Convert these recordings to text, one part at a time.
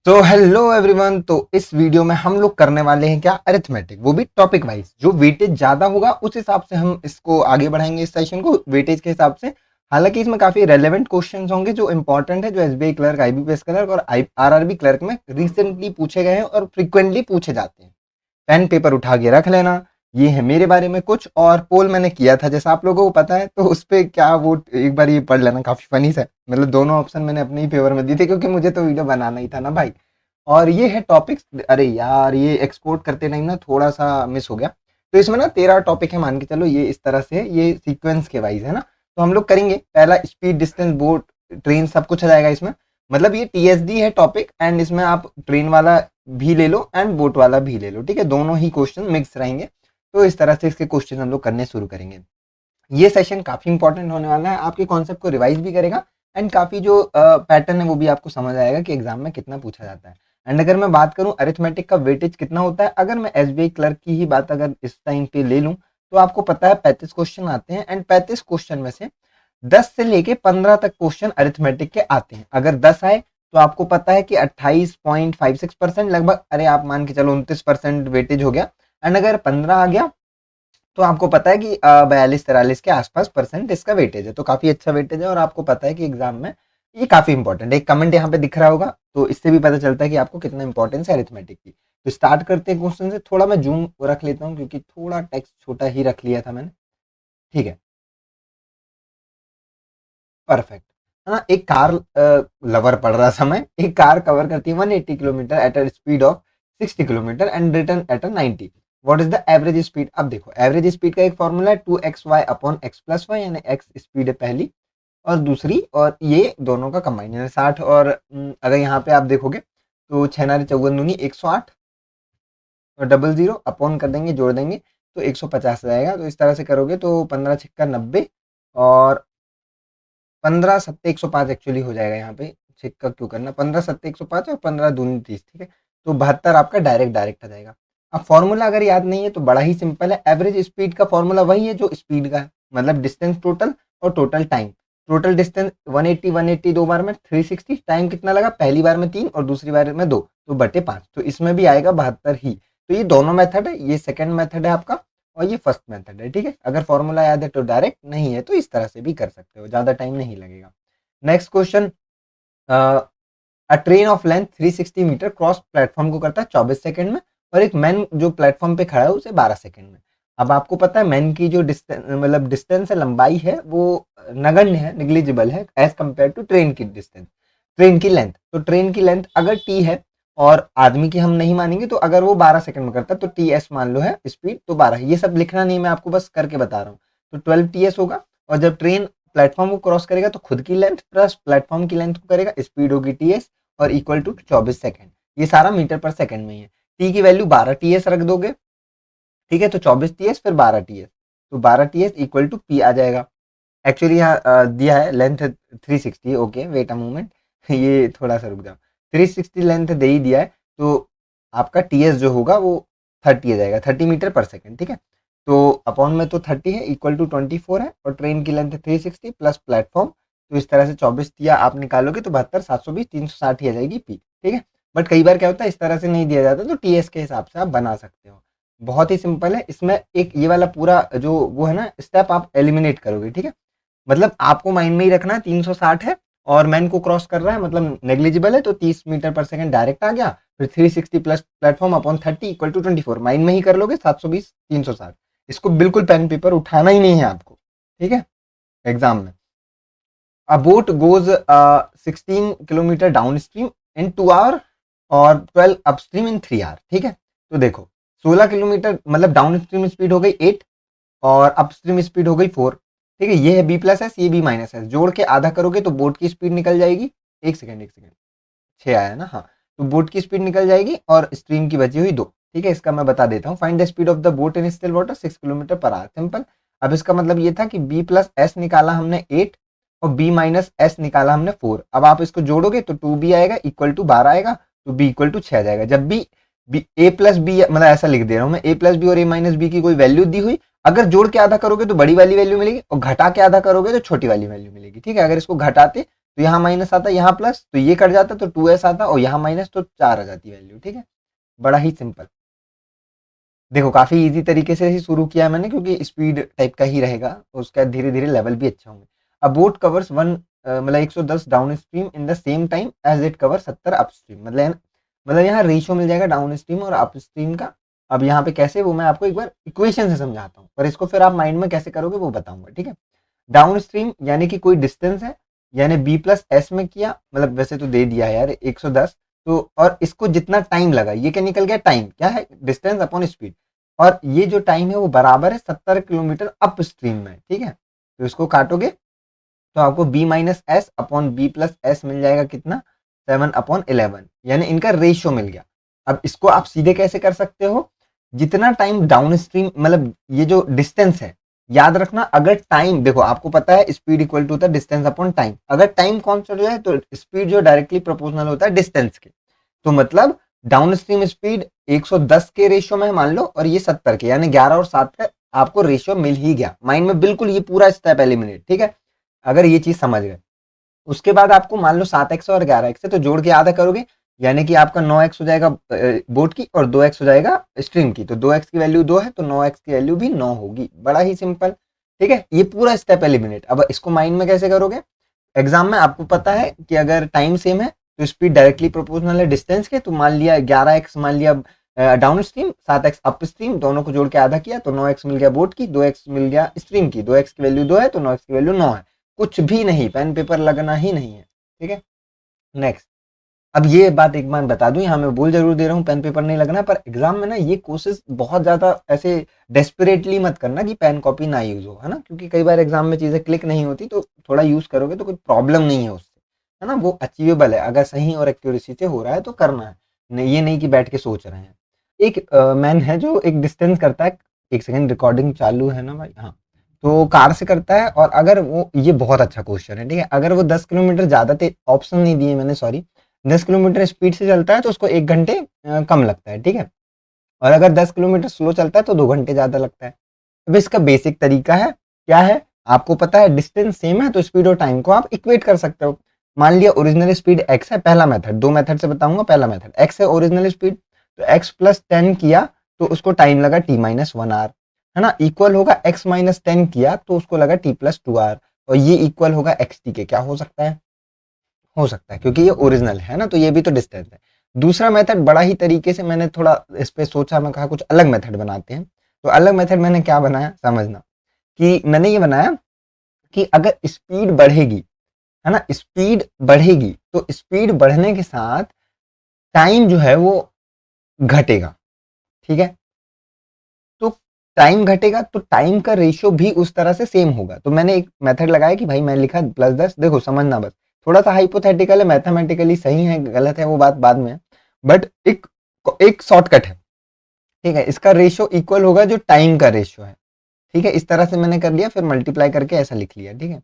तो hello everyone. तो इस वीडियो में हम लोग करने वाले हैं क्या, अरिथमेटिक, वो भी टॉपिक वाइज। जो वेटेज ज्यादा होगा उस हिसाब से हम इसको आगे बढ़ाएंगे, इस सेशन को वेटेज के हिसाब से। हालांकि इसमें काफी रेलेवेंट क्वेश्चंस होंगे जो इंपॉर्टेंट है, जो एसबीआई क्लर्क, आईबीपीएस क्लर्क और आरआरबी क्लर्क में रिसेंटली पूछे गए हैं और फ्रिक्वेंटली पूछे जाते हैं। पेन पेपर उठा के रख लेना। ये है मेरे बारे में कुछ, और पोल मैंने किया था जैसा आप लोगों को पता है, तो उस पे क्या वोट एक बार ये पढ़ लेना, काफी फनी सा है। मतलब दोनों ऑप्शन मैंने अपने ही फेवर में दिए थे क्योंकि मुझे तो वीडियो बनाना ही था ना भाई। और ये है टॉपिक्स। अरे यार, ये एक्सपोर्ट करते टाइम ना थोड़ा सा मिस हो गया। तो इसमें ना 13 टॉपिक है, मान के चलो ये इस तरह से है, ये सीक्वेंस के वाइज है ना। तो हम लोग करेंगे पहला स्पीड, डिस्टेंस, बोट, ट्रेन, सब कुछ आ जाएगा इसमें। मतलब ये टीएसडी है टॉपिक, एंड इसमें आप ट्रेन वाला भी ले लो एंड बोट वाला भी ले लो, ठीक है। दोनों ही क्वेश्चन मिक्स रहेंगे। तो इस तरह से इसके क्वेश्चन हम लोग करने शुरू करेंगे। ये सेशन काफी इंपॉर्टेंट होने वाला है, आपके कॉन्सेप्ट को रिवाइज भी करेगा एंड काफी जो पैटर्न है वो भी आपको समझ आएगा कि एग्जाम में कितना पूछा जाता है। एंड अगर मैं बात करूं अरिथमेटिक का वेटेज कितना होता है, अगर मैं एसबीआई क्लर्क की ही बात अगर इस टाइम पे ले लूं, तो आपको पता है 35 क्वेश्चन आते हैं, एंड 35 क्वेश्चन में से 10 से लेके 15 तक क्वेश्चन अरिथमेटिक के आते हैं। अगर 10 आए तो आपको पता है कि 28.56% लगभग, अरे आप मान के चलो 29% वेटेज हो गया। एंड अगर 15 आ गया तो आपको पता है कि 42-43 के आसपास परसेंट इसका वेटेज है। तो काफी अच्छा वेटेज है, और आपको पता है कि एग्जाम में ये काफी इंपॉर्टेंट है। एक कमेंट यहाँ पे दिख रहा होगा, तो इससे भी पता चलता है कि आपको कितना इंपॉर्टेंस है अरिथमेटिक की। तो स्टार्ट करते हैं क्वेश्चन से। थोड़ा मैं जूम रख लेता हूँ क्योंकि थोड़ा टेक्स्ट छोटा ही रख लिया था मैंने, ठीक है। परफेक्ट है ना। एक कार लवर पढ़ रहा था मैं। एक कार कवर करती है 180 kilometre at a speed of 60 kilometre and return at a 90। What is the average speed? अब देखो, एवरेज स्पीड का एक फॉर्मूला है 2xy upon x plus y, यानी x स्पीड है पहली और दूसरी, और ये दोनों का कंबाइन है 60। और अगर यहाँ पे आप देखोगे तो 6×9 = 108 और 00 अपॉन कर देंगे, जोड़ देंगे तो 150 आएगा। तो इस तरह से करोगे तो 15×6 = 90 और 15×7 = 105 एक्चुअली हो जाएगा। यहाँ पे चेक का क्यों करना, 15×7 = 105 और 15×2 = 30, ठीक है। तो 72 आपका डायरेक्ट आ जाएगा। अब फॉर्मूला अगर याद नहीं है तो बड़ा ही सिंपल है। एवरेज स्पीड का फॉर्मूला वही है जो स्पीड का है, मतलब डिस्टेंस टोटल और टोटल टाइम। टोटल डिस्टेंस 180 दो बार में 360, टाइम कितना लगा, पहली बार में 3 और दूसरी बार में 2, तो बटे 5। तो इसमें भी आएगा 72 ही। तो ये दोनों मेथड है, ये सेकंड मेथड है आपका और ये फर्स्ट मेथड है, ठीक है। अगर फॉर्मूला याद है तो डायरेक्ट, नहीं है तो इस तरह से भी कर सकते हो, ज्यादा टाइम नहीं लगेगा। Next question, a train of length 360 metre cross platform को करता है 24 सेकंड में, और एक मैन जो प्लेटफॉर्म पे खड़ा है उसे 12 सेकंड में। अब आपको पता है मैन की जो डिस्टेंस, मतलब डिस्टेंस है, लंबाई है, वो नगण्य है, निग्लिजिबल है एज कंपेयर टू ट्रेन की डिस्टेंस, ट्रेन की लेंथ। तो ट्रेन की लेंथ अगर टी है और आदमी की हम नहीं मानेंगे, तो अगर वो 12 सेकंड में करता है तो टी एस मान लो है स्पीड, तो 12। ये सब लिखना नहीं, मैं आपको बस करके बता रहा हूँ। तो 12 टी एस होगा, और जब ट्रेन प्लेटफॉर्म को क्रॉस करेगा तो खुद की लेंथ प्लस प्लेटफॉर्म की लेंथ को करेगा, स्पीड होगी टी एस और इक्वल टू 24 सेकंड। ये सारा मीटर पर सेकंड में ही है। टी की वैल्यू 12 टी एस रख दोगे, ठीक है। तो 24 टी एस फिर 12 टी एस, तो 12 T S equal to P आ जाएगा। एक्चुअली यहाँ दिया है length 360, okay wait a moment, ये थोड़ा सा रुक जाओ। 360 लेंथ दे ही दिया है, तो आपका टी एस जो होगा वो 30 आ जाएगा, 30 मीटर पर सेकंड, ठीक है। तो अपॉन में तो 30 है, इक्वल टू 24 है, और ट्रेन की लेंथ 360 प्लस प्लेटफॉर्म। तो इस तरह से 24 दिया आप निकालोगे तो 72, 720, 360 ही आ जाएगी पी, ठीक है। बट कई बार क्या होता है इस तरह से नहीं दिया जाता, तो टी एस के हिसाब से आप बना सकते हो। बहुत ही सिंपल है। इसमें एक ये वाला पूरा जो वो है ना स्टेप, आप एलिमिनेट करोगे, ठीक है। मतलब आपको माइंड में ही रखना है 360 है और मैन को क्रॉस कर रहा है, मतलब नेग्लिजिबल है, तो 30 मीटर पर सेकंड डायरेक्ट आ गया। फिर 360 plus platform upon 30 equal to 24, mind में ही कर लोगे, 720, 360। इसको बिल्कुल पेन पेपर उठाना ही नहीं है आपको, ठीक है, एग्जाम में। A boat goes 16 kilometre downstream in 2 hour और 12 अपस्ट्रीम इन 3 आवर, ठीक है। तो देखो 16 किलोमीटर मतलब डाउन स्ट्रीम स्पीड हो गई 8 और अपस्ट्रीम स्पीड हो गई 4, ठीक है। ये है बी प्लस एस, ये बी माइनस एस, जोड़ के आधा करोगे तो बोट की स्पीड निकल जाएगी, एक सेकेंड 6 आया ना, हाँ। तो बोट की स्पीड निकल जाएगी और स्ट्रीम की बची हुई 2, ठीक है। इसका मैं बता देता हूँ। Find the speed of the boat in still water 6 kilometre per hour, simple. अब इसका मतलब ये था कि बी प्लस एस निकाला हमने 8 और बी माइनस एस निकाला हमने 4। अब आप इसको जोड़ोगे तो 2b आएगा इक्वल टू 12 आएगा, तो b इक्वल टू 6 आ जाएगा। जब भी ए प्लस बी, मतलब ऐसा लिख दे रहा हूँ मैं, ए प्लस बी और ए माइनस बी की कोई वैल्यू दी हुई, अगर जोड़ के आधा करोगे तो बड़ी वाली वैल्यू मिलेगी और घटा के आधा करोगे तो छोटी वाली वैल्यू मिलेगी, ठीक है। अगर इसको घटाते तो यहाँ माइनस आता, यहाँ प्लस, तो ये कट जाता तो 2s आता, और यहाँ माइनस तो 4 आ जाती वैल्यू। ठीक है, बड़ा ही सिंपल। देखो काफी इजी तरीके से ही शुरू किया मैंने, क्योंकि स्पीड टाइप का ही रहेगा, उसका धीरे धीरे लेवल भी अच्छे होंगे। अ बोट कवर्स वन मतलब 110 downstream in the same time as it cover 70 upstream. मतलब यहाँ रेशियो मिल जाएगा डाउन स्ट्रीम और अपस्ट्रीम का। अब यहाँ पे कैसे, वो मैं आपको एक बार इक्वेशन से समझाता हूँ, पर इसको फिर आप माइंड में कैसे करोगे वो बताऊंगा। ठीक है, डाउन स्ट्रीम यानी कि कोई डिस्टेंस है, यानी बी प्लस एस में किया, मतलब वैसे तो दे दिया है यार 110, तो और इसको जितना टाइम लगा, ये क्या निकल गया, टाइम क्या है, डिस्टेंस अपॉन स्पीड, और ये जो टाइम है वो बराबर है 70 किलोमीटर अप स्ट्रीम में। ठीक है, तो इसको काटोगे तो आपको B minus S upon B plus S मिल जाएगा कितना, 7/11, यानी इनका रेशियो मिल गया। अब इसको आप सीधे कैसे कर सकते हो, जितना टाइम डाउन स्ट्रीम, मतलब ये जो डिस्टेंस है, याद रखना, अगर टाइम, देखो आपको पता है स्पीड इक्वल टू होता है डिस्टेंस अपॉन टाइम, अगर टाइम कांस्टेंट जो है तो स्पीड जो डायरेक्टली प्रोपोर्शनल होता है डिस्टेंस के। तो मतलब डाउन स्ट्रीम स्पीड 110 के रेशियो में मान लो, और ये 70 के, यानी 11 और 7 का आपको रेशियो मिल ही गया। माइंड में बिल्कुल ये पूरा स्टेप एलिमिनेट। ठीक है, अगर ये चीज समझ गए, उसके बाद आपको मान लो 7x और 11x है, तो जोड़ के आधा करोगे, यानी कि आपका 9x हो जाएगा बोट की, और 2x हो जाएगा स्ट्रीम की। तो 2x की वैल्यू 2 है, तो 9x की वैल्यू भी 9 होगी। बड़ा ही सिंपल। ठीक है, ये पूरा स्टेप एलिमिनेट। अब इसको माइंड में कैसे करोगे, एग्जाम में आपको पता है कि अगर टाइम सेम है तो स्पीड डायरेक्टली प्रोपोर्शनल है डिस्टेंस के, तो मान लिया 11x मान लिया down stream, 7x up stream, दोनों को जोड़ के आधा किया तो 9x मिल गया बोट की, 2x मिल गया स्ट्रीम की, 2x की वैल्यू 2 है तो 9x की वैल्यू 9 है। कुछ भी नहीं, पेन पेपर लगना ही नहीं है। ठीक है, नेक्स्ट। अब ये बात एक बार बता दूं, यहाँ मैं बोल जरूर दे रहा हूँ पेन पेपर नहीं लगना, पर एग्जाम में ना ये कोशिश बहुत ज्यादा ऐसे डेस्परेटली मत करना कि पेन कॉपी ना यूज हो, है ना, क्योंकि कई बार एग्जाम में चीजें क्लिक नहीं होती, तो थोड़ा यूज करोगे तो कोई प्रॉब्लम नहीं है उससे, है ना, वो अचीवेबल है, अगर सही और एक्यूरेसी से हो रहा है तो करना है, नहीं ये नहीं कि बैठ के सोच रहे हैं। एक मैन है जो एक डिस्टेंस करता है, एक सेकंड रिकॉर्डिंग चालू है ना भाई, हाँ, तो कार से करता है, और अगर वो, ये बहुत अच्छा क्वेश्चन है, ठीक है, अगर वो 10 किलोमीटर ज्यादा थे, ऑप्शन नहीं दिए मैंने, सॉरी, 10 किलोमीटर स्पीड से चलता है तो उसको 1 घंटे कम लगता है। ठीक है, और अगर 10 किलोमीटर स्लो चलता है तो 2 घंटे ज्यादा लगता है। अब इसका बेसिक तरीका है, क्या है, आपको पता है डिस्टेंस सेम है तो स्पीड और टाइम को आप इक्वेट कर सकते हो। मान लिया ओरिजिनल स्पीड x है, पहला मेथड, दो मेथड से बताऊंगा, पहला मेथड x है ओरिजिनल स्पीड, तो x प्लस 10 किया तो उसको टाइम लगा t माइनस 1 आर, है ना, इक्वल होगा x माइनस 10 किया तो उसको लगा t प्लस 2 आर, और ये इक्वल होगा x t के, क्या हो सकता है, हो सकता है, क्योंकि ये ओरिजिनल है ना, तो ये भी तो डिस्टेंस है। दूसरा मेथड बड़ा ही तरीके से मैंने थोड़ा इस पे सोचा, मैं कहा कुछ अलग मेथड बनाते हैं, तो अलग मेथड मैंने क्या बनाया समझना, कि मैंने ये बनाया कि अगर स्पीड बढ़ेगी, है ना, स्पीड बढ़ेगी तो स्पीड बढ़ने के साथ टाइम जो है वो घटेगा। ठीक है, तो टाइम घटेगा तो टाइम का रेशियो भी उस तरह से सेम होगा। तो मैंने एक मेथड लगाया कि भाई मैं लिखा +10, देखो समझना बस, थोड़ा सा हाइपोथेटिकल है, मैथमेटिकली सही है गलत है वो बात बाद में, बट एक एक शॉर्टकट है। ठीक है, इसका रेशियो इक्वल होगा जो टाइम का रेशियो है। ठीक है, इस तरह से मैंने कर लिया, फिर मल्टीप्लाई करके ऐसा लिख लिया। ठीक है,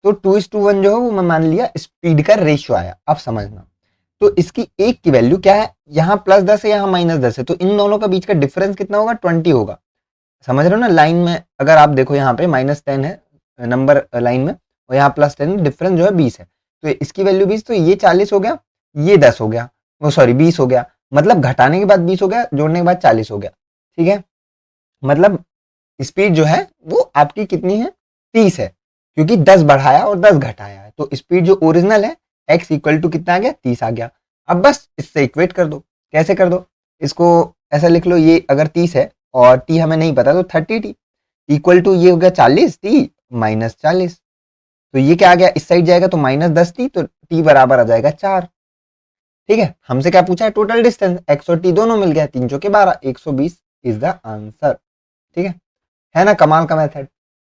तो 2:1 जो है वो मैं मान लिया स्पीड का रेशियो आया। अब समझना, तो इसकी एक की वैल्यू क्या है, यहाँ +10 है, यहाँ -10 है, तो इन दोनों का बीच का डिफरेंस कितना होगा, 20 होगा। समझ रहे हो ना, लाइन में अगर आप देखो यहाँ पे -10 है नंबर लाइन में, और यहाँ +10, डिफरेंस जो है 20 है, तो इसकी वैल्यू 20, तो ये 40 हो गया, ये 10 हो गया, वो सॉरी 20 हो गया, मतलब घटाने के बाद 20 हो गया, जोड़ने के बाद 40 हो गया। ठीक है, मतलब स्पीड जो है वो आपकी कितनी है, 30 है, क्योंकि 10 बढ़ाया और 10 घटाया है, तो स्पीड जो ओरिजिनल है x इक्वल टू कितना आ गया, 30 आ गया। अब बस इससे इक्वेट कर दो, कैसे कर दो, इसको ऐसा लिख लो, ये अगर 30 है और t हमें नहीं पता तो 30t इक्वल टू ये हो गया 40t माइनस 40, तो ये क्या आ गया, इस साइड जाएगा तो -10t, तो t बराबर आ जाएगा 4। ठीक है, हमसे क्या पूछा है, टोटल डिस्टेंस, x और t दोनों मिल गया, 3 चौके 12, 120 इज द आंसर। ठीक है ना, कमाल का मेथड।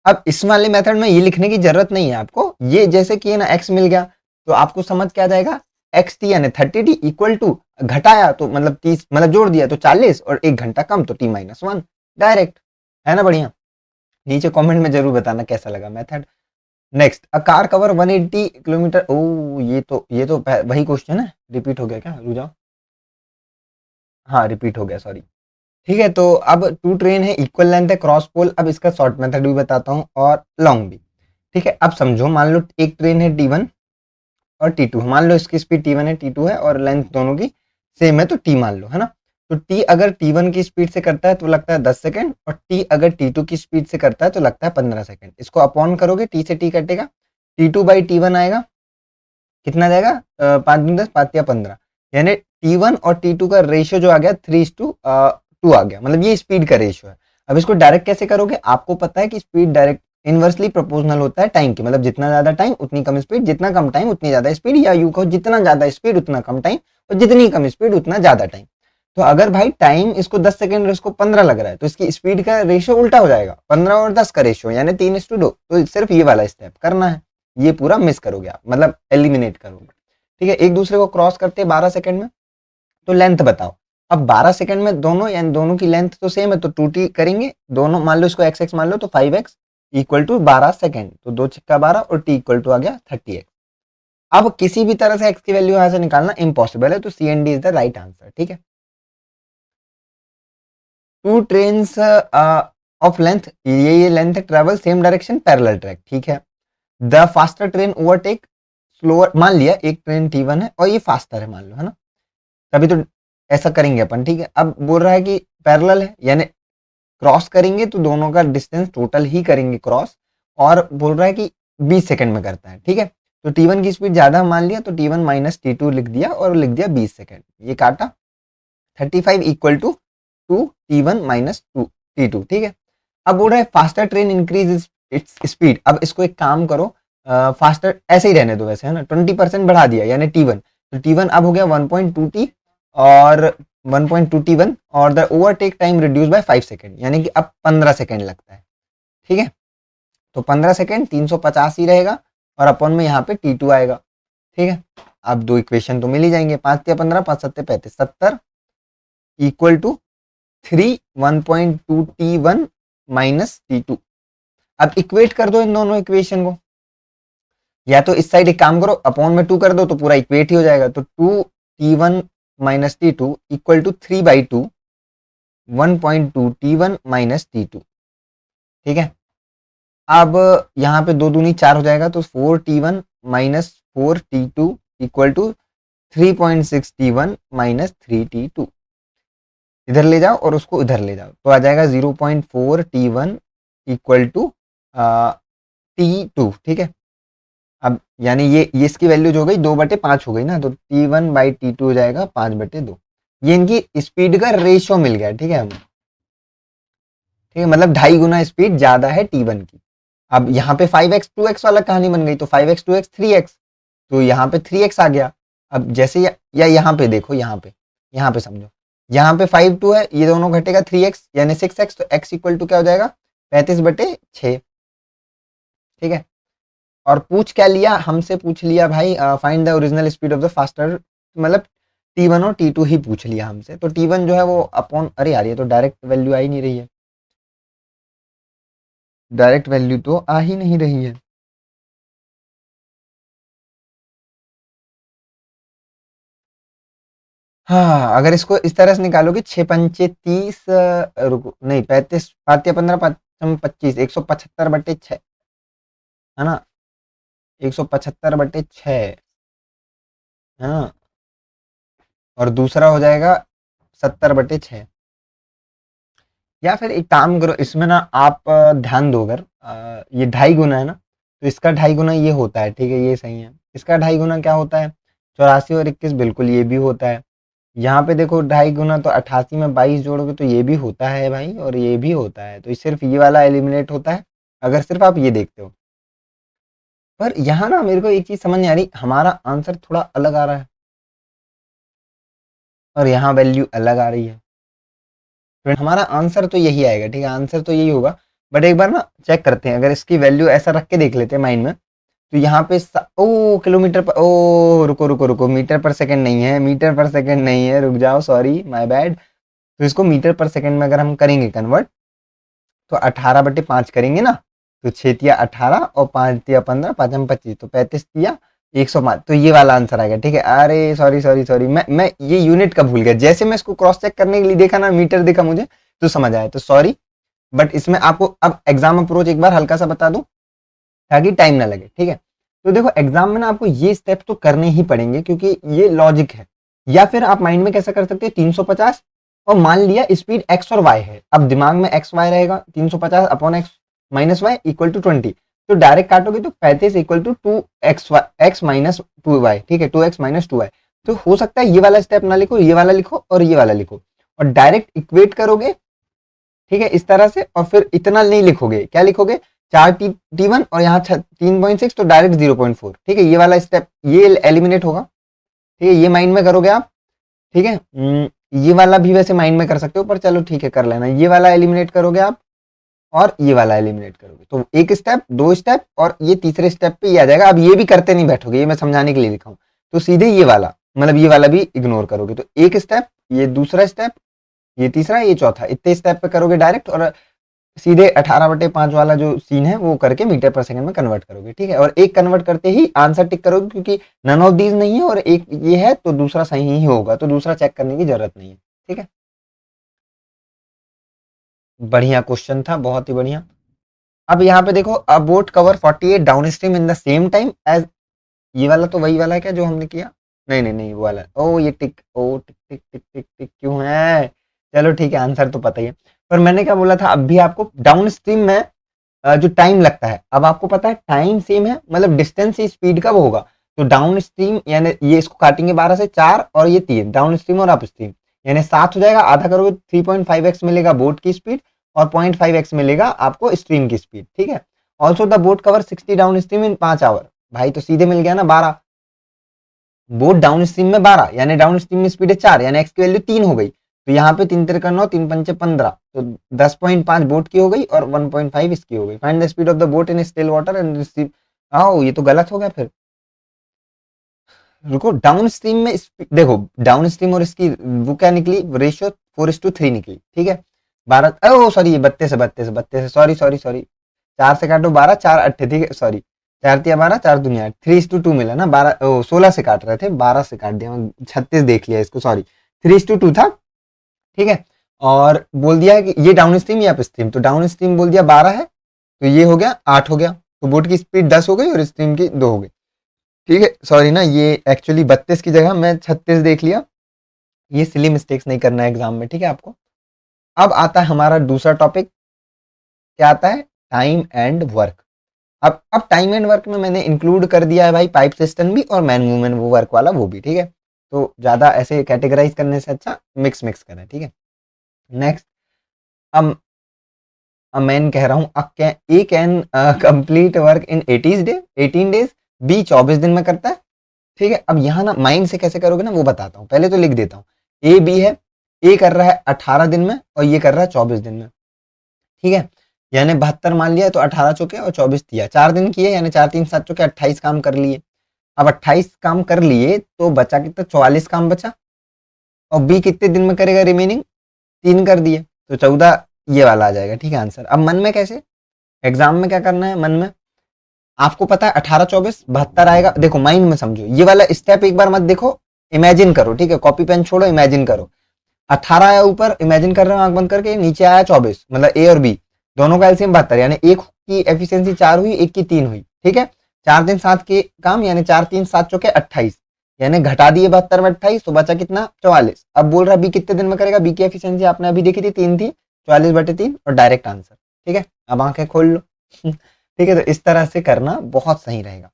अब इस वाले मेथड में ये लिखने की जरूरत नहीं है आपको, ये जैसे कि ना x मिल गया तो आपको समझ क्या जाएगा, एक्स टी यानी 30t इक्वल टू, घटाया तो मतलब 30, मतलब जोड़ दिया तो 40, और 1 घंटा कम तो t-1, डायरेक्ट, है ना, बढ़िया। नीचे कमेंट में जरूर बताना कैसा लगा method. Next, a car cover 180 kilometre, ओ ये तो वही क्वेश्चन है, रिपीट हो गया क्या, रुक जाओ, हाँ रिपीट हो गया, सॉरी। ठीक है, तो अब टू ट्रेन है, इक्वल लेंथ है, क्रॉस पोल। अब इसका शॉर्ट मेथड भी बताता हूँ और लॉन्ग भी। ठीक है, अब समझो, मान लो एक ट्रेन है T1, और T2। मान लो इसकी स्पीड T1 है, T2 है और लेंथ दोनों की सेम है तो T मान लो, है ना। तो T अगर T1 की स्पीड से करता है तो लगता है 10 सेकंड, और T अगर T2 की स्पीड से करता है तो लगता है 15 सेकंड। इसको अपॉन करोगे, T से T कटेगा, T2/T1 आएगा, कितना जाएगा, 5×10 5 या 15, यानी T1 और T2 का रेशियो जो आ गया 3:2 आ गया, मतलब ये स्पीड का रेशियो है। अब इसको डायरेक्ट कैसे करोगे, आपको पता है कि स्पीड डायरेक्ट इनवर्सली प्रोपोर्शनल होता है टाइम की, मतलब जितना ज्यादा टाइम उतनी कम स्पीड, जितना कम टाइम उतनी ज्यादा स्पीड, या यूं कहो जितना ज्यादा स्पीड उतना कम टाइम, और जितनी कम स्पीड उतना ज्यादा टाइम। तो अगर भाई टाइम इसको 10 सेकंड और इसको 15 लग रहा है तो इसकी स्पीड का रेशियो उल्टा हो जाएगा, 15 और 10 का रेशियो यानी 3:2। तो सिर्फ ये वाला स्टेप करना है, ये पूरा मिस करोगे आप, मतलब एलिमिनेट करोगे। ठीक है, एक दूसरे को क्रॉस करते हैं 12 सेकंड में। तो लेंथ बताओ, अब 12 सेकंड में दोनों, यानी दोनों की लेंथ तो सेम है तो 2t करेंगे दोनों, मान लो इसको x मान लो तो 5x इक्वल टू 12 सेकंड, तो 2 छिक्का 12 और t इक्वल टू आ गया 30x। अब किसी भी तरह से x की वैल्यू यहां से निकालना इम्पॉसिबल है, तो C and D is the right answer. ठीक है, 2 ट्रेन्स ऑफ लेंथ, ये length travel same direction parallel track. ठीक है, the faster train overtake slower, मान लिया एक ट्रेन T1 है और ये फास्टर है मान लो, है ना, तभी तो ऐसा करेंगे अपन। ठीक है, अब बोल रहा है कि पैरेलल है, यानी क्रॉस करेंगे तो दोनों का डिस्टेंस टोटल ही करेंगे क्रॉस, और बोल रहा है कि 20 सेकंड में करता है। ठीक है, तो T1 की स्पीड ज्यादा मान लिया तो T1 माइनस T2 लिख दिया और लिख दिया 20 सेकंड, ये काटा 35 equal to 2T1 minus 2T2। ठीक है, अब बोल रहा है faster train increase its speed. अब इसको एक काम करो, फास्टर ऐसे ही रहने दो वैसे, है ना, 20% बढ़ा दिया यानी T1, तो T1 अब हो गया 1.2t और 1.2T1, और the overtake time reduce by 5 second, यानी कि अब 15 सेकंड लगता है। ठीक है, तो 15 सेकंड 350 ही रहेगा और अपन में यहाँ पे T2 आएगा। ठीक है, अब दो इक्वेशन तो मिल ही जाएंगे, 5 या 15 5 7 35, 70 equal to 3 1.2T1 minus T2। अब इक्वेट कर दो इन दोनों इक्वेशन को, या तो इस साइड एक काम करो अपॉन में 2 कर दो तो पूरा इक्वेट ही हो जाएगा, तो 2T1 minus T2 equal to 3/2 1.2T1 minus T2। ठीक है, अब यहाँ पे 2 दूनी 4 हो जाएगा तो 4T1 minus 4T2 equal to 3.6T1 minus 3T2। इधर ले जाओ और उसको इधर ले जाओ तो आ जाएगा 0.4T1 इक्वल टू T2। ठीक है, अब यानी ये इसकी वैल्यू जो हो गई 2/5 हो गई ना, तो T1/T2 हो जाएगा 5/2। ये इनकी स्पीड का रेशियो मिल गया। ठीक है, हम ठीक है, मतलब 2.5 गुना स्पीड ज्यादा है T1 की। अब यहाँ पे 5x 2x वाला कहानी बन गई, तो 5x 2x 3x, तो यहाँ पे 3x आ गया। अब जैसे या यहाँ पे देखो, यहाँ पे समझो, यहाँ पे 5 2 है, ये दोनों घटेगा 3x यानी 6x, तो x इक्वल टू क्या हो जाएगा 35/6। ठीक है, और पूछ क्या लिया हमसे, पूछ लिया भाई find the original speed of the faster, मतलब T1 और T2 ही पूछ लिया हमसे। तो T1 जो है वो अपॉन, अरे यार ये तो डायरेक्ट वैल्यू आ ही नहीं रही है, डायरेक्ट वैल्यू तो आ ही नहीं रही है। हाँ, अगर इसको इस तरह से निकालोगे 6×5 = 30, रुको नहीं 35 5 या 15 5×25 175/6, है ना, 175/6 है ना, और दूसरा हो जाएगा 70/6। या फिर एक काम करो, इसमें ना आप ध्यान दो, अगर ये 2.5 गुना है ना, तो इसका 2.5 गुना ये होता है। ठीक है, ये सही है, इसका 2.5 गुना क्या होता है 84 और 21, बिल्कुल ये भी होता है। यहाँ पे देखो 2.5 गुना तो 88 में 22 जोड़ोगे तो ये भी होता है भाई, और ये भी होता है, तो सिर्फ ये वाला एलिमिनेट होता है अगर सिर्फ आप ये देखते हो। पर यहाँ ना मेरे को एक चीज समझ नहीं आ रही, हमारा आंसर थोड़ा अलग आ रहा है और यहाँ वैल्यू अलग आ रही है। तो हमारा आंसर तो यही आएगा। ठीक है, आंसर तो यही होगा, बट एक बार ना चेक करते हैं, अगर इसकी वैल्यू ऐसा रख के देख लेते हैं माइंड में, तो यहाँ पे ओ किलोमीटर पर, ओ रुको रुको रुको, मीटर पर सेकंड नहीं है, मीटर पर सेकंड नहीं है, रुक जाओ, सॉरी माय बैड। तो इसको मीटर पर सेकंड में अगर हम करेंगे कन्वर्ट, तो 18/5 करेंगे ना, तो 6×18 और 5×15 5×25, तो 35×105, तो ये वाला आंसर आएगा। ठीक है, अरे सॉरी सॉरी सॉरी, मैं ये यूनिट का भूल गया, जैसे मैं इसको क्रॉस चेक करने के लिए देखा ना, मीटर देखा मुझे तो समझ आया, तो सॉरी। बट इसमें आपको अब एग्जाम अप्रोच एक बार हल्का सा बता दूं ताकि टाइम ना लगे। ठीक है, तो देखो एग्जाम में ना आपको ये स्टेप तो करने ही पड़ेंगे क्योंकि ये लॉजिक है। या फिर आप माइंड में कैसा कर सकते हैं 350 और मान लिया स्पीड एक्स और वाई है, अब दिमाग में एक्स वाई रहेगा 350 upon x minus y equal to 20, तो डायरेक्ट काटोगे तो 35 equal to 2x minus 2y, ठीक है 2x माइनस 2y। तो हो सकता है ये वाला स्टेप ना लिखो, ये वाला लिखो और ये वाला लिखो और डायरेक्ट इक्वेट करोगे, ठीक है इस तरह से, और फिर इतना नहीं लिखोगे, क्या लिखोगे 4t1 और यहाँ 3.6 तो डायरेक्ट 0.4, ठीक है ये वाला स्टेप ये एलिमिनेट होगा, ठीक है ये माइंड में करोगे आप, ठीक है। ये वाला भी वैसे माइंड में कर सकते हो पर चलो ठीक है कर लेना, ये वाला एलिमिनेट करोगे आप और ये वाला एलिमिनेट करोगे, तो एक स्टेप, दो स्टेप और ये तीसरे स्टेप पे ये आ जाएगा। अब ये भी करते नहीं बैठोगे, ये मैं समझाने के लिए लिखा हूं, तो सीधे ये वाला मतलब ये वाला भी इग्नोर करोगे, तो एक स्टेप, ये दूसरा स्टेप, ये तीसरा, ये चौथा, इतने स्टेप पे करोगे डायरेक्ट और सीधे 18/5 वाला जो सीन है वो करके मीटर पर सेकंड में कन्वर्ट करोगे, ठीक है। और एक कन्वर्ट करते ही आंसर टिक करोगे क्योंकि नन ऑफ दीज नहीं है और एक ये है तो दूसरा सही ही होगा, तो दूसरा चेक करने की जरूरत नहीं है, ठीक है। बढ़िया क्वेश्चन था, बहुत ही बढ़िया। अब यहाँ पे देखो, a boat cover 48 downstream in the same time as, ये वाला तो वही वाला है क्या जो हमने किया, नहीं नहीं नहीं वो वाला, ओ ये टिक, ओ टिक टिक टिक टिक टिक क्यों है, चलो ठीक है आंसर तो पता ही है। पर मैंने क्या बोला था, अब भी आपको डाउन स्ट्रीम में जो टाइम लगता है, अब आपको पता है टाइम सेम है, मतलब डिस्टेंस से स्पीड कब होगा, तो डाउन स्ट्रीम यानी ये इसको काटेंगे 12 से 4 और ये 3, डाउन स्ट्रीम और अप स्ट्रीम यानी 7 हो जाएगा, आधा करोगे 3.5x मिलेगा बोट की स्पीड और 0.5x मिलेगा आपको स्ट्रीम की स्पीड, ठीक है। Also the boat cover 60 downstream in 5 hour, भाई तो सीधे मिल गया ना 12, बोट डाउन स्ट्रीम में 12 यानी डाउन स्ट्रीम में स्पीड है 4 यानी एक्स की वैल्यू 3 हो गई, तो यहाँ पे 3 तिरका 9 3 पंचे 15, तो 10.5 बोट की हो गई और 1.5 इसकी हो गई। Find the speed of the boat in still water and receive, आओ ये तो गलत हो गया फिर, रुको डाउन स्ट्रीम में देखो डाउन स्ट्रीम और इसकी वो क्या निकली रेशियो 4:3 निकली, ठीक है। 12 ओ सॉरी 32 सॉरी सॉरी सॉरी 4 से काटो 12 4 8, ठीक है सॉरी 4 तिया 12 4 दुनिया 3:2 मिला ना, 12 16 से काट रहे थे 12 से काट दिया, 36 देख लिया इसको, सॉरी 3:2 था, ठीक है। और बोल दिया कि ये डाउन स्ट्रीम या अप स्ट्रीम, तो डाउन स्ट्रीम बोल दिया 12 है तो ये हो गया 8 हो गया, तो बोट की स्पीड 10 हो गई और स्ट्रीम की 2 हो गई, ठीक है। सॉरी ना ये एक्चुअली 32 की जगह मैं 36 देख लिया, ये सिली मिस्टेक्स नहीं करना है एग्जाम में, ठीक है आपको। अब आता है हमारा दूसरा टॉपिक, क्या आता है टाइम एंड वर्क। अब टाइम एंड वर्क में मैंने इंक्लूड कर दिया है भाई पाइप सिस्टम भी और मैन मूवमेंट वो वर्क वाला वो भी, ठीक है। तो ज्यादा ऐसे कैटेगराइज करने से अच्छा मिक्स मिक्स करें, ठीक है। नेक्स्ट, अब मैं कह रहा हूँ A can complete work in 18 days, B 24 दिन में करता है, ठीक है। अब यहाँ ना माइंड से कैसे करोगे ना वो बताता हूँ, पहले तो लिख देता हूँ। ए बी है, ए कर रहा है 18 दिन में और ये कर रहा है 24 दिन में, ठीक है। यानी 72 मान लिया तो 18 चुके और 24 दिया, 4 दिन किए यानी 4 3 7 चुके 28 काम कर लिए। अब 28 काम कर लिए तो बचा कितना 44 काम बचा, और बी कितने दिन में करेगा रिमेनिंग 3 कर दिए तो 14, ये वाला आ जाएगा, ठीक है आंसर। अब मन में कैसे, एग्जाम में क्या करना है मन में, आपको पता है 18 24 72 आएगा, देखो माइंड में समझो ये वाला स्टेप एक बार मत देखो, इमेजिन करो, ठीक है कॉपी पेन छोड़ो इमेजिन करो। 18 आया ऊपर, इमेजिन कर रहे हो आंख बंद करके, नीचे आया 24 मतलब ए और बी दोनों का एलसीएम 72 यानी एक की एफिशिएंसी 4 हुई एक की 3 हुई, ठीक है। 4 दिन 7 के काम यानी 4 3 7 चौके 28 यानी घटा दिए 72 में 28 तो बचा कितना 44। अब बोल रहा बी कितने दिन में करेगा, बी की एफिशिएंसी आपने अभी देखी थी 3 थी, 44/3 और डायरेक्ट आंसर, ठीक है। अब आंखें खोल लो ठीक है, तो इस तरह से करना बहुत सही रहेगा।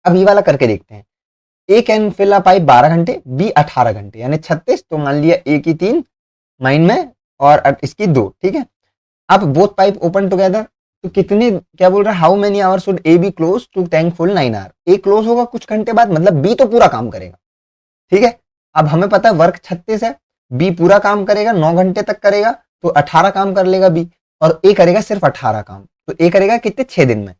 अब ये वाला करके देखते हैं, ए कैन फिल अ पाइप 12 घंटे, बी 18 घंटे यानी 36, तो मान लिया ए की 3 माइंड में और इसकी 2, ठीक है। अब बोथ पाइप ओपन टुगेदर, तो कितने क्या बोल रहा है, how many hour should A B close to tank full 9 hour, A close होगा कुछ घंटे बाद मतलब बी तो पूरा काम करेगा, ठीक है। अब हमें पता है वर्क 36 है, बी पूरा काम करेगा 9 घंटे तक करेगा तो 18 काम कर लेगा बी, और ए करेगा सिर्फ 18 काम, तो ए करेगा कितने 6 दिन में,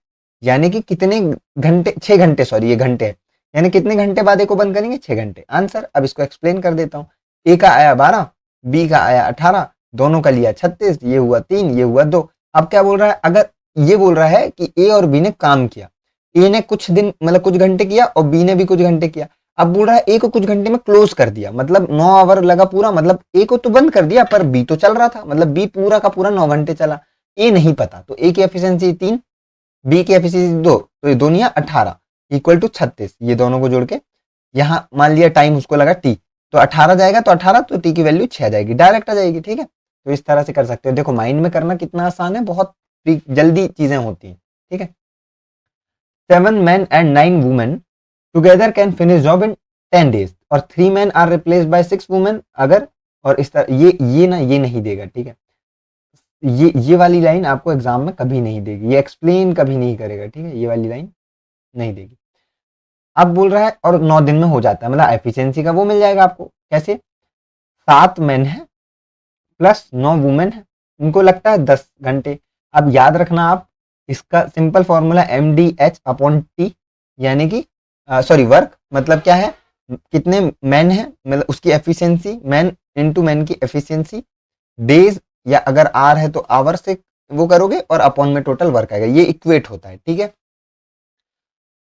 यानी कि कितने घंटे 6 घंटे, सॉरी ये घंटे है, यानी कितने घंटे बाद ए को बंद करेंगे 6 घंटे। आंसर अब इसको एक्सप्लेन कर देता हूँ, ए का आया 12 बी का आया 18 दोनों का लिया 36, ये हुआ 3 ये हुआ 2। अब क्या बोल रहा है, अगर ये बोल रहा है कि ए और बी ने काम किया, ए ने कुछ दिन मतलब कुछ घंटे किया और बी ने भी कुछ घंटे किया, अब बोल रहा है ए को कुछ घंटे में क्लोज कर दिया मतलब 9 आवर लगा पूरा, मतलब ए को तो बंद कर दिया पर बी तो चल रहा था मतलब बी पूरा का पूरा 9 घंटे चला, ए नहीं पता, तो ए की एफिशिएंसी 3 बी की एफिशिएंसी 2, तो ये दोनों 18 इक्वल टू 36, ये दोनों को जोड़ के यहाँ मान लिया टाइम उसको लगा टी, तो 18 जाएगा तो 18, तो टी की वैल्यू 6 आ जाएगी, डायरेक्ट आ जाएगी। ठीक है, तो इस तरह से कर सकते हो। देखो माइंड में करना कितना आसान है, बहुत जल्दी चीजें होती हैं। ठीक है, 7 men and 9 women together can finish job in 10 days और 3 men are replaced by 6 women अगर, और इस तरह ये ना ये नहीं देगा। ठीक है, ये वाली लाइन आपको एग्जाम में कभी नहीं देगी, ये एक्सप्लेन कभी नहीं करेगा। ठीक है, ये वाली लाइन नहीं देगी। अब बोल रहा है और 9 दिन में हो जाता है, मतलब एफिशिएंसी का वो मिल जाएगा आपको। कैसे? 7 मेन है प्लस 9 वुमेन है, उनको लगता है 10 घंटे। अब याद रखना आप, इसका सिंपल फॉर्मूला MDH/T, यानी कि सॉरी वर्क मतलब क्या है, कितने मैन है मतलब उसकी एफिशिएंसी, मैन इनटू मैन की एफिशिएंसी, डेज या अगर आर है तो आवर से वो करोगे और अपॉन में टोटल वर्क आएगा, ये इक्वेट होता है। ठीक है,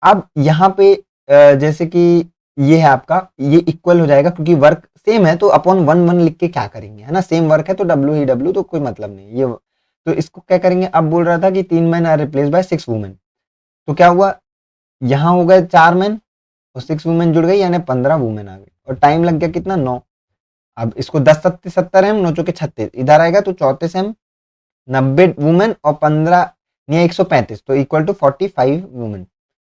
अब यहाँ पे जैसे कि ये है आपका, ये इक्वल हो जाएगा क्योंकि वर्क सेम है, तो अपॉन 1 लिख के क्या करेंगे, है ना, सेम वर्क है तो W ही W, तो कोई मतलब नहीं ये। तो इसको क्या करेंगे, अब बोल रहा था कि 3 man are replace by 6 women, तो क्या हुआ, यहाँ हो गए 4 मैन और 6 वुमेन जुड़ गई, यानी 15 वुमेन आ गई और टाइम लग गया कितना, 9। अब इसको 10 सत्ते 70 एम, 9 चौके 36, इधर आएगा तो 34 एम, 90 वुमेन और 15 या 135, तो इक्वल टू 45 वुमेन।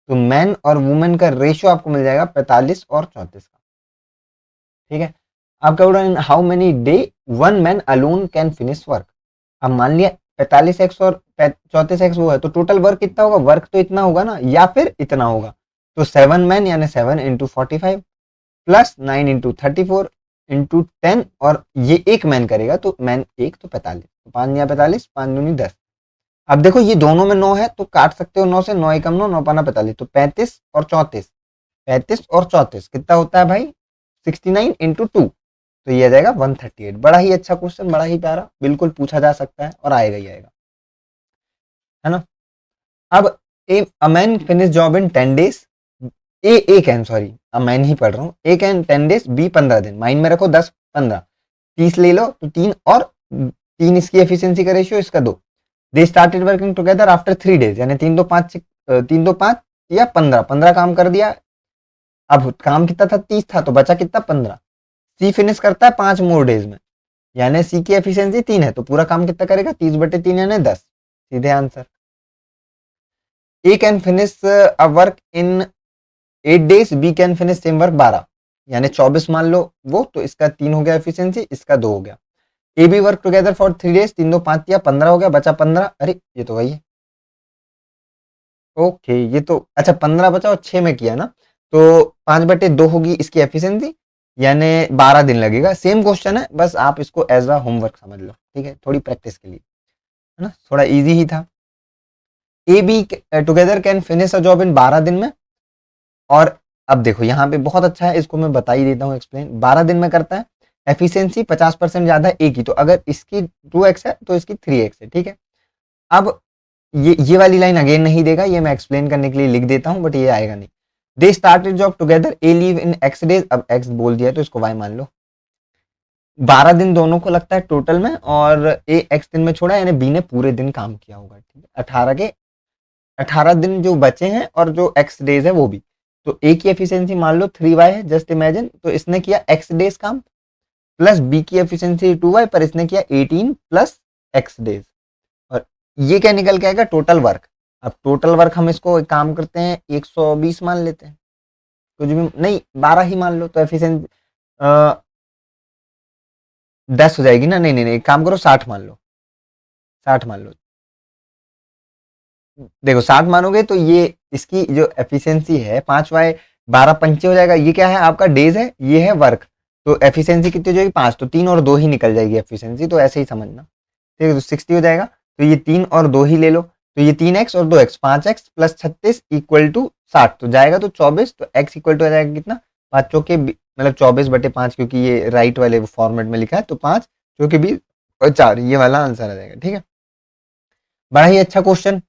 तो मैन और वुमेन का रेशियो आपको मिल जाएगा 45 और 34 का। ठीक है, आपका बोल रहा है how many day 1 man alone can finish work. अब मान लिया 45x और 34x वो है, तो टोटल वर्क कितना होगा, वर्क तो इतना होगा ना, या फिर इतना होगा, तो 7 मैन यानी 7 इंटू 45 प्लस 9 इंटू 34 इंटू 10, और ये एक मैन करेगा तो मैन एक, तो 45, तो 5 या 45, 5 दूनी 10। अब देखो ये दोनों में 9 है तो काट सकते हो 9 से, 9 एकम 9, 9 पाना 45, तो 35 और 34, 35 और 34 कितना होता है भाई, 69 इंटू 2, तो ये आ जाएगा 138। बड़ा ही अच्छा क्वेश्चन, बड़ा ही प्यारा, बिल्कुल पूछा जा सकता है और आएगा ही आएगा, है ना। अब a man finish job in 10 days, A can, sorry अब मैन ही पढ़ रहा हूँ, ए कैन 10 डेज, बी 15 दिन, माइंड में रखो 10 15 30 ले लो, तो 3 और 3 इसकी एफिशिएंसी का रेशियो, इसका 2। They started working together after 3 days, यानी 3 तो 5 या 15 काम कर दिया। अब काम कितना था, 30 था, तो बचा कितना, 15। सी फिनिश करता है 5 मोर डेज में, यानी सी की एफिशिएंसी 3 है, तो पूरा काम कितना करेगा, 30/3 यानी 10, सीधे answer. A can finish a work in 8 days, B can finish same work 12, यानी 24 मान लो वो, तो इसका 3 हो गया एफिशिएंसी, इसका 2 हो गया। A B work together for 3 days, 3 2 5 या 15 हो गया, बचा 15, अरे ये तो वही है, ओके ये तो अच्छा 15 बचा और 6 में किया ना, तो 5/2 होगी इसकी एफिशिएंसी, यानी 12 दिन लगेगा। सेम क्वेश्चन है, बस आप इसको एज अ होमवर्क समझ लो। ठीक है, थोड़ी प्रैक्टिस के लिए, है ना, थोड़ा इजी ही था। ए B together can finish a job in 12 दिन में, और अब देखो यहाँ पे बहुत अच्छा है, इसको मैं बता ही देता हूँ एक्सप्लेन। 12 दिन में करता है, एफिशिएंसी 50% ज्यादा है ए की, तो अगर इसकी 2x है तो इसकी 3x है। ठीक है, अब ये वाली लाइन अगेन नहीं देगा, ये मैं एक्सप्लेन करने के लिए लिख देता हूं, बट ये आएगा नहीं। They started job together, A leave in x days, अब x बोल दिया तो इसको y मान लो। 12 दिन दोनों को लगता है टोटल में, और a x दिन में छोड़ा, यानी b ने पूरे दिन काम किया होगा। ठीक है, 18 दिन जो बचे हैं और जो x डेज है वो भी, तो a की एफिशिएंसी मान लो 3y है, जस्ट इमेजिन, तो इसने किया x डेज काम, प्लस b की एफिशिएंसी 2y, पर इसने किया 18 प्लस x डेज, और ये क्या निकल के आएगा, टोटल वर्क। अब टोटल वर्क हम इसको एक काम करते हैं 120 मान लेते हैं, कुछ भी नहीं 12 ही मान लो, तो एफिशिएंसी 10 हो जाएगी ना, नहीं नहीं नहीं, एक काम करो 60 मान लो, 60 मान लो। देखो 60 मानोगे तो ये इसकी जो एफिशिएंसी है 5y 12 पंचे हो जाएगा, ये क्या है आपका डेज है, ये है वर्क, तो एफिशिएंसी कितनी हो जाएगी 5, तो 3 और 2 ही निकल जाएगी एफिशिएंसी, तो ऐसे ही समझना। ठीक है, तो 60 हो जाएगा, तो ये 3 और 2 ही ले लो, तो ये 3x और 2x, 5x plus 36 equal to 60, तो जाएगा तो 24, तो x इक्वल टू आ जाएगा कितना, 5 चौके मतलब 24/5, क्योंकि ये राइट वाले फॉर्मेट में लिखा है, तो 5 चौके 20 और 4, ये वाला आंसर आ जाएगा। ठीक है, बड़ा ही अच्छा क्वेश्चन।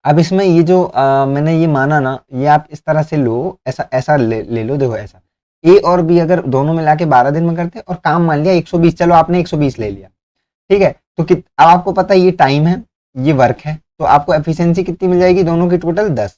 अब इसमें ये जो मैंने ये माना ना, ये आप इस तरह से लो, ऐसा ऐसा ले लो, देखो ऐसा ए और बी अगर दोनों मिला के 12 दिन में करते और काम मान लिया 120, चलो आपने 120 ले लिया। ठीक है, तो अब आपको पता है ये टाइम है, ये वर्क है, तो आपको एफिशिएंसी कितनी मिल जाएगी दोनों की टोटल 10।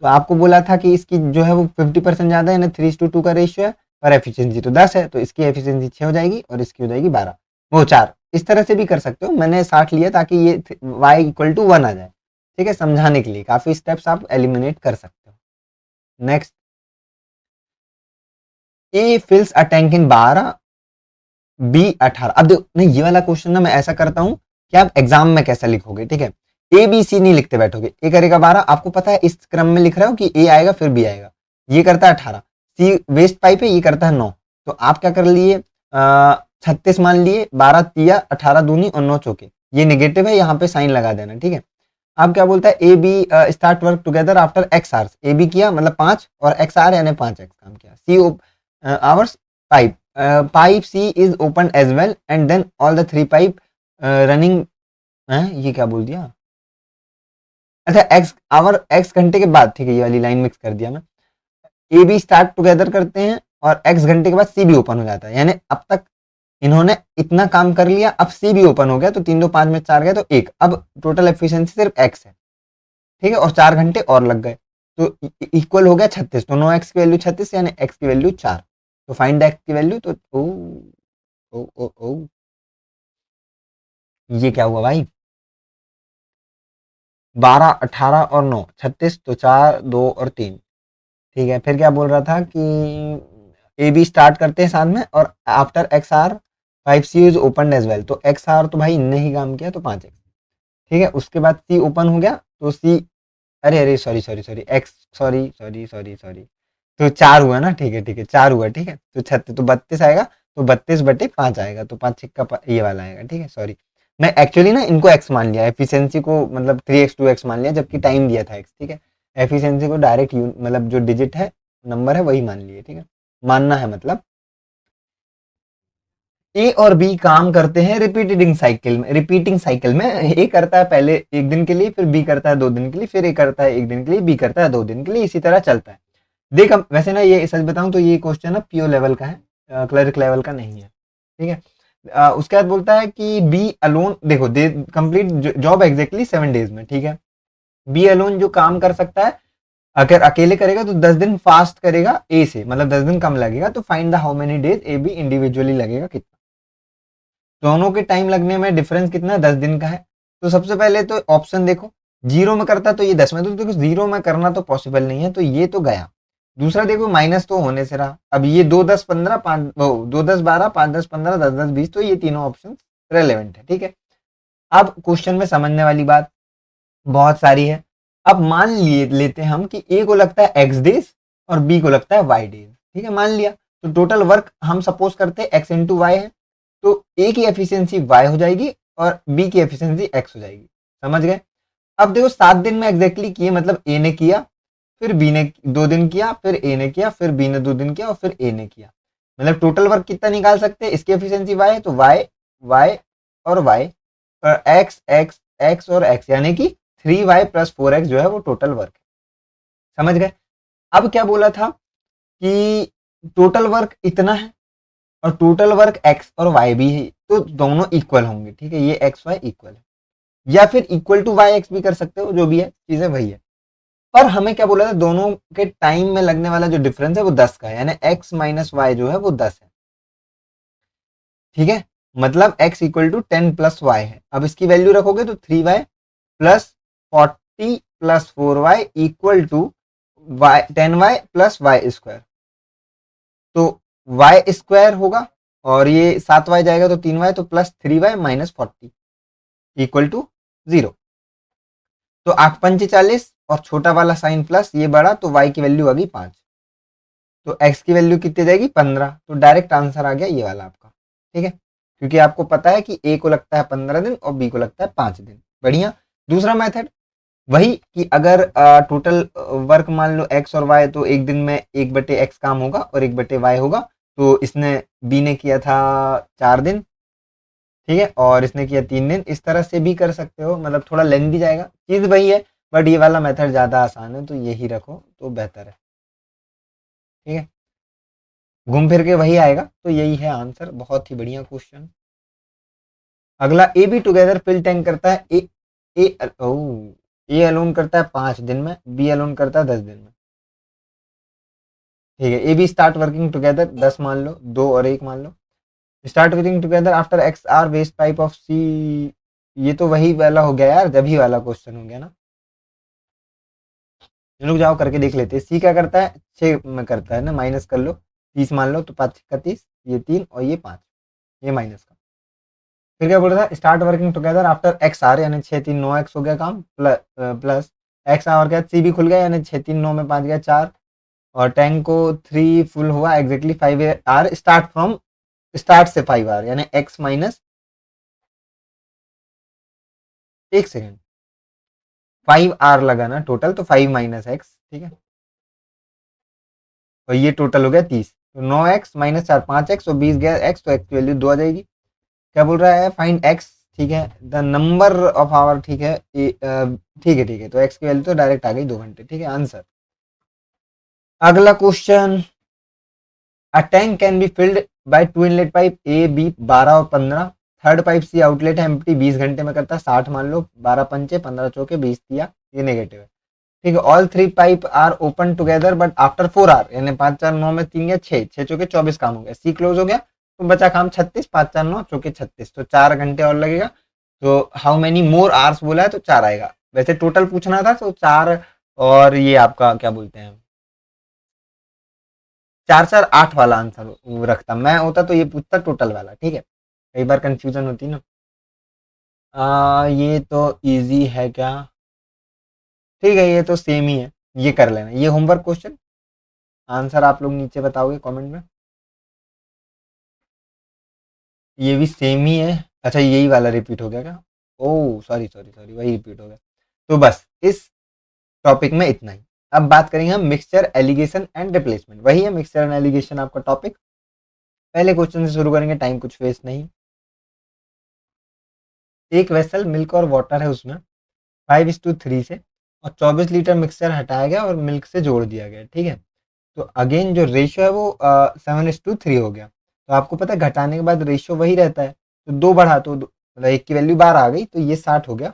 तो आपको बोला था कि इसकी जो है वो 50% ज़्यादा है ना, 3:2 का रेशियो है, पर एफिशिएंसी तो 10 है, तो इसकी एफिशिएंसी 6 हो जाएगी और इसकी हो जाएगी 12, वो 4। इस तरह से भी कर सकते हो, मैंने 60 लिया ताकि ये y=1 आ जाए, ठीक है, समझाने के लिए काफ़ी स्टेप्स आप एलिमिनेट कर सकते हो। Next, A fills a tank in 12, B 18। अब देखो नहीं, ये वाला क्वेश्चन ना मैं ऐसा करता हूँ कि आप एग्जाम में कैसा लिखोगे, ठीक है, ए बी सी नहीं लिखते बैठोगे। ए करेगा 12, आपको पता है इस क्रम में लिख रहा हो कि ए आएगा फिर बी आएगा। ये करता है 18, सी वेस्ट पाइप है, ये करता है 9। तो आप क्या कर लिए, 36 मान लिए, 12 तिया 18 दूनी और 9 चौके, ये नेगेटिव है, यहाँ पे साइन लगा देना, ठीक है। अब क्या बोलता है, A B start work together after x hours. A B किया मतलब 5 और एक्स आर यानी 5x काम किया। C hours pipe, pipe C is open as well and then all the 3 pipe running. ये क्या बोल दिया, अच्छा एक्स आवर एक्स घंटे के बाद, ठीक है, ये वाली लाइन मिक्स कर दिया मैं। ए बी स्टार्ट टुगेदर करते हैं और एक्स घंटे के बाद सी भी ओपन हो जाता है, यानी अब तक इन्होंने इतना काम कर लिया, अब सी भी ओपन हो गया, तो 3 2 5 में 4 गए तो 1। अब टोटल एफिशिएंसी सिर्फ एक्स है, ठीक है, और 4 घंटे और लग गए, तो इक्वल हो गया 36। तो 9x की वैल्यू 36 यानी x की वैल्यू 4। तो फाइंड x की वैल्यू, तो ओ ओ ओ ये क्या हुआ भाई, 12 18 और 9 36, तो 4 2 और 3, ठीक है। फिर क्या बोल रहा था कि ए बी स्टार्ट करते हैं साथ में और after x hour 5 C is open as well. तो एक्स आर तो भाई इनने ही काम किया, तो 5x, ठीक है। उसके बाद सी ओपन हो गया, तो सी, अरे अरे sorry sorry sorry x, sorry sorry sorry sorry, तो 4 हुआ ना, ठीक है ठीक है, 4 हुआ, ठीक है। तो 36, तो 32 आएगा, तो 32/5 आएगा, तो 5 6 का ये वाला आएगा, ठीक है। सॉरी, मैं एक्चुअली ना इनको एक्स मान लिया, एफिशिएंसी को मतलब 3x 2x मान लिया, जबकि टाइम दिया था x, ठीक है। एफिशिएंसी को डायरेक्ट मतलब जो डिजिट है, नंबर है, वही मान लिए, ठीक है, मानना है मतलब। ए और बी काम करते हैं रिपीटिंग साइकिल में। ए करता है पहले एक दिन के लिए, फिर बी करता है 2 दिन के लिए, फिर ए करता है 1 दिन के लिए, बी करता है 2 दिन के लिए, इसी तरह चलता है। देख अब वैसे ना, ये सच बताऊं तो ये क्वेश्चन ना पीओ लेवल का है, क्लर्क लेवल का नहीं है, ठीक है। उसके बाद बोलता है कि बी अलोन, देखो they complete job exactly 7 days में, ठीक है। बी अलोन जो काम कर सकता है, अगर अकेले करेगा तो 10 दिन फास्ट करेगा ए से, मतलब 10 दिन कम लगेगा। तो find the how many days A B individually लगेगा कितना। दोनों के टाइम लगने में डिफरेंस कितना है, 10 दिन का है। तो सबसे पहले तो ऑप्शन देखो, 0 में करता तो ये 10 में, तो देखो 0 में करना तो पॉसिबल नहीं है, तो ये तो गया। दूसरा देखो माइनस तो होने से रहा, अब ये 2 10 15 5 2 10 12 5 10 15 10 10 20, तो ये तीनों ऑप्शन रेलेवेंट है, ठीक है। अब क्वेश्चन में समझने वाली बात बहुत सारी है। अब मान लिए लेते हैं हम कि ए को लगता है एक्स डेज और बी को लगता है वाई डेज, ठीक है, मान लिया। तो टोटल वर्क हम सपोज करते हैं एक्स इंटू वाई है, तो ए की एफिशिएंसी वाई हो जाएगी और बी की एफिशिएंसी एक्स हो जाएगी, समझ गए। अब देखो 7 दिन में एग्जैक्टली किए, मतलब ए ने किया, फिर बी ने 2 दिन किया, फिर ए ने किया, फिर बी ने 2 दिन किया और फिर ए ने किया, मतलब टोटल वर्क कितना निकाल सकते हैं। इसकी एफिशिएंसी वाई है, तो वाई वाई और वाई और एक्स एक्स एक्स और एक्स, यानी कि 3y + 4x जो है वो टोटल वर्क है, समझ गए। अब क्या बोला था कि टोटल वर्क इतना है और टोटल वर्क x और y भी है, तो दोनों इक्वल होंगे, ठीक है, ये x y इक्वल है, या फिर इक्वल टू वाई एक्स भी कर सकते हो, जो भी है चीजें वही है। पर हमें क्या बोला था, दोनों के टाइम में लगने वाला जो डिफरेंस है वो 10 का है, यानी x - y जो है वो 10 है, ठीक है। मतलब x = 10 + y है। अब इसकी वैल्यू रखोगे तो 3y + 40 + 4y = 10y + y²। तो y² होगा और ये 7y जाएगा, तो 3y, तो +3y - 40 = 0। तो 8 पंचे 40 और छोटा वाला साइन प्लस, ये बड़ा, तो y की वैल्यू आ गई 5। तो x की वैल्यू कितनी जाएगी 15। तो डायरेक्ट आंसर आ गया ये वाला आपका, ठीक है, क्योंकि आपको पता है कि a को लगता है 15 दिन और b को लगता है 5 दिन। बढ़िया। दूसरा मेथड वही कि अगर टोटल वर्क मान लो x और y, तो एक दिन में 1/x काम होगा और 1/y होगा। तो इसने बी ने किया था 4 दिन, ठीक है, और इसने किया 3 दिन। इस तरह से भी कर सकते हो, मतलब थोड़ा लेंथी जाएगा, चीज वही है, बट ये वाला मेथड ज्यादा आसान है, तो यही रखो तो बेहतर है, ठीक है, घूम फिर के वही आएगा। तो यही है आंसर, बहुत ही बढ़िया क्वेश्चन। अगला, A B together fill tank करता है ए अलोन करता है 5 दिन में, बी अलोन करता है 10 दिन में। ठीक है, A B start working together, 10 मान लो, 2 और 1 मान लो। Start working together after x R waste pipe of C. ये तो वही वाला हो गया यार, जब ही वाला क्वेश्चन हो गया ना। रुक जाओ, करके देख लेते हैं। सी क्या करता है, 6 में करता है ना, माइनस कर लो, 30 मान लो, तो 5 का 30, ये 3 और ये 5, ये माइनस का। फिर क्या बोल रहा था, start working together after x hour, यानी 6 3 9 एक्स हो गया काम, प्लस एक्स आर क्या, सी भी खुल गया, यानी 6 3 9 में 5 गया 4, और टैंक को 3 फुल हुआ exactly 5 hour start from, start से 5 आर, यानी एक्स माइनस, 1 सेकेंड, 5 आर लगा ना टोटल, तो 5 माइनस एक्स, ठीक है, और ये टोटल हो गया 30, तो 9 एक्स माइनस 4 5 एक्स, और 20 गया एक्स, तो एक्स की वैल्यू 2 आ जाएगी। क्या बोल रहा है, फाइंड एक्स, ठीक है, द नंबर ऑफ आवर, ठीक है, ठीक है ठीक है, तो एक्स की वैल्यू तो डायरेक्ट आ गई 2 घंटे, ठीक है आंसर। अगला question, a tank can be filled by 2 inlet pipe A B 12 और 15, थर्ड पाइप सी आउटलेट है एम्प्टी 20 घंटे में करता है 60 मान लो, 12 पंचे 15 चौके 20 दिया, ये नेगेटिव है। ठीक है, all 3 pipe are open together but after 4 hour, यानी 5 4 9 में 3 गया 6, 6 चौके 24 काम हो गया, सी क्लोज हो गया, तो बचा काम 36, 5 4 9 चौके 36, तो 4 घंटे और लगेगा। तो हाउ मेनी मोर आवर्स बोला है, तो 4 आएगा। वैसे टोटल पूछना था, तो 4, और ये आपका क्या बोलते हैं, 4 4 8 वाला आंसर रखता मैं, होता तो ये पूछता टोटल वाला, ठीक है, कई बार कंफ्यूजन होती ना। ये तो इजी है क्या, ठीक है, ये तो सेम ही है, ये कर लेना, ये होमवर्क क्वेश्चन, आंसर आप लोग नीचे बताओगे कमेंट में। ये भी सेम ही है, अच्छा यही वाला रिपीट हो गया क्या, ओह सॉरी सॉरी सॉरी, वही रिपीट हो गया। तो बस इस टॉपिक में इतना ही। अब बात करेंगे हम मिक्सचर एलिगेशन एंड रिप्लेसमेंट, वही है मिक्सचर एंड एलिगेशन आपका टॉपिक। पहले क्वेश्चन से शुरू करेंगे, टाइम कुछ वेस्ट नहीं। एक वेसल मिल्क और वाटर है, उसमें 5:3 से और 24 लीटर मिक्सचर हटाया गया और मिल्क से जोड़ दिया गया, ठीक है। तो अगेन जो रेशियो है वो 7:3 हो गया। तो आपको पता है घटाने के बाद रेशियो वही रहता है, तो 2 बढ़ा, तो मतलब एक की वैल्यू 12 आ गई, तो ये 60 हो गया,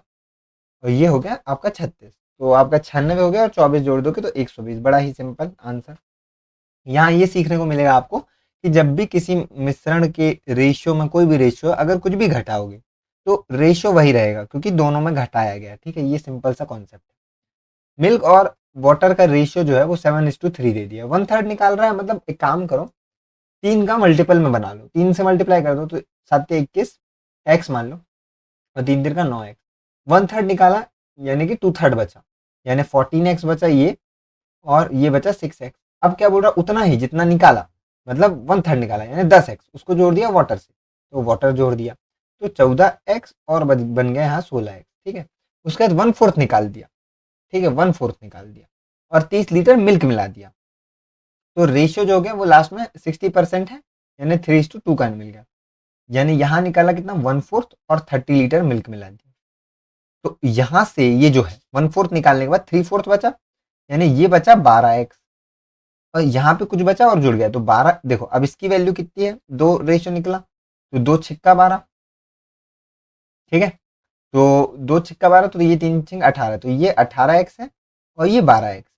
और ये हो गया आपका 36, तो आपका 96 हो गया, और 24 जोड़ दोगे तो 120, बड़ा ही सिंपल आंसर। यहाँ ये सीखने को मिलेगा आपको कि जब भी किसी मिश्रण के रेशियो में, कोई भी रेशियो अगर कुछ भी घटाओगे, तो रेशियो वही रहेगा, क्योंकि दोनों में घटाया गया, ठीक है, ये सिंपल सा कॉन्सेप्ट है। मिल्क और वाटर का रेशियो जो है वो 7:3 दे दिया, 1/3 निकाल रहा है, मतलब एक काम करो, 3 का मल्टीपल में बना लो, 3 से मल्टीप्लाई कर दो, तो 7 21 एक्स मान लो, और 3 का 9 एक्स, 1/3 निकाला, यानी कि 2/3 बचा, यानी 14 एक्स बचा ये, और ये बचा 6 एक्स। अब क्या बोल रहा, उतना ही जितना निकाला, मतलब 1/3 निकाला, यानी 10 एक्स, उसको जोड़ दिया वाटर से, तो वाटर जोड़ दिया, तो 14 एक्स, और बन गया यहाँ 16 एक्स, ठीक है। उसके बाद 1/4 निकाल दिया, ठीक है, 1/4 निकाल दिया, और 30 लीटर मिल्क मिला दिया, तो रेशियो जो हो गया वो लास्ट में 60% है, यानी 3:2 का मिल गया, यानी यहाँ निकाला कितना, 1/4 और 30 लीटर मिल्क मिला दिया। तो यहाँ से ये जो है 1/4 निकालने के बाद 3/4 बचा, यानी ये बचा 12 एक्स, और यहाँ पे कुछ बचा और जुड़ गया, तो 12, देखो अब इसकी वैल्यू कितनी है, 2 रेशियो निकला, तो 2 6 12, ठीक है, तो 2 6 12, तो ये 3 6 18, तो ये 18 एक्स है, और ये 12 एक्स,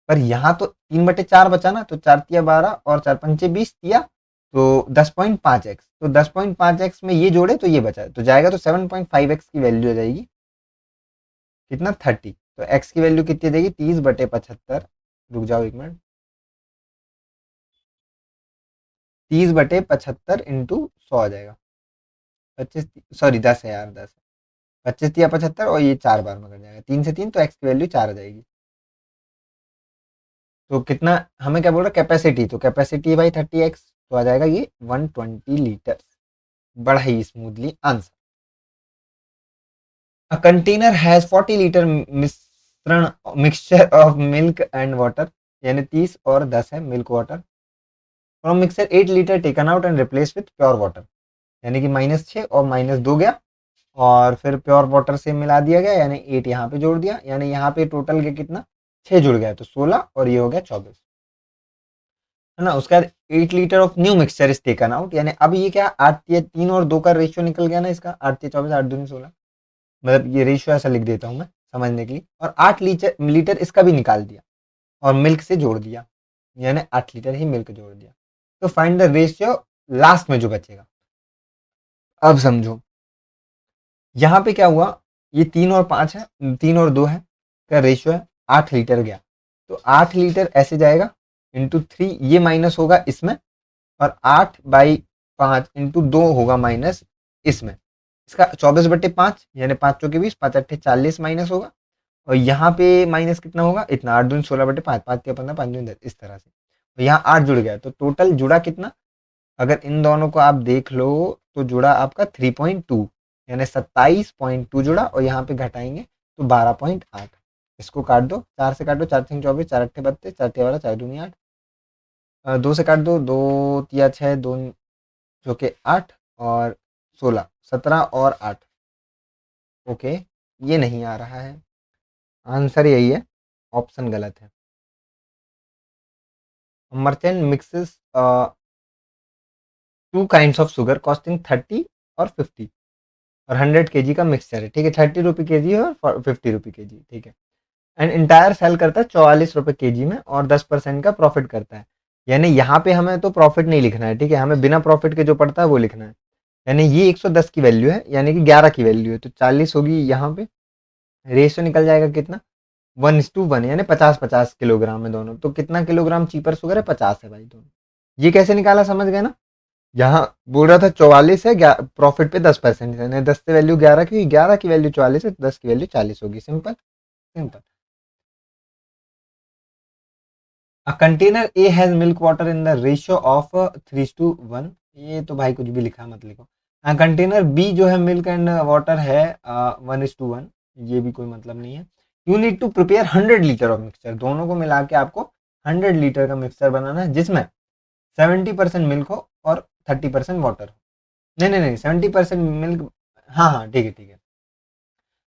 पर यहाँ तो 3/4 बचा ना, तो 4 तिया 12 और 4 पंचे 20 दिया, तो 10.5 एक्स, तो 10.5 एक्स में ये जोड़े तो ये बचा, तो जाएगा, तो 7.5 एक्स की वैल्यू आ जाएगी कितना, 30, तो एक्स की वैल्यू कितनी देगी, 30/75, रुक जाओ 1 मिनट, 30/75 इंटू 100 आ जाएगा, 25, सॉरी 10 है यार, 10, 25 तिया 75, और ये 4 बार में कर जाएगा, 3 से 3, तो एक्स की वैल्यू 4 आ जाएगी। तो कितना, हमें क्या बोल रहा है, कैपेसिटी, तो कैपेसिटी है भाई 30 एक्स, तो आ जाएगा ये 120 लीटर, बड़ा ही smoothly answer. A container has 40 litre मिश्रण, mixture of milk and water, यानी 30 और 10 है milk water, from mixer 8 litre taken out and replace with pure water, यानी कि -6 और -2 गया, और फिर प्योर वाटर से मिला दिया गया, यानी 8 यहाँ पे जोड़ दिया, यानी यहाँ पे टोटल के कितना, 6 जुड़ गया, तो 16, और ये हो गया 24, है ना। उसके बाद 8 litre of new mixture is taken out, यानी अब ये क्या, 8 3 और 2 का रेशियो निकल गया ना इसका, 8 3 24 8 2 16, मतलब ये रेशियो ऐसा लिख देता हूँ मैं समझने के लिए, और 8 लीटर इसका भी निकाल दिया और मिल्क से जोड़ दिया, यानी 8 लीटर ही मिल्क जोड़ दिया। तो फाइंड द रेशियो लास्ट में जो बचेगा। अब समझो यहाँ पे क्या हुआ, ये 3 और 5 है, 3 और 2 है का रेशियो है, 8 लीटर गया, तो 8 लीटर ऐसे जाएगा इंटू 3, ये माइनस होगा इसमें, और 8/5 इंटू 2 होगा माइनस इसमें, इसका 24/5 यानी 5 चौके 20, 5 अट्ठे 40 माइनस होगा, और यहाँ पे माइनस कितना होगा, इतना 8 दूनी 16/5, 5 तिया 15, 5 दूनी 10, इस तरह से। तो यहाँ 8 जुड़ गया, तो टोटल जुड़ा कितना, अगर इन दोनों को आप देख लो तो जुड़ा आपका 3.2, यानी 27.2 जुड़ा, और यहाँ पे घटाएंगे तो 12.8। इसको काट दो, 4 से काटो, 4 3 24, 4 अट्ठे 32, 4 तिया 12, 4 दूनी 8, 2 से काट दो, 2 तिया 6, 2 चौके 8 और 16, 17 और 8। ओके, ये नहीं आ रहा है, आंसर यही है, ऑप्शन गलत है। Merchant mixes 2 kinds of sugar costing 30 और 50 और 100 kg का मिक्सचर है, ठीक है, 30 रुपये kg और 50 रुपये kg, ठीक है। एंड इंटायर सेल करता है 44 रुपये kg में और 10% का प्रॉफिट करता है। यानी यहाँ पे हमें तो प्रॉफिट नहीं लिखना है, ठीक है, हमें बिना प्रॉफिट के जो पड़ता है वो लिखना है। यानी ये 110 की वैल्यू है, यानी कि 11 की वैल्यू है, तो 40 होगी यहाँ पे, रेशियो निकल जाएगा कितना, 1:1, यानी 50-50 किलोग्राम में दोनों, तो कितना किलोग्राम चीपर शुगर है, 50 है भाई दोनों। ये कैसे निकाला समझ गए ना, यहाँ बोल रहा था 44 है, प्रॉफिट पे 10%, यानी 10 से वैल्यू 11 की, 11 की वैल्यू 44 है, 10 की वैल्यू 40 होगी, simple simple. A container A has milk water in the ratio of 3:1, ये तो भाई कुछ भी लिखा मत लिखो। कंटेनर बी जो है मिल्क एंड वाटर है 1:1, ये भी कोई मतलब नहीं है। You need to prepare 100 litre of mixture, दोनों को मिला के आपको 100 लीटर का मिक्सचर बनाना है, जिसमें 70% मिल्क हो और 30% वाटर हो। नहीं नहीं नहीं, 70% मिल्क, हाँ हाँ ठीक है ठीक है।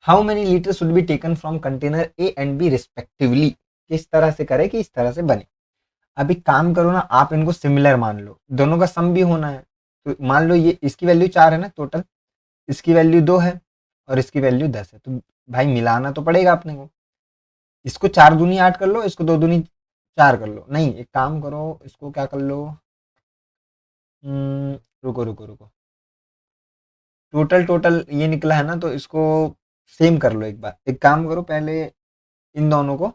How many litre should be taken from container A and B respectively, किस तरह से करे कि इस तरह से बने। अब एक काम करो ना, आप इनको सिमिलर मान लो, दोनों का सम भी होना है, तो मान लो ये इसकी वैल्यू 4 है ना टोटल, इसकी वैल्यू 2 है और इसकी वैल्यू 10 है, तो भाई मिलाना तो पड़ेगा अपने को। इसको 4 दूनी 8 कर लो, इसको 2 दूनी 4 कर लो, नहीं एक काम करो, इसको क्या कर लो, रुको रुको रुको, टोटल टोटल ये निकला है ना, तो इसको सेम कर लो एक बार, एक काम करो पहले इन दोनों को,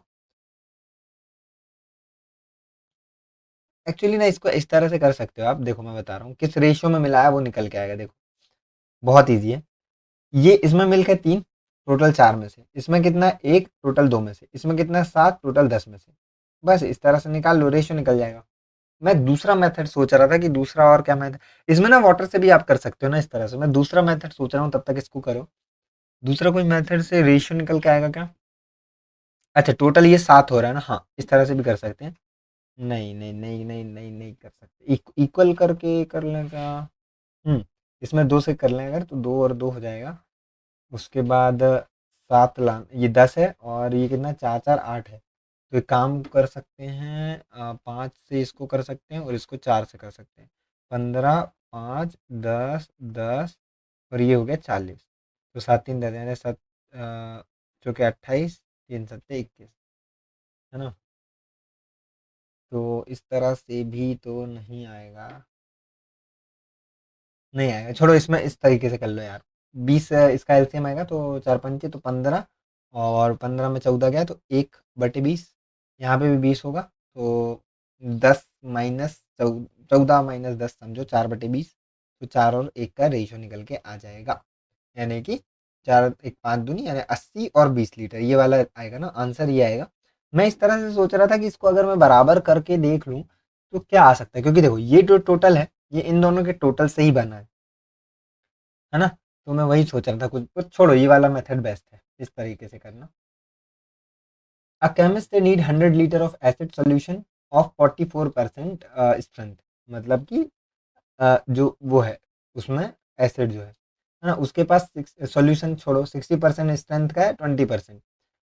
एक्चुअली ना इसको इस तरह से कर सकते हो आप, देखो मैं बता रहा हूँ किस रेशियो में मिलाया वो निकल के आएगा, देखो बहुत ईजी है। ये इसमें मिल्क है 3, टोटल 4 में से, इसमें कितना है 1, टोटल 2 में से, इसमें कितना है 7, टोटल 10 में से, बस इस तरह से निकाल लो, रेशियो निकल जाएगा। मैं दूसरा मेथड सोच रहा था कि दूसरा और क्या मेथड, इसमें ना वाटर से भी आप कर सकते हो ना इस तरह से, मैं दूसरा मेथड सोच रहा हूँ, तब तक इसको करो। दूसरा कोई मेथड से रेशियो निकल के आएगा क्या, अच्छा टोटल ये 7 हो रहा है ना, हाँ इस तरह से भी कर सकते हैं। नहीं नहीं नहीं नहीं नहीं नहीं कर सकते, इक्वल करके कर लेगा। इसमें 2 से कर लें अगर, तो 2 और 2 हो जाएगा, उसके बाद 7 ला, ये 10 है और ये कितना 4 4 8 है, तो एक काम कर सकते हैं, 5 से इसको कर सकते हैं और इसको 4 से कर सकते हैं, 15, 5, 10, 10 और ये हो गया 40, तो 7 3 10 यानी 7 चौके 28, 3 7 21, है ना, तो इस तरह से भी तो नहीं आएगा, नहीं आएगा, छोड़ो, इसमें इस तरीके से कर लो यार, 20 इसका एलसीएम आएगा, तो 4 पंचे तो 15, और 15 में 14 गया तो 1/20, यहाँ पे भी 20 होगा, तो 10 माइनस 14 - 10 समझो 4/20, तो 4 और 1 का रेशियो निकल के आ जाएगा, यानी कि 4 1 5 दूनी यानी 80 और 20 लीटर, ये वाला आएगा ना, आंसर ये आएगा। मैं इस तरह से सोच रहा था कि इसको अगर मैं बराबर करके देख लूँ तो क्या आ सकता है, क्योंकि देखो ये जो टोटल है ये इन दोनों के टोटल से ही बना है ना, तो मैं वही सोच रहा था, कुछ छोड़ो, ये वाला मेथड बेस्ट है, इस तरीके से करना। A chemist they need 100 litre of acid solution of 44% strength, मतलब कि जो वो है उसमें एसिड जो है ना, उसके पास सॉल्यूशन छोड़ो, 60% स्ट्रेंथ का है, 20%,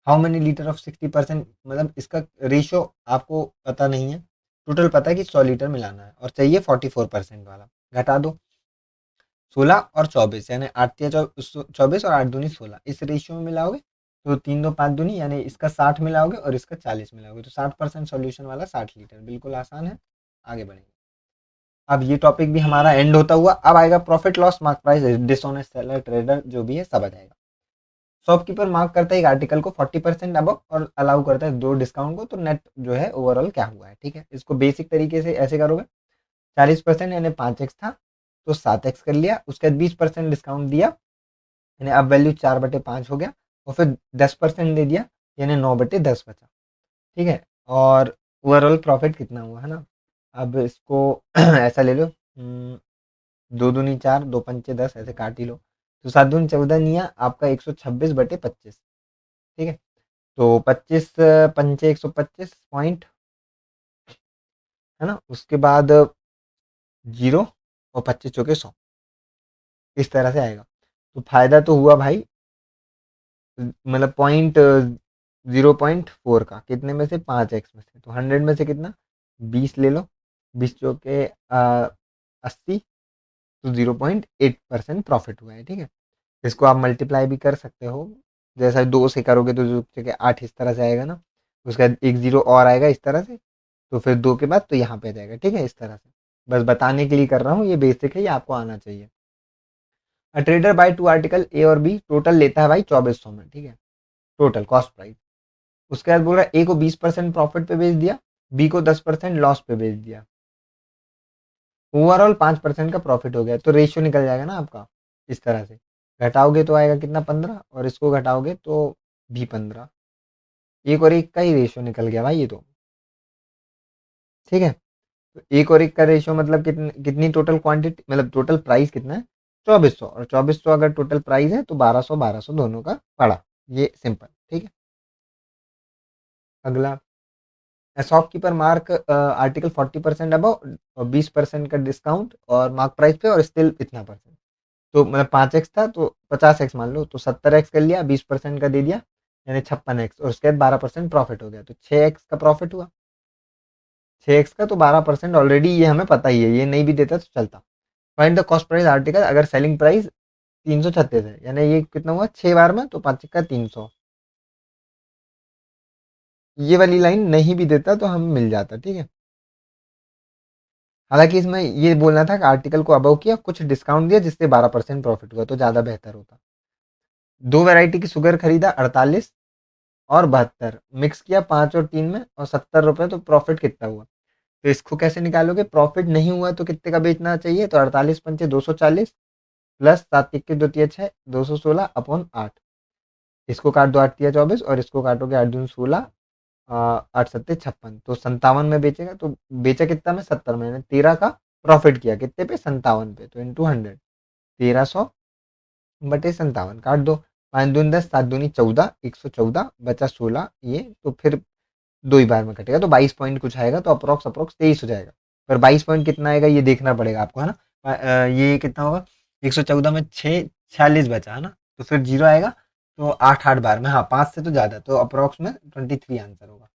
हाउ मेनी लीटर ऑफ 60%, मतलब इसका रेशियो आपको पता नहीं है, टोटल पता है कि 100 लीटर मिलाना है और चाहिए 44% वाला, घटा दो, 16 और 24, यानी 8 या 24 और 8 दूनी 16, इस रेशियो में मिलाओगे तो 3 2 5 दूनी, यानी इसका 60 मिलाओगे और इसका 40 मिलाओगे तो 60% सॉल्यूशन वाला 60 लीटर, बिल्कुल आसान है। आगे बढ़ेंगे। अब ये टॉपिक भी हमारा एंड होता हुआ, अब आएगा profit loss, mark price, dishonest seller, trader, जो भी है सब आ जाएगा। शॉपकीपर मार्क करता है एक आर्टिकल को 40% अबव और अलाउ करता है 2 डिस्काउंट को, तो नेट जो है ओवरऑल क्या हुआ है, ठीक है। इसको बेसिक तरीके से ऐसे करोगे, 40% यानी 5x था तो 7x कर लिया, उसके बाद 20% डिस्काउंट दिया यानी अब वैल्यू 4/5 हो गया, और फिर 10% दे दिया यानी 9/10 बचा, ठीक है। और ओवरऑल प्रॉफिट कितना हुआ, है ना। अब इसको ऐसा ले लो, 2 दूनी 4, 2 पंचे 10, ऐसे काट ही लो, तो 7 दूनी 14 निया आपका 126/25, ठीक है। तो 25 पंचे 125 है ना, उसके बाद 0 और 25 चौके 100, इस तरह से आएगा। तो फायदा तो हुआ भाई, मतलब 0.4 का, कितने में से 5x में से, तो 100 में से कितना 20 ले लो, 20 चौके 80, तो 0.8% प्रॉफिट हुआ है, ठीक है। इसको आप मल्टीप्लाई भी कर सकते हो, जैसा 2 से करोगे तो 0 चौके 8 इस तरह से आएगा ना, उसका एक जीरो और आएगा इस तरह से, तो फिर 2 के बाद तो यहाँ पे आ जाएगा, ठीक है, इस तरह से। बस बताने के लिए कर रहा हूँ, ये बेसिक है, ये आपको आना चाहिए। A trader bye 2 article a और बी, टोटल लेता है भाई 2400 में, ठीक है, टोटल कॉस्ट प्राइस। उसके बाद बोल रहा है ए को 20% प्रॉफिट पे बेच दिया, बी को 10% लॉस पे बेच दिया, ओवरऑल 5% का प्रॉफिट हो गया, तो रेशियो निकल जाएगा ना आपका इस तरह से। घटाओगे तो आएगा कितना 15, और इसको घटाओगे तो भी 15, एक और एक का ही रेशियो निकल गया भाई ये तो, ठीक है। तो एक और एक का रेशियो मतलब कितनी कितनी टोटल क्वांटिटी, मतलब टोटल प्राइस कितना है 2400, और 2400 अगर टोटल प्राइस है तो 1200 दोनों का पड़ा, ये सिंपल, ठीक है। अगला, शॉपकीपर मार्क आर्टिकल 40% अबव और 20% का डिस्काउंट और मार्क प्राइस पे, और स्टिल इतना परसेंट, तो मतलब 5x था तो 50x मान लो, तो 70x कर लिया, 20% का दे दिया यानी 56x, और उसके बाद 12% प्रॉफिट हो गया, तो 6x का प्रॉफिट हुआ। 6x का तो 12% ऑलरेडी ये हमें पता ही है, ये नहीं भी देता तो चलता। Find the cost price article, अगर सेलिंग प्राइस 336 है, यानी ये कितना हुआ 6 बार में, तो 5 का 300, ये वाली लाइन नहीं भी देता तो हमें मिल जाता, ठीक है। हालांकि इसमें ये बोलना था कि आर्टिकल को अबव किया, कुछ डिस्काउंट दिया जिससे 12% प्रॉफिट हुआ, तो ज़्यादा बेहतर होता। 2 वैरायटी की शुगर खरीदा 48 और 72, मिक्स किया 5 और 3 में, और 70 रुपये, तो प्रॉफिट कितना हुआ। तो इसको कैसे निकालोगे, प्रॉफिट नहीं हुआ तो कितने का बेचना चाहिए, तो 48 पंचे 240 प्लस 7 तिक्के 2 तिया 6, 216/8, इसको काट दो 8 तिया 24, और इसको काटोगे 8 दूनी 16, 8 सत्ते 56, तो 57 में बेचेगा, तो बेचा कितना में 70 में, 13 का प्रॉफिट किया कितने पे 57 पे, तो इंटू 100, 1300/57 काट दो, 5 दूनी 10, 7 दूनी 14, 114 बचा 16, ये तो फिर 2 ही बार में कटेगा, तो 22 पॉइंट कुछ आएगा, तो अप्रोक्स अप्रोक्स 23 हो जाएगा। पर 22 पॉइंट कितना आएगा ये देखना पड़ेगा आपको, है ना। ये कितना होगा, 114 में 6 46 बचा, है ना, तो फिर जीरो आएगा, तो 8 8 बार में, हाँ 5 से तो ज़्यादा, तो अप्रोक्स में 23 आंसर होगा।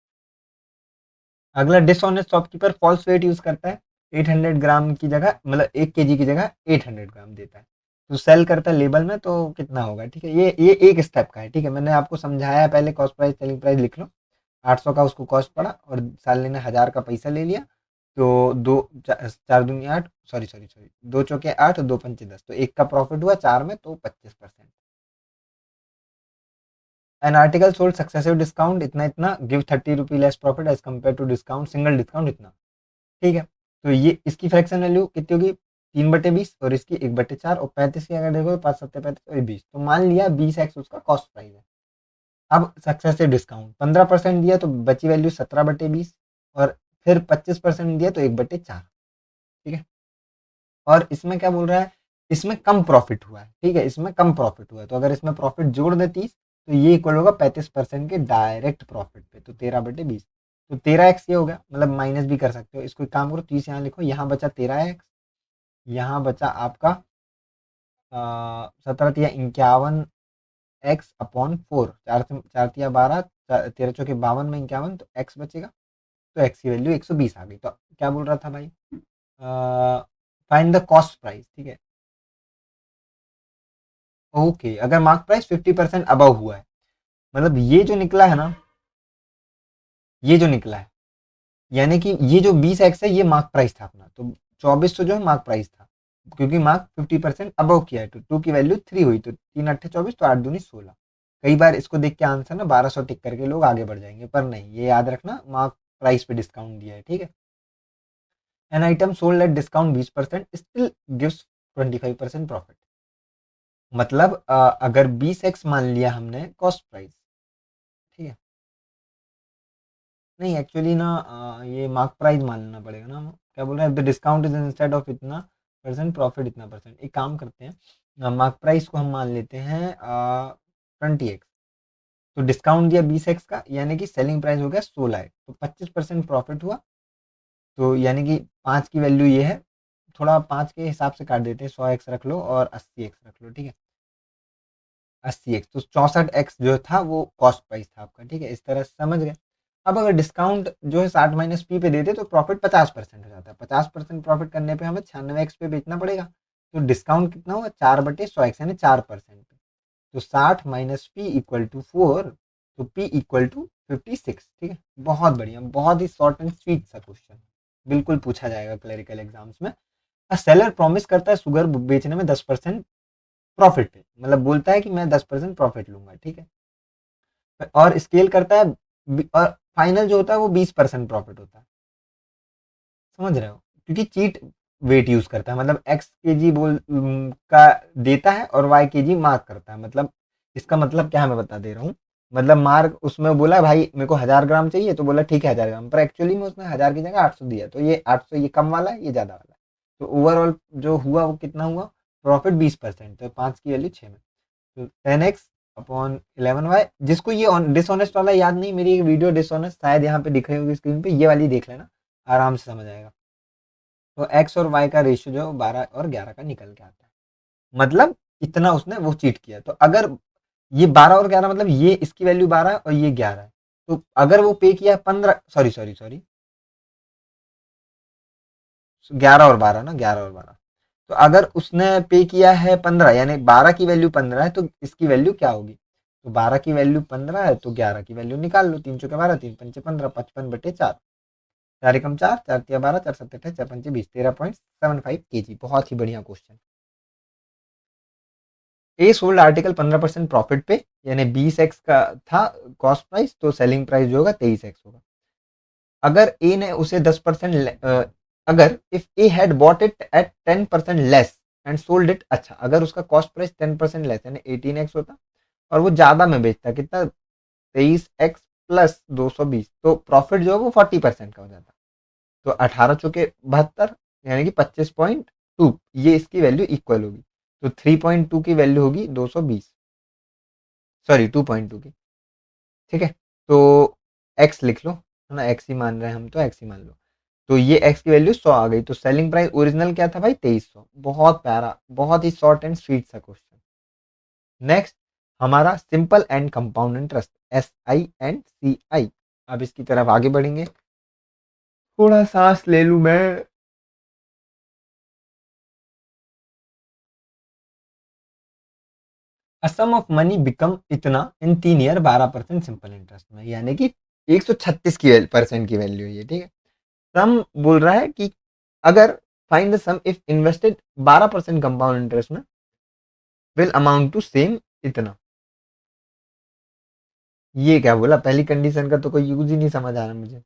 अगला, dishonest shopkeeper false weight use करता है, 800 ग्राम की जगह, मतलब 1 kg की जगह 800 ग्राम देता है, तो सेल करता है लेबल में, तो कितना होगा, ठीक है। ये एक स्टेप का है, ठीक है, मैंने आपको समझाया है पहले, कॉस्ट प्राइस सेलिंग प्राइस लिख लो। 800 का उसको कॉस्ट पड़ा, और साले ने 1000 का पैसा ले लिया, तो 4 दूनी 8, सॉरी सॉरी सॉरी, 2 चौके 8 और 2 पंचे 10, तो एक का प्रॉफिट हुआ 4 में, तो 25%। An article sold successive discount इतना इतना, give 30 rupee less profit as compare to discount, single discount इतना, ठीक है। तो ये इसकी फ्रैक्शन वैल्यू कितनी होगी, 3/20, और इसकी 1/4, और 35 की अगर देखो 5 7 35 और 20, तो मान लिया 20x उसका कॉस्ट प्राइस है। अब सक्सेसिव डिस्काउंट 15% दिया, तो बची वैल्यू 17/20, और फिर 25% दिया तो 1/4, ठीक है। और इसमें क्या बोल रहा है, इसमें कम प्रॉफिट हुआ है, ठीक है, इसमें कम प्रॉफिट हुआ है, तो अगर इसमें प्रॉफिट जोड़ दे 30, तो ये इक्वल होगा 35% के डायरेक्ट प्रॉफिट पे, तो 13/20, तो 13x ये हो गया, मतलब माइनस भी कर सकते हो, इसको एक काम करो 30 यहाँ लिखो, यहाँ बचा 13x, यहाँ बचा आपका 17 तिया 51x/4, 4 4 तिया 12, 13 चौके 52 में 51, तो x बचेगा, तो x की वैल्यू 120 आ गई। तो क्या बोल रहा था भाई, फाइंड द कॉस्ट प्राइस, ठीक है। ओके, अगर मार्क प्राइस 50% अबव हुआ है, मतलब ये जो निकला है ना, ये जो निकला है, यानी कि ये जो 20x है ये मार्क प्राइस था अपना, तो 2400 जो है मार्क प्राइस था, क्योंकि मार्क 50% अबव किया है, तो 2 की वैल्यू 3 हुई, तो 3 अट्ठे 24, तो 8 दूनी 16। कई बार इसको देख के आंसर ना 1200 टिक करके लोग आगे बढ़ जाएंगे, पर नहीं, ये याद रखना मार्क प्राइस पे डिस्काउंट दिया है, ठीक है। An item sold at discount 20% still gives 25% profit. मतलब अगर 20x मान लिया हमने कॉस्ट प्राइस, ठीक है, नहीं एक्चुअली ना ये मार्क प्राइस मान लेना पड़ेगा ना, क्या बोल रहे हैं, the discount is instead of इतना परसेंट प्रॉफिट इतना परसेंट, एक काम करते हैं, मार्क प्राइस को हम मान लेते हैं 20x, तो डिस्काउंट दिया 20x का, यानी कि सेलिंग प्राइस हो गया 16x, तो 25% प्रॉफिट हुआ, तो यानी कि 5 की वैल्यू ये है, थोड़ा 5 के हिसाब से काट देते हैं, 100x रख लो और 80x रख लो, ठीक है, 80x, तो 64x जो था वो कॉस्ट प्राइस था आपका, ठीक है, इस तरह से समझ गए। अब अगर डिस्काउंट जो है 60 माइनस पी पे देते तो प्रॉफिट 50% हो जाता है, 50% प्रॉफिट करने पे हमें 96x पे बेचना पड़ेगा, तो डिस्काउंट कितना होगा 4/100x, यानी 4%, तो 60 माइनस पी इक्वल टू 4, तो पी इक्वल टू 56, ठीक है, बहुत बढ़िया, बहुत ही शॉर्ट एंड स्वीट सा क्वेश्चन, बिल्कुल पूछा जाएगा क्लरिकल एग्जाम्स में। सेलर प्रॉमिस करता है शुगर बेचने में 10% प्रॉफिट पे, मतलब बोलता है कि मैं 10% प्रॉफिट लूंगा, ठीक है, और स्केल करता है, और फाइनल जो होता है वो 20% प्रॉफिट होता है, समझ रहे हो, क्योंकि चीट वेट यूज करता है, मतलब एक्स के जी बोल का देता है और वाई के जी मार्क करता है, मतलब इसका मतलब क्या है मैं बता दे रहा हूँ, मतलब मार्क उसमें बोला भाई मेरे को 1000 ग्राम चाहिए, तो बोला ठीक है 1000 ग्राम, पर एक्चुअली में उसने 1000 की जगह 800 दिया, तो ये 800 ये कम वाला है, ये ज्यादा वाला है, तो ओवरऑल जो हुआ वो कितना हुआ, प्रॉफिट 20%, तो 5 की वैल्यू 6 में, तो 10x अपॉन 11y, जिसको ये डिसऑनेस्ट वाला याद नहीं, मेरी एक वीडियो डिसऑनेस्ट शायद यहाँ पे दिख रही होगी स्क्रीन पे, ये वाली देख लेना, आराम से समझ आएगा। तो x और y का रेशियो जो 12 और 11 का निकल के आता है, मतलब इतना उसने वो चीट किया, तो अगर ये 12 और 11 मतलब ये इसकी वैल्यू 12 है और ये 11 है, तो अगर वो पे किया 15, सॉरी सॉरी सॉरी, 11 और 12 ना, 11 और 12, तो अगर उसने पे किया है 15, यानी 12 की वैल्यू 15 है, तो इसकी वैल्यू क्या होगी, तो 12 की वैल्यू 15 है, तो 11 की वैल्यू निकाल लो, 3 चौके 12, 3 पंचे 15, 55/4, 4 एकम 4, 4 तिया 12, 4 सत्ते 28, 4 पंचे 20, 13.75 kg, बहुत ही बढ़िया क्वेश्चन। ए सोल्ड आर्टिकल 15% प्रॉफिट पे, यानी 20x का था कॉस्ट प्राइस, तो सेलिंग प्राइस जो होगा 23x होगा। अगर ए ने उसे 10%, अगर if A had bought it at 10% less and sold it, अच्छा अगर उसका कॉस्ट प्राइस 10% लेस यानी 18x होता, और वो ज्यादा में बेचता, कितना, 23x प्लस 220, तो प्रॉफिट जो है वो 40% का हो जाता, तो 18 चौके 72, यानी कि 25.2, ये इसकी वैल्यू इक्वल होगी, तो 3.2 की वैल्यू होगी 220, सॉरी 2.2 की, ठीक है, तो x लिख लो, है ना, x ही मान रहे हैं हम, तो x ही मान लो, तो ये x की वैल्यू 100 आ गई, तो सेलिंग प्राइस ओरिजिनल क्या था भाई 2300, बहुत प्यारा, बहुत ही शॉर्ट एंड स्वीट सा क्वेश्चन। नेक्स्ट हमारा simple and compound interest, SI&CI, अब इसकी तरफ आगे बढ़ेंगे, थोड़ा सांस ले लूं मैं। अ सम ऑफ मनी बिकम इतना इन 3 ईयर 12% सिंपल इंटरेस्ट में, यानी कि 136 की परसेंट की वैल्यू है ये, ठीक है, सम बोल रहा है कि अगर find the sum if invested 12% compound interest में विल अमाउंट टू सेम इतना, ये क्या बोला, पहली कंडीशन का तो कोई यूज ही नहीं समझ आ रहा मुझे।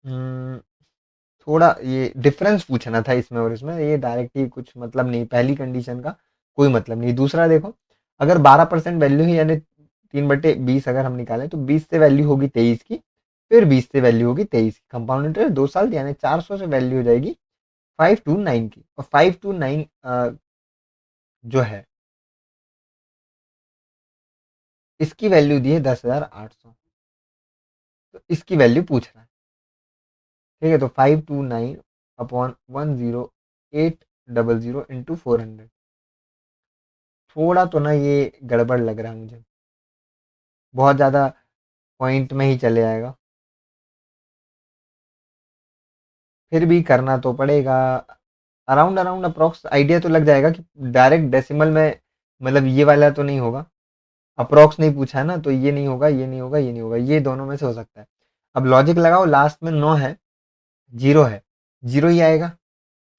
हम्म, थोड़ा ये डिफरेंस पूछना था इसमें और इसमें, ये डायरेक्ट ही कुछ मतलब नहीं, पहली कंडीशन का कोई मतलब नहीं, दूसरा देखो, अगर 12% वैल्यू ही, यानी 3/20 अगर हम निकालें, तो 20 से वैल्यू होगी 23 की, फिर 20 से वैल्यू होगी 23 की, कंपाउंड इंटरेस्ट 2 साल, यानी 400 से वैल्यू हो जाएगी 529 की, और 529 जो है इसकी वैल्यू दी है 10,800, तो इसकी वैल्यू पूछ रहा है, ठीक है, तो 529 अपॉन 10800 इंटू 400, थोड़ा तो ना ये गड़बड़ लग रहा है मुझे, बहुत ज़्यादा पॉइंट में ही चले आएगा, फिर भी करना तो पड़ेगा, अराउंड अराउंड अप्रोक्स आइडिया तो लग जाएगा कि डायरेक्ट डेसिमल में मतलब ये वाला तो नहीं होगा। अप्रोक्स नहीं पूछा है ना, तो ये नहीं होगा, ये नहीं होगा, ये नहीं होगा, ये दोनों में से हो सकता है। अब लॉजिक लगाओ, लास्ट में 9 है, 0 है, 0 ही आएगा।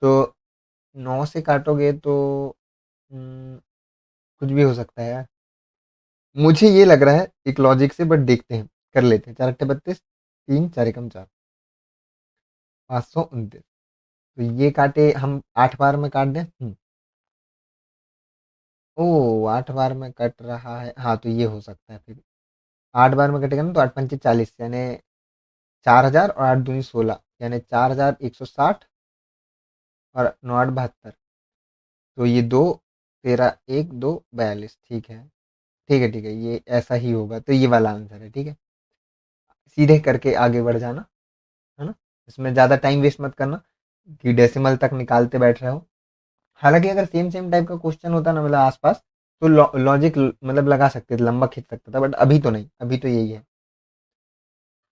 तो 9 से काटोगे तो हम्म, कुछ भी हो सकता है यार। मुझे ये लग रहा है एक लॉजिक से, बट देखते हैं, कर लेते हैं। 4 अट्ठे 32, 3 4 एकम 4, 529। तो ये काटे हम 8 बार में काट दें। ओ 8 बार में कट रहा है, हाँ तो ये हो सकता है फिर। 8 बार में कटेगा ना, तो 8 पंचे 40, यानी 4,000, और 8 दूनी 16, यानी 4,160, और 9 8 72। तो ये दो, 13 1 2 42, ठीक है, ठीक है, ठीक है, ये ऐसा ही होगा, तो ये वाला आंसर है, ठीक है। सीधे करके आगे बढ़ जाना, है ना। इसमें ज़्यादा टाइम वेस्ट मत करना कि डेसिमल तक निकालते बैठ रहे हो। हालांकि अगर सेम सेम टाइप का क्वेश्चन होता ना, मतलब आसपास, तो लॉजिक मतलब लगा सकते थे, लंबा खींच सकता था, बट अभी तो नहीं, अभी तो यही है।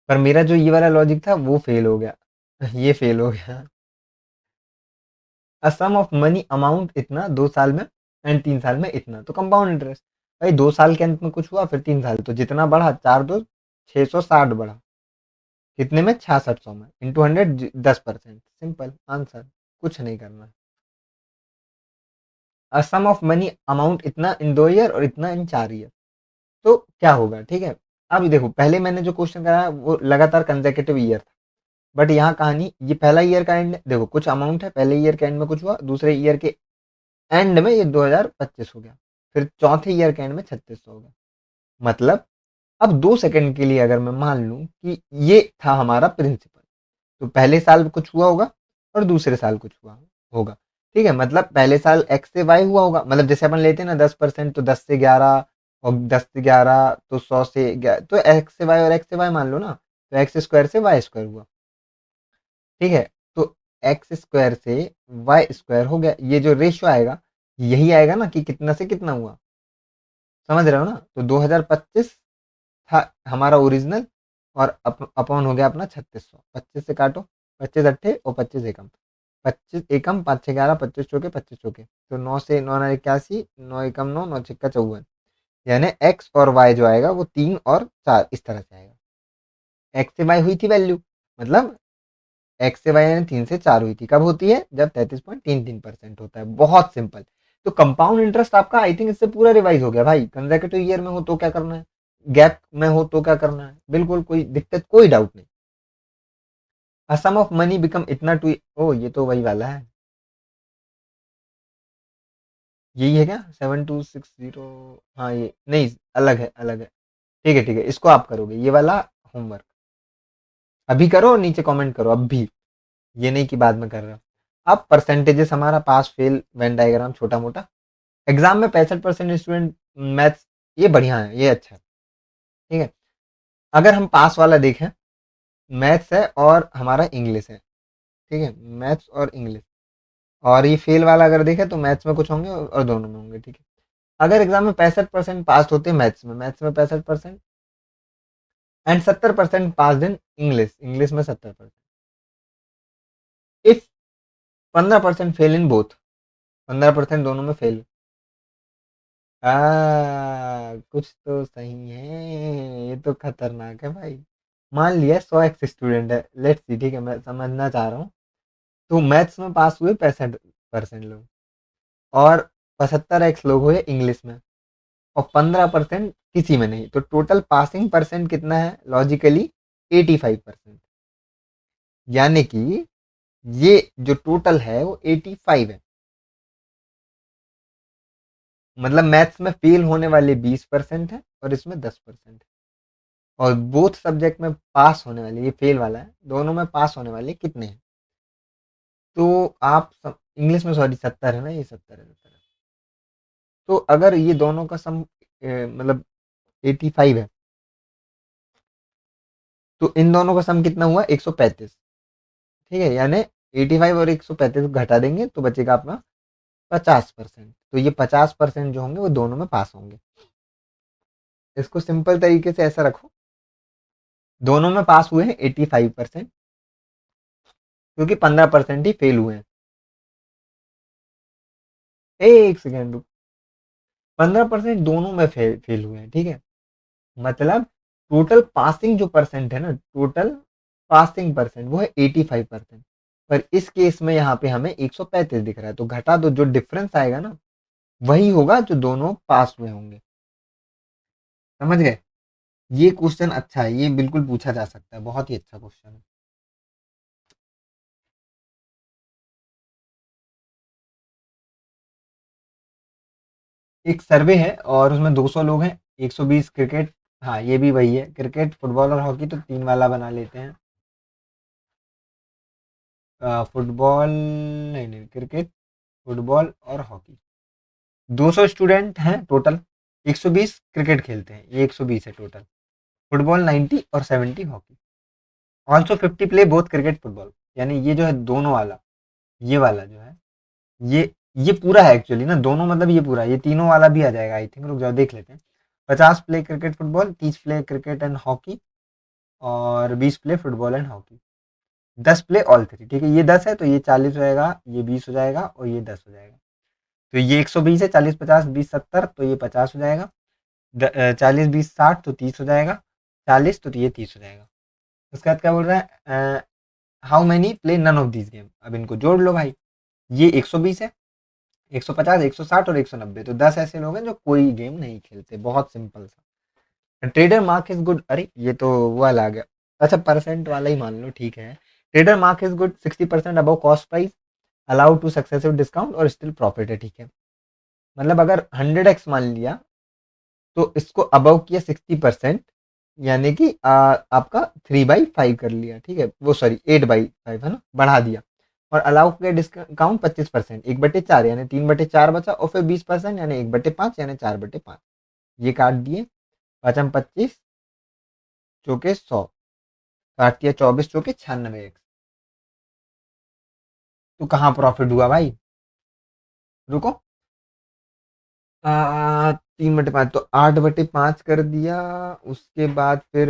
पर मेरा जो ये वाला लॉजिक था वो फेल हो गया। ये फेल हो गया। अ सम ऑफ मनी अमाउंट इतना 2 साल में एंड 3 साल में इतना, तो कंपाउंड इंटरेस्ट। भाई 2 साल के अंत में कुछ हुआ, फिर 3 साल, तो जितना बढ़ा, 4 2 660 बढ़ा, कितने में, 6600 में, इंटू 100, 10%, सिंपल आंसर, कुछ नहीं करना। अ सम ऑफ मनी अमाउंट इतना इन 2 ईयर और इतना इन 4 ईयर, तो क्या होगा, ठीक है। अब देखो, पहले मैंने जो क्वेश्चन कराया वो लगातार कंसेक्यूटिव ईयर था, बट यहाँ कहानी, ये पहला ईयर का एंड, देखो कुछ अमाउंट है, पहले ईयर के एंड में कुछ हुआ, दूसरे ईयर के एंड में ये 2025 हो गया, फिर चौथे ईयर के एंड में 3600 हो गया। मतलब अब 2 सेकंड के लिए अगर मैं मान लूं कि ये था हमारा प्रिंसिपल, तो पहले साल कुछ हुआ होगा और दूसरे साल कुछ हुआ होगा, ठीक है। मतलब पहले साल एक्स से वाई हुआ होगा, मतलब जैसे अपन लेते हैं ना 10%, तो 10 से 11, और 10 से 11 तो 100 से 11, तो एक्स से वाई और एक्स से वाई मान लो ना, तो एक्स स्क्वायर से वाई स्क्वायर हुआ, ठीक है। तो एक्स स्क्वायर से वाई स्क्वायर हो गया, ये जो रेशियो आएगा यही आएगा ना, कि कितना से कितना हुआ, समझ रहे हो ना। तो 2025 था हमारा ओरिजिनल, और अपॉन हो गया अपना 3600। 25 से काटो, 25 अट्ठे और 25 एकम, 25 एकम, 5 6 11, 25 चौके, 25 चौके, तो 9 से 9 9 81, 9 एकम 9, 9 6 54, यानी एक्स और वाई जो आएगा वो 3 और 4 इस तरह से आएगा। एक्स से वाई हुई थी वैल्यू, मतलब एक्स से वाई यानी 3 से 4 हुई थी, कब होती है, जब 33.33% होता है, बहुत सिंपल। तो कंपाउंड इंटरेस्ट आपका आई थिंक इससे पूरा रिवाइज हो गया भाई। कंसेक्यूटिव ईयर में हो तो क्या करना है, गैप में हो तो क्या करना है, बिल्कुल कोई दिक्कत, कोई डाउट नहीं। अ सम ऑफ मनी बिकम इतना टू, ओ ये तो वही वाला है, यही है क्या, 7260, हाँ ये नहीं, अलग है, अलग है, ठीक है, ठीक है, इसको आप करोगे ये वाला होमवर्क, अभी करो और नीचे कमेंट करो, अब भी, ये नहीं कि बाद में कर रहे हो। अब परसेंटेजेस हमारा, पास फेल वेन डायग्राम छोटा मोटा, एग्जाम में 65% स्टूडेंट मैथ्स, ये बढ़िया है, ये अच्छा है, ठीक है। अगर हम पास वाला देखें, मैथ्स है और हमारा इंग्लिश है, ठीक है, मैथ्स और इंग्लिश। और ये फेल वाला अगर देखें तो मैथ्स में कुछ होंगे और दोनों में होंगे, ठीक है। अगर एग्जाम में 65% पास होते हैं मैथ्स में 65%, and 70% pass in English, English में 70%, इफ 15% फेल इन बोथ, 15% दोनों में फेल, कुछ तो सही है, ये तो खतरनाक है भाई। मान लिया 100 एक्स स्टूडेंट है, लेट्स सी, ठीक है, मैं समझना चाह रहा हूँ। तो मैथ्स में पास हुए 65% लोग, और 75 एक्स लोग हुए इंग्लिश में, और 15% किसी में नहीं, तो टोटल पासिंग परसेंट कितना है लॉजिकली, 85%। यानी कि ये जो टोटल है वो 85 है। मतलब मैथ्स में फेल होने वाले 20% है और इसमें 10% है। और बोथ सब्जेक्ट में पास होने वाले, ये फेल वाला है, दोनों में पास होने वाले कितने हैं, तो आप इंग्लिश में, सॉरी 70 है ना, ये 70 है, 70 है। तो अगर ये दोनों का सम मतलब 85 है, तो इन दोनों का सम कितना हुआ, 135, ठीक है। यानी 85 और 135 घटा देंगे तो बचेगा अपना 50%। तो ये 50% जो होंगे वो दोनों में पास होंगे। इसको सिंपल तरीके से ऐसा रखो, दोनों में पास हुए हैं 85%, क्योंकि 15% ही फेल हुए हैं। एक सेकेंड रुक, 15% दोनों में फेल हुए हैं, ठीक है। मतलब टोटल पासिंग जो परसेंट है ना, टोटल पासिंग परसेंट वो है 85%। पर इस केस में यहाँ पे हमें 135 दिख रहा है, तो घटा दो, जो डिफरेंस आएगा ना वही होगा जो दोनों पास हुए होंगे। समझ गए? ये क्वेश्चन अच्छा है, ये बिल्कुल पूछा जा सकता है, बहुत ही अच्छा क्वेश्चन है। एक सर्वे है और उसमें 200 लोग हैं, 120 क्रिकेट, हाँ ये भी वही है, क्रिकेट फुटबॉल और हॉकी तो तीन वाला बना लेते हैं। फुटबॉल नहीं नहीं, क्रिकेट फुटबॉल और हॉकी, 200 स्टूडेंट हैं टोटल, 120 क्रिकेट खेलते हैं, ये 120 है टोटल, फुटबॉल 90 और 70 hockey, also 50 play both cricket football. यानी ये जो है दोनों वाला, ये वाला जो है, ये ये पूरा है एक्चुअली ना, दोनों मतलब ये पूरा, ये तीनों वाला भी आ जाएगा आई थिंक, रुक जाओ देख लेते हैं। 50 play cricket football, 30 play cricket and hockey, और 20 play football and hockey, 10 play all three, ठीक है। ये 10 है तो ये 40 हो जाएगा, ये 20 हो जाएगा और ये 10 हो जाएगा। तो ये 120 है, 40 50 20 70, तो ये 50 हो जाएगा। 40 20 60 तो 30 हो जाएगा, 40 तो ये 30 हो जाएगा। उसके बाद क्या बोल रहा है, how many play none of this game, अब इनको जोड़ लो भाई। ये 120 है, 150 160 और 190, तो 10 ऐसे लोग हैं जो कोई गेम नहीं खेलते, बहुत सिंपल सा। ट्रेडर मार्क इज गुड, अरे ये तो वो वाला आ गया, अच्छा परसेंट वाला ही मान लो, ठीक है। Trader mark is good 60% above cost price, allow two successive discount और स्टिल प्रॉफिट है, ठीक है। मतलब अगर 100x मान लिया तो इसको अबव किया 60%, यानी कि आपका 3/5 कर लिया, ठीक है, वो सॉरी 8/5 है ना, बढ़ा दिया। और अलाउ किया डिस्काउंट 25%, 1/4 यानी 3/4 बचा, और फिर 20% यानी 1/5 यानी 4/5, ये काट दिए। पाँचम 25 चौके 100, काट दिया 24 चौके 96x। तो कहाँ प्रॉफिट हुआ भाई, रुको, 3/5 तो 8/5 कर दिया। उसके बाद फिर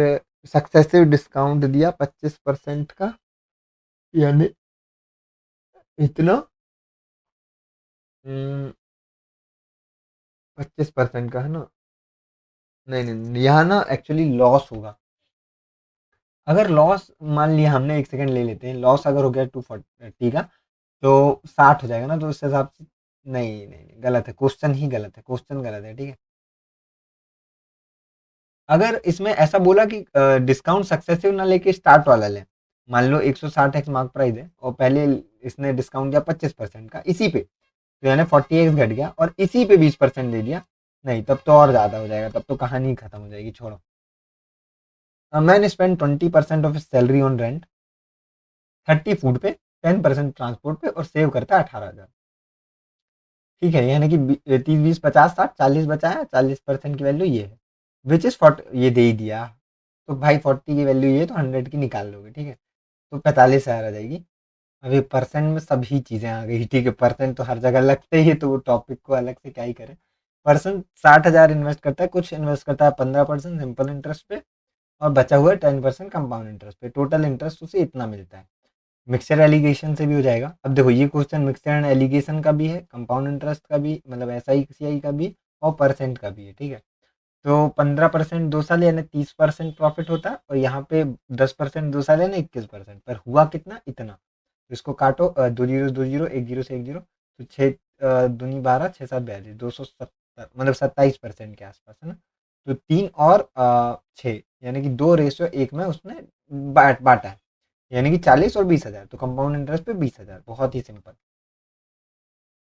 सक्सेसिव डिस्काउंट दिया 25% का, यानी इतना, 25% का है ना, नहीं नहीं नहीं, यहाँ ना एक्चुअली लॉस होगा। अगर लॉस मान लिया हमने, एक सेकंड ले लेते हैं, लॉस अगर हो गया 240 का, तो 60 हो जाएगा ना, तो उस हिसाब से, नहीं नहीं नहीं, गलत है क्वेश्चन, ही गलत है क्वेश्चन, गलत है, ठीक है। अगर इसमें ऐसा बोला कि डिस्काउंट सक्सेसिव ना लेके स्टार्ट वाला ले, मान लो 160x मार्क प्राइस है और पहले इसने डिस्काउंट दिया 25% का इसी पे, तो यानी 40x घट गया और इसी पे 20% दे दिया, नहीं तब तो और ज्यादा हो जाएगा, तब तो कहानी ही खत्म हो जाएगी, छोड़ो। Man spend 20% of salary on rent, 30 food पे, 10% ट्रांसपोर्ट पे और सेव करता है 18,000, ठीक है। यानी कि 30 20 50 60 40 बचाया, 40% की वैल्यू ये है, विच इज 40, ये दे ही दिया। तो भाई 40 की वैल्यू ये है, तो 100 की निकाल लोगे, ठीक है। तो 45,000 आ जाएगी। अभी परसेंट में सभी चीजें आ गई, ठीक है, परसेंट तो हर जगह लगते ही है, तो वो टॉपिक को अलग से क्या ही करें। पर्सन 60,000 इन्वेस्ट करता है, कुछ इन्वेस्ट करता है 15% सिंपल इंटरेस्ट पे, और बचा हुआ 10% कंपाउंड इंटरेस्ट पे, टोटल इंटरेस्ट उसे इतना मिलता है। मिक्सचर एलिगेशन से भी हो जाएगा। अब देखो ये क्वेश्चन मिक्सचर एंड एलिगेशन का भी है, कंपाउंड इंटरेस्ट का भी, मतलब एस आई सी आई का भी, और परसेंट का भी है, ठीक है। तो 15% 2 साल यानी 30% प्रॉफिट होता है, और यहाँ पे 10% 2 साल यानी 21%, पर हुआ कितना, इतना। तो इसको काटो, 2 जीरो 2 जीरो, एक जीरो से एक जीरो, तो 6 दूनी 12, 6 7 42, 270, मतलब 27% के आसपास है ना। तो 3 और 6, यानी कि 2:1 में उसने बांटा है, यानी कि 40 और 20,000, तो कंपाउंड इंटरेस्ट पे 20,000, बहुत ही सिंपल।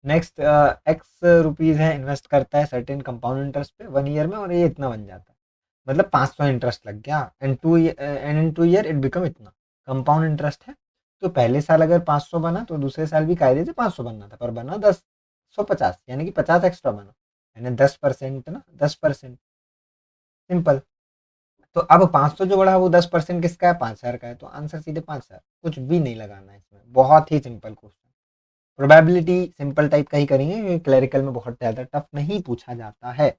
नेक्स्ट, एक्स रुपीज है, इन्वेस्ट करता है सर्टेन कंपाउंड इंटरेस्ट पे 1 ईयर में, और ये इतना बन जाता है, मतलब 500 इंटरेस्ट लग गया, and in 2 year it become इतना, कंपाउंड इंटरेस्ट है। तो पहले साल अगर 500 बना, तो दूसरे साल भी कायदे से 500 बनना था, पर बना 10 150, यानी कि 50 एक्स्ट्रा बना, यानी 10% ना, 10%, सिंपल। तो अब 500 जो बढ़ा वो 10% किसका है, 5,000 का है, तो आंसर सीधे 5,000, कुछ भी नहीं लगाना है इसमें, बहुत ही simple question. Probability simple type का ही करेंगे, क्लरिकल में बहुत ज्यादा टफ नहीं पूछा जाता है।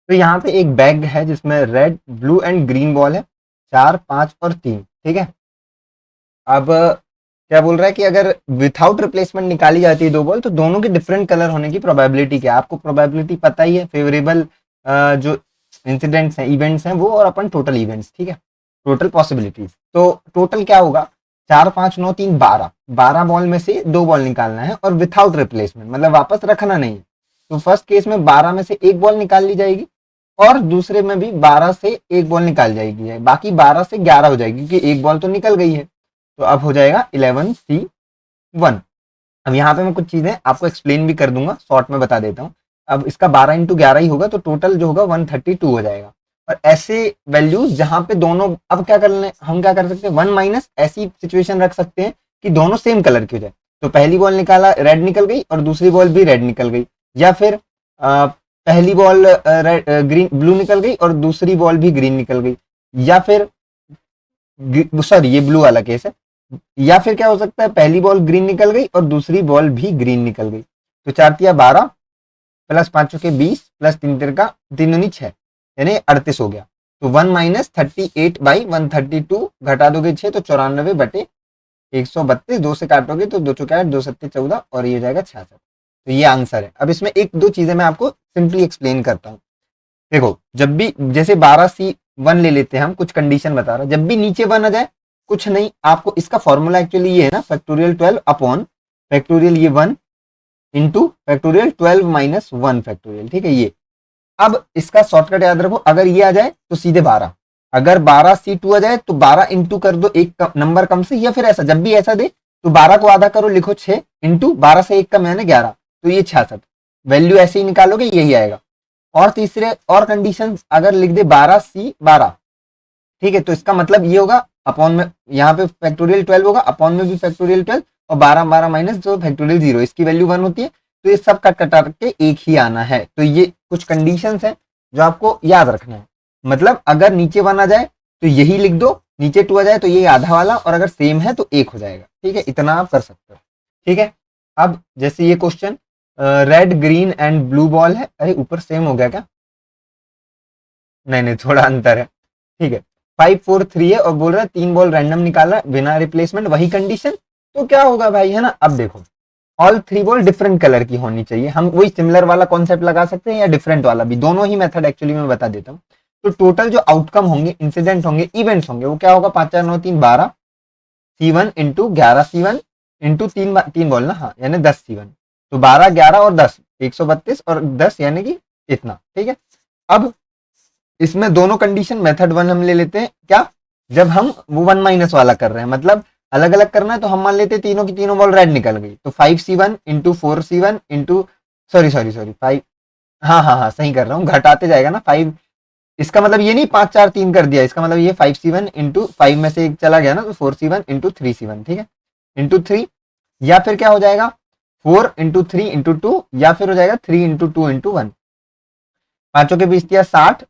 तो यहाँ पे एक बैग है जिसमें red blue and green ball है, 4 5 और 3, ठीक है। अब क्या बोल रहा है कि अगर विथआउट रिप्लेसमेंट निकाली जाती है दो बॉल तो दोनों के डिफरेंट कलर होने की प्रोबेबिलिटी क्या है? आपको प्रोबेबिलिटी पता ही है, फेवरेबल जो इंसिडेंट्स हैं, इवेंट्स हैं वो, और अपन टोटल इवेंट्स, ठीक है, टोटल पॉसिबिलिटीज। तो टोटल क्या होगा? 4 5 9 3 12, 12 बॉल में से दो बॉल निकालना है और विथआउट रिप्लेसमेंट, मतलब वापस रखना नहीं है। तो फर्स्ट केस में 12 में से एक बॉल निकाल ली जाएगी और दूसरे में भी 12 से एक बॉल निकाल जाएगी, बाकी 12 से 11 हो जाएगी क्योंकि एक बॉल तो निकल गई है। तो अब हो जाएगा 11C1। अब यहाँ पे मैं कुछ चीजें आपको एक्सप्लेन भी कर दूंगा, शॉर्ट में बता देता हूँ। अब इसका 12 × 11 ही होगा तो टोटल जो होगा 132 हो जाएगा। और ऐसे वैल्यूज जहां पे दोनों, अब क्या कर ले, हम क्या कर सकते हैं, 1 माइनस ऐसी सिचुएशन रख सकते हैं कि दोनों सेम कलर की हो जाए। तो पहली बॉल निकाला, रेड निकल गई, और दूसरी बॉल भी रेड निकल गई। या फिर पहली बॉल ग्रीन ब्लू निकल गई और दूसरी बॉल भी ग्रीन निकल गई। या फिर सॉरी, ये ब्लू वाला केस है। या फिर क्या हो सकता है, पहली बॉल ग्रीन निकल गई और दूसरी बॉल भी ग्रीन निकल गई। तो 4×3 = 12 प्लस 5×20 प्लस 3×3 3×9 6, यानी 38 हो गया। तो 1 माइनस 38/132 घटा दोगे 6 तो 94/132, 2 से काटोगे तो 2 चौके 8, 2 सत्ते 14 और ये हो जाएगा 66। तो ये आंसर है। अब इसमें एक दो चीजें मैं आपको सिंपली एक्सप्लेन करता हूँ। देखो, जब भी जैसे 12C1 ले लेते हैं हम, कुछ कंडीशन बता रहा, जब भी नीचे 1 आ जाए कुछ नहीं, आपको इसका फॉर्मूला एक्चुअली ये है ना, फैक्टोरियल 12 अपॉन फैक्टोरियल ये 1 इंटू फैक्टोरियल 12 माइनस 1 फैक्टोरियल, ठीक है ये। अब इसका शॉर्टकट याद रखो, अगर ये आ जाए तो सीधे 12, अगर 12C2 आ जाए तो 12 इंटू कर दो एक नंबर कम से, या फिर ऐसा जब भी ऐसा दे तो 12 को आधा करो, लिखो 6 इंटू 12 से एक कम यानी 11, तो ये 66। वैल्यू ऐसे ही निकालोगे, यही आएगा। और तीसरे और कंडीशन अगर लिख दे 12C12, ठीक है, तो इसका मतलब ये होगा अपॉन में, यहाँ पे फैक्टोरियल 12 होगा, अपॉन में भी फैक्टोरियल 12, और 12 माइनस जो फैक्टोरियल 0, इसकी वैल्यू 1 होती है। तो ये सब कट कटा के एक ही आना है। तो ये कुछ कंडीशंस हैं जो आपको याद रखना है। मतलब अगर नीचे 1 आ जाए तो यही लिख दो, नीचे 2 आ जाए तो ये आधा वाला, और अगर सेम है तो 1 हो जाएगा, ठीक है, इतना आप कर सकते हो, ठीक है। अब जैसे ये question red green and blue ball है, अरे ऊपर सेम हो गया क्या? नहीं नहीं, थोड़ा अंतर है, ठीक है। 5 4 3 है और बोल रहा है 3 बॉल रैंडम निकालना बिना रिप्लेसमेंट, वही कंडीशन। तो क्या होगा भाई, है ना। अब देखो, ऑल 3 बॉल डिफरेंट कलर की होनी चाहिए। हम वही सिमिलर वाला कॉन्सेप्ट लगा सकते हैं या डिफरेंट वाला भी, दोनों ही मेथड एक्चुअली मैं बता देता हूँ। तो टोटल जो आउटकम होंगे, इंसिडेंट होंगे, इवेंट्स होंगे, वो क्या होगा, 5 4 9 3 12 C1 इंटू 11C1 इंटू तीन बॉल ना, हाँ, यानी 10C1। तो 12 11 और 10 132 और 10 यानी कि इतना, ठीक है। अब इसमें दोनों कंडीशन मेथड 1 हम ले लेते हैं, क्या, जब हम वो 1 माइनस वाला कर रहे हैं, मतलब अलग अलग करना है, तो हम मान लेते हैं तीनों की तीनों बॉल रेड निकल गई, तो 5C1 into 4C1 into sorry 5, हाँ हाँ हाँ सही कर रहा हूँ, घटाते जाएगा ना 5। इसका मतलब ये नहीं 5 4 3 कर दिया, इसका मतलब ये 5C1 इंटू 5 में से एक चला गया ना, तो 4C1 इंटू 3C1, ठीक है, इंटू 3। या फिर क्या हो जाएगा, 4 इंटू 3 इंटू 2, या फिर हो जाएगा 3 इंटू 2 इंटू 1। पांचों के 20 दिया 60,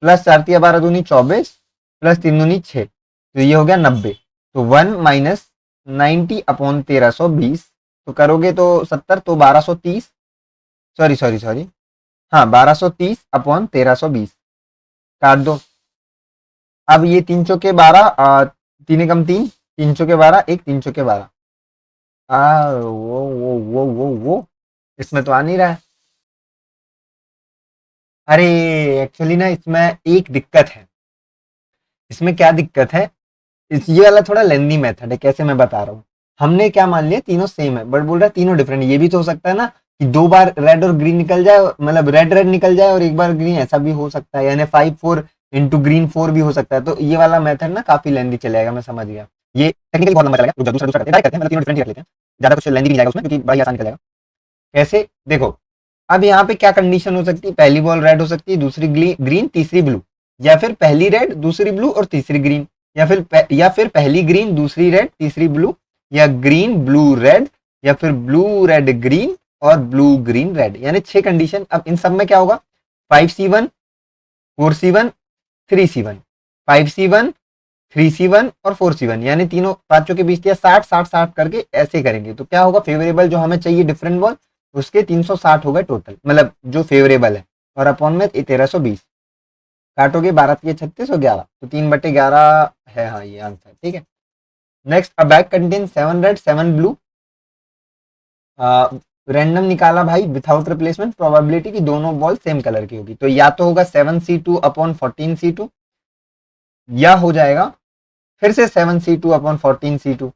प्लस 4 तिया 12 दूनी 24, प्लस 3 दूनी 6, तो ये हो गया 90। तो 1 माइनस 90/1320, तो करोगे तो 70, तो 1230, सॉरी, हाँ 1230/1320 काट दो। अब ये 3 चौके 12, 3 एकम 3, 3 चौके 12, एक 3 चौके 12, वो इसमें तो आ नहीं रहा है। अरे एक्चुअली ना इसमें एक दिक्कत है। इसमें क्या दिक्कत है, ये वाला थोड़ा लेंदी मेथड है, कैसे मैं बता रहा हूँ। हमने क्या मान लिया, तीनों सेम है, बट बोल रहा है तीनों डिफरेंट। ये भी तो हो सकता है ना कि 2 बार रेड और ग्रीन निकल जाए, मतलब रेड रेड निकल जाए और एक बार ग्रीन, ऐसा भी हो सकता है, यानी 5 4 इंटू ग्रीन 4 भी हो सकता है। तो ये वाला मेथड ना काफी लेंदी चलेगा, मैं समझ गया। ये टेक्निकली बहुत लंबा चलेगा, दूसरा दूसरा करते हैं, मतलब तीनों डिफरेंट रख लेते हैं, ज्यादा कुछ लेंदी भी नहीं जाएगा उसमें, क्योंकि बड़ा आसान निकल जाएगा। कैसे, देखो, अब यहाँ पे क्या कंडीशन हो सकती है, पहली बॉल रेड हो सकती है, दूसरी ग्रीन, तीसरी ब्लू, या फिर पहली रेड दूसरी ब्लू और तीसरी ग्रीन, या फिर पहली ग्रीन दूसरी रेड तीसरी ब्लू, या ग्रीन ब्लू रेड, या फिर ब्लू रेड ग्रीन और ब्लू ग्रीन रेड, यानी 6 कंडीशन। अब इन सब में क्या होगा, 5C1 4C1 3C1, 5C1 3C1 और 4C1, यानी तीनों पांचों के बीच दिया 60 60 60 करके ऐसे करेंगे, तो क्या होगा, फेवरेबल जो हमें चाहिए डिफरेंट बॉल, उसके 360 हो गए टोटल, मतलब जो फेवरेबल है, और अपॉन में 1320 काटोगे, 12 36 और 11, तो 3/11 है, हाँ ये आंसर, ठीक है। नेक्स्ट, अ bag contain 7 red 7 blue, random निकाला भाई विथआउट रिप्लेसमेंट, प्रोबेबिलिटी की दोनों बॉल सेम कलर की होगी, तो या तो होगा 7C2 अपॉन 14C2, या हो जाएगा फिर से 7C2 अपॉन 14C2।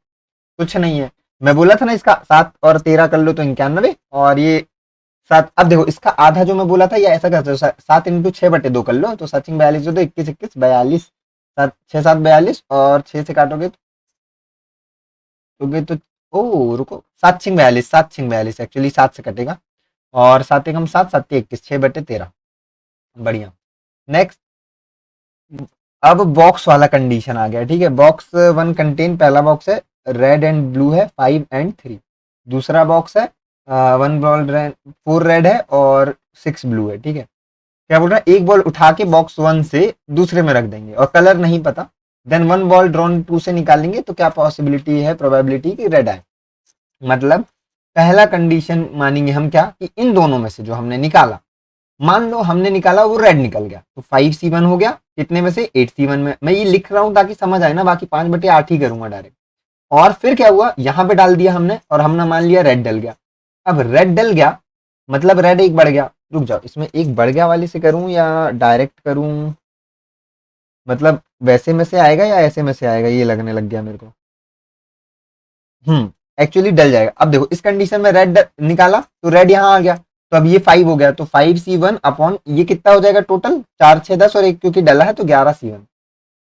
कुछ नहीं है, मैं बोला था ना इसका 7 और 13 कर लो तो 91, और ये 7, अब देखो इसका आधा जो मैं बोला था, या ऐसा कर सकते 7 × 6/2 कर लो, तो 7 42 दो 21 21 42, 7 6 7 42, और 6 से काटोगे तो ओ रुको, 7 6 42, 7 6 42, एक्चुअली 7 से कटेगा, और 7 1 7, 7 21, 6/13। बढ़िया। नेक्स्ट, अब बॉक्स वाला कंडीशन आ गया, ठीक है। बॉक्स 1 कंटेन, पहला बॉक्स है रेड एंड ब्लू है 5 एंड 3, दूसरा बॉक्स है 1 बॉल 4 रेड है और 6 ब्लू है, ठीक है। क्या बोल रहा है, एक बॉल उठा के बॉक्स 1 से दूसरे में रख देंगे और कलर नहीं पता, देन 1 बॉल ड्रॉन 2 से निकालेंगे, तो क्या पॉसिबिलिटी है, प्रोबेबिलिटी कि रेड आए। मतलब पहला कंडीशन मानेंगे हम क्या, कि इन दोनों में से जो हमने निकाला, मान लो हमने निकाला वो रेड निकल गया, तो 5C1 हो गया, कितने में से 8C1 में। मैं ये लिख रहा हूं ताकि समझ आए ना, बाकी 5/8 ही करूंगा डायरेक्ट। और फिर क्या हुआ, यहां पे डाल दिया हमने, और हमने मान लिया रेड डल गया। अब रेड डल गया मतलब रेड एक बढ़ गया। रुक जाओ, इसमें एक बढ़ गया वाले से करूं या डायरेक्ट करूं, मतलब वैसे में से आएगा या ऐसे में से आएगा, ये लगने लग गया मेरे को। एक्चुअली डल जाएगा। अब देखो इस कंडीशन में रेड निकाला तो रेड यहाँ आ गया, तो अब ये 5 हो गया, तो 5C1 अपॉन ये कितना हो जाएगा टोटल, 4 6 10 और एक क्योंकि डला है तो 11C1।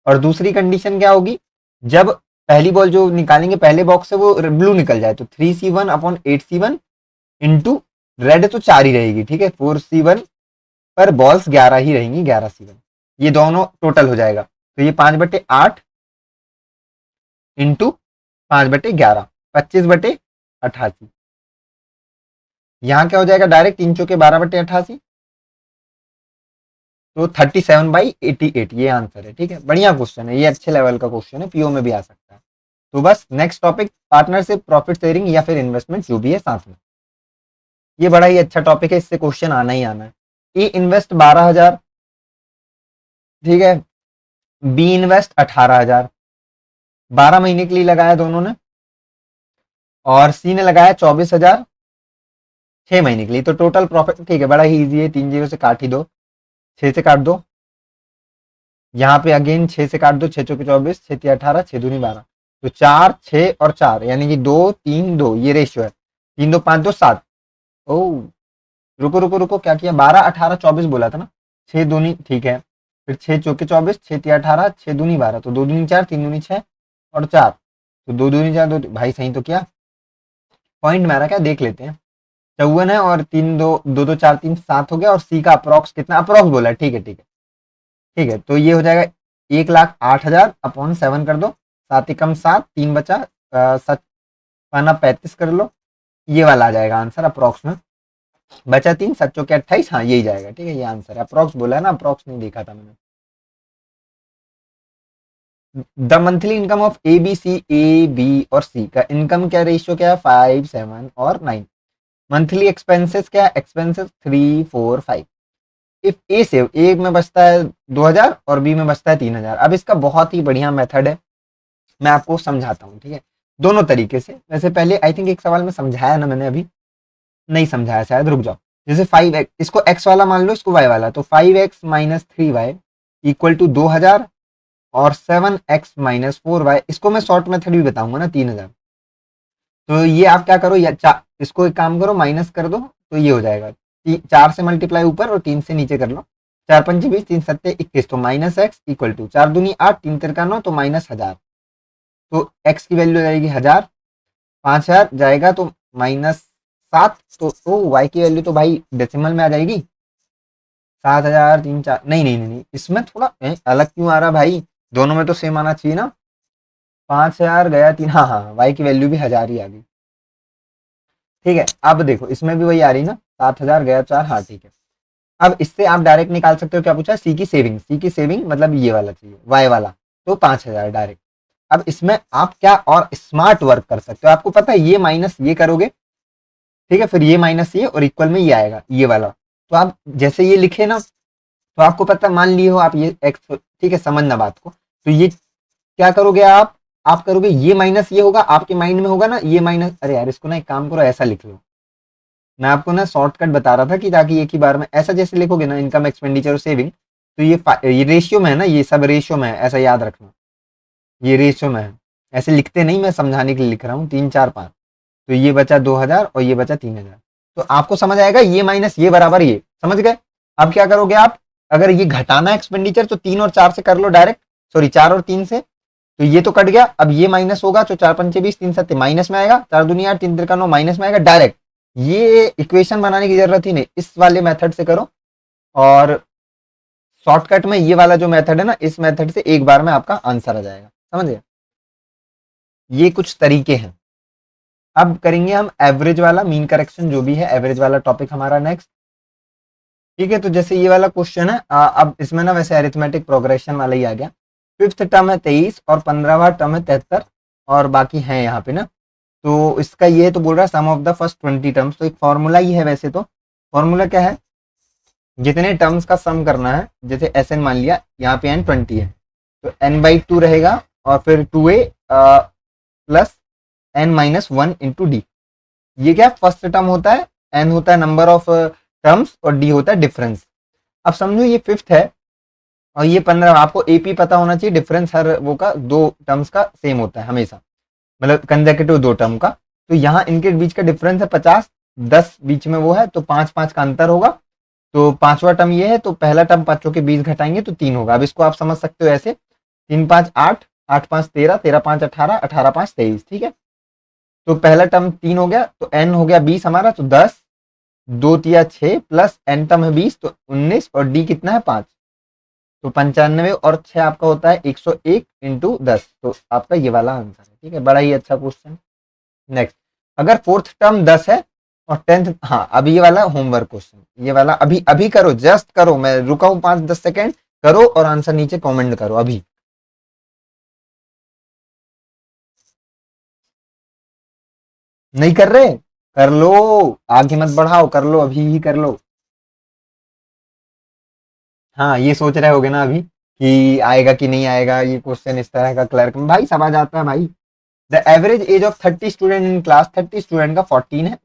और दूसरी कंडीशन क्या होगी, जब पहली बॉल जो निकालेंगे पहले बॉक्स से वो ब्लू निकल जाए, तो 3C1 upon 8C1 into red तो 4 ही रहेगी, ठीक है, 4C1 पर बॉल्स 11 ही रहेंगी, 11C1, ये दोनों टोटल हो जाएगा, तो ये 5/8 इंटू 5/11, 25/88। यहाँ क्या हो जाएगा, डायरेक्ट 3 चौके 12/88, तो 37/88 ये आंसर है, ठीक है। बढ़िया क्वेश्चन है ये, अच्छे लेवल का क्वेश्चन है, पीओ में भी आ सकता है। तो बस next topic, partnership, profit sharing या फिर इन्वेस्टमेंट, जो भी है साथ में। ये बड़ा ही अच्छा टॉपिक है, इससे क्वेश्चन आना ही आना है। ए इन्वेस्ट 12,000, ठीक है, बी इन्वेस्ट 18,000, 12 महीने के लिए लगाया दोनों ने, और सी ने लगाया 24,000 6 महीने के लिए, तो टोटल प्रॉफिट, ठीक है, बड़ा ही इजी है, 3 0 से काट ही दो, 6 से काट दो, यहाँ पे अगेन 6 से काट दो, 6 चौके 24, 6 3 18, 6 दूनी 12, तो 4 6 और 4 यानी कि 2 3 2 ये रेशियो है, 3 2 5 2 7। ओ रुको रुको रुको, क्या किया, 12 18 24 बोला था ना, 6 दूनी, ठीक है, फिर 6 चौके 24, 6 3 18, 6 दूनी 12, तो 2 दूनी 4, 3 दूनी 6 और 4, तो 2 दूनी 4 2, भाई सही तो किया, पॉइंट मारा क्या देख लेते हैं। 54 है, और 3 2 2 2 4 3 7 हो गया, और सी का अप्रोक्स कितना, अप्रोक्स बोला है, ठीक है ठीक है ठीक है, तो ये हो जाएगा 1,08,000 अपॉन 7 कर दो, 7 एकम 7, 3 बचा, 7 पाना 35 कर लो, ये वाला आ जाएगा आंसर अप्रोक्स में, बचा 3 7 चौके 28, हाँ यही जाएगा, ठीक है, ये आंसर है, अप्रोक्स बोला है ना, अप्रोक्स नहीं देखा था मैंने। The monthly income of A B और सी का इनकम क्या रेशियो क्या है, 5 7 और 9। मंथली एक्सपेंसेस क्या है, एक्सपेंसेस 3 4 5। इफ ए से ए में बचता है 2,000 और बी में बचता है 3,000। अब इसका बहुत ही बढ़िया मेथड है, मैं आपको समझाता हूँ, ठीक है, दोनों तरीके से। वैसे पहले आई थिंक एक सवाल में समझाया ना मैंने, अभी नहीं समझाया शायद, रुक जाओ। जैसे 5x, इसको x वाला मान लो, इसको y वाला, तो 5x minus 3y equal to 2,000, और 7x-4y, इसको मैं शॉर्ट मेथड भी बताऊंगा ना, 3,000। तो ये आप क्या करो, या इसको एक काम करो, माइनस कर दो, तो ये हो जाएगा 4 से मल्टीप्लाई ऊपर और 3 से नीचे कर लो, 4 पंचे 20, 3 सत्ते 21, तो माइनस एक्स इक्वल टू 4 दूनी 8, 3 तिरका 9, तो माइनस 1,000। तो x की वैल्यू जाएगी 1,000, 5,000 जाएगा तो -7, तो y की वैल्यू तो भाई डेसिमल में आ जाएगी, 7,000 3 4, नहीं नहीं नहीं, इसमें थोड़ा अलग क्यों आ रहा भाई, दोनों में तो सेम आना चाहिए ना। 5,000 गया 3, हाँ हाँ, y की वैल्यू भी 1,000 ही आ गई, ठीक है। अब देखो इसमें भी वही आ रही ना, 7,000 गया 4, हाँ ठीक है। अब इससे आप डायरेक्ट निकाल सकते हो, क्या पूछा, सी की सेविंग, सी की सेविंग मतलब ये वाला चाहिए, वाई वाला, तो 5,000 डायरेक्ट। अब इसमें आप क्या और स्मार्ट वर्क कर सकते हो, आपको पता है ये माइनस ये करोगे, ठीक है, फिर ये माइनस ये और इक्वल में ये आएगा ये वाला, तो आप जैसे ये लिखे ना, तो आपको पता मान लिए हो आप ये एक्स, ठीक है, समझना बात को, तो ये क्या करोगे आप, आप करोगे ये माइनस ये होगा, आपके माइंड में होगा ना ये माइनस, अरे यार इसको ना एक काम करो ऐसा लिख लो, मैं आपको ना शॉर्टकट बता रहा था कि ताकि एक ही बार में ऐसा जैसे लिखोगे ना इनकम एक्सपेंडिचर और सेविंग, तो ये रेशियो में है ना, ये सब रेशियो में है, ऐसा याद रखना, ये रेशियो में है, ऐसे लिखते नहीं, मैं समझाने के लिए लिख रहा हूँ, 3 4 5, तो ये बचा 2000 और ये बचा 3000, तो आपको समझ आएगा ये माइनस ये बराबर ये, समझ गए। अब क्या करोगे आप, अगर ये घटाना एक्सपेंडिचर तो 3 और 4 से कर लो डायरेक्ट, सॉरी 4 और 3 से, तो ये तो कट गया, अब ये माइनस होगा, तो 4 पंचे 20, 3 सत्ते माइनस में आएगा, 4 दूनी 8, 3 तिरका 9 माइनस में आएगा डायरेक्ट, ये इक्वेशन बनाने की जरूरत ही नहीं, इस वाले मेथड से करो, और शॉर्टकट में ये वाला जो मेथड है ना, इस मेथड से एक बार में आपका आंसर आ जाएगा, समझ गए। ये कुछ तरीके हैं। अब करेंगे हम एवरेज वाला, मीन करेक्शन जो भी है, एवरेज वाला टॉपिक हमारा नेक्स्ट, ठीक है। तो जैसे ये वाला क्वेश्चन है, अब इसमें ना वैसे अरिथमेटिक प्रोग्रेशन वाला ही आ गया, फिफ्थ टर्म है 23 और 15वां टर्म है 73 और बाकी है यहाँ पे ना, तो इसका ये तो बोल रहा है सम ऑफ द फर्स्ट 20 टर्म्स, तो एक फॉर्मूला ही है वैसे तो, फॉर्मूला क्या है, जितने टर्म्स का सम करना है, जैसे एस एन मान लिया, यहाँ पे एन 20 है, तो एन बाई 2 रहेगा और फिर 2a plus n minus 1 into d, ये क्या फर्स्ट टर्म होता है, एन होता है नंबर ऑफ टर्म्स और डी होता है डिफरेंस। अब समझो ये फिफ्थ है और ये 15, आपको एपी पता होना चाहिए, डिफरेंस हर वो का दो टर्म्स का सेम होता है हमेशा, मतलब कंसेक्यूटिव दो टर्म का, तो यहाँ इनके बीच का डिफरेंस है 50, 10 बीच में वो है, तो 5 5 का अंतर होगा, तो पांचवा टर्म ये है, तो पहला टर्म पांचों के 20 घटाएंगे तो 3 होगा। अब इसको आप समझ सकते हो ऐसे, 3 5 8, 8 5 13, 13 5 18, 18 5 23, ठीक है। तो पहला टर्म 3 हो गया, तो एन हो गया 20 हमारा, तो 10, 2 तिया 6 प्लस एन टर्म है 20, तो 19 और डी कितना है 5, तो 95 और 6 आपका होता है 101 इंटू 10, तो आपका ये वाला आंसर है, ठीक है। बड़ा ही अच्छा क्वेश्चन। नेक्स्ट, अगर फोर्थ टर्म 10 है और 10th, हाँ अब ये वाला होमवर्क क्वेश्चन, ये वाला अभी अभी करो, जस्ट करो, मैं रुका हूं 5-10 सेकेंड, करो और आंसर नीचे कमेंट करो अभी। नहीं कर रहे, कर लो, आगे मत बढ़ाओ, कर लो अभी ही कर लो। हाँ ये सोच रहे होगे ना अभी कि आएगा कि नहीं आएगा ये क्वेश्चन, इस तरह का क्लर्क में भाई सब आ जाता है भाई। The average age of 30 student in class, 30 student का 14 है,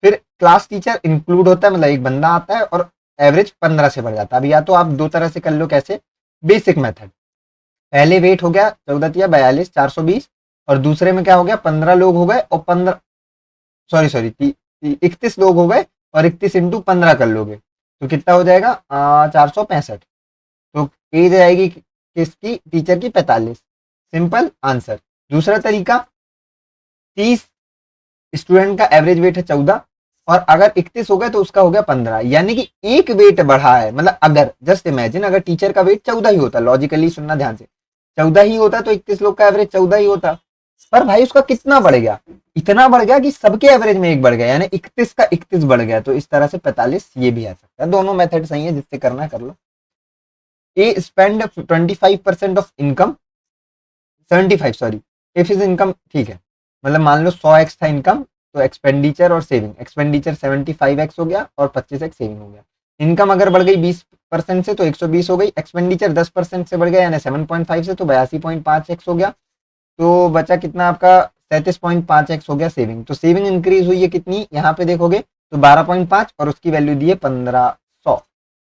फिर क्लास टीचर इंक्लूड होता है, मतलब एक बंदा आता है और एवरेज 15 से बढ़ जाता है। अब या तो आप दो तरह से कर लो, कैसे, बेसिक मेथड, पहले वेट हो गया 14 या 42 420, और दूसरे में क्या हो गया 15 लोग हो गए और 15, सॉरी सॉरी 31 लोग हो गए और 31 इंटू 15 कर लोगे तो कितना हो जाएगा 465, तो एज आएगी किसकी, टीचर की 45, सिंपल आंसर। दूसरा तरीका, 30 स्टूडेंट का एवरेज वेट है 14 और अगर 31 हो गए तो उसका हो गया 15, यानी कि एक वेट बढ़ा है, मतलब अगर जस्ट इमेजिन अगर टीचर का वेट 14 ही होता, लॉजिकली सुनना ध्यान से, 14 ही होता तो 31 लोग का एवरेज 14 ही होता, पर भाई उसका कितना बढ़ गया, इतना बढ़ गया कि सबके एवरेज में एक बढ़ गया, यानी 31 का 31 बढ़ गया, तो इस तरह से 45 ये भी आ सकता है। दोनों मेथड सही है, जिससे करना है कर लो। A spend 25% of income, 75 sorry, if is income, ठीक है, मतलब मान लो 100x था इनकम, तो एक्सपेंडिचर और सेविंग, एक्सपेंडिचर 75x हो गया और 25x सेविंग हो गया। इनकम अगर बढ़ गई 20% से तो 120 हो गई, एक्सपेंडिचर 10% से बढ़ गया यानी 7.5 से तो 82.5x हो गया, तो बचा कितना आपका 37.5x हो गया सेविंग। तो सेविंग इंक्रीज हुई है कितनी, यहाँ पे देखोगे तो 12.5 और उसकी वैल्यू दी है 1500,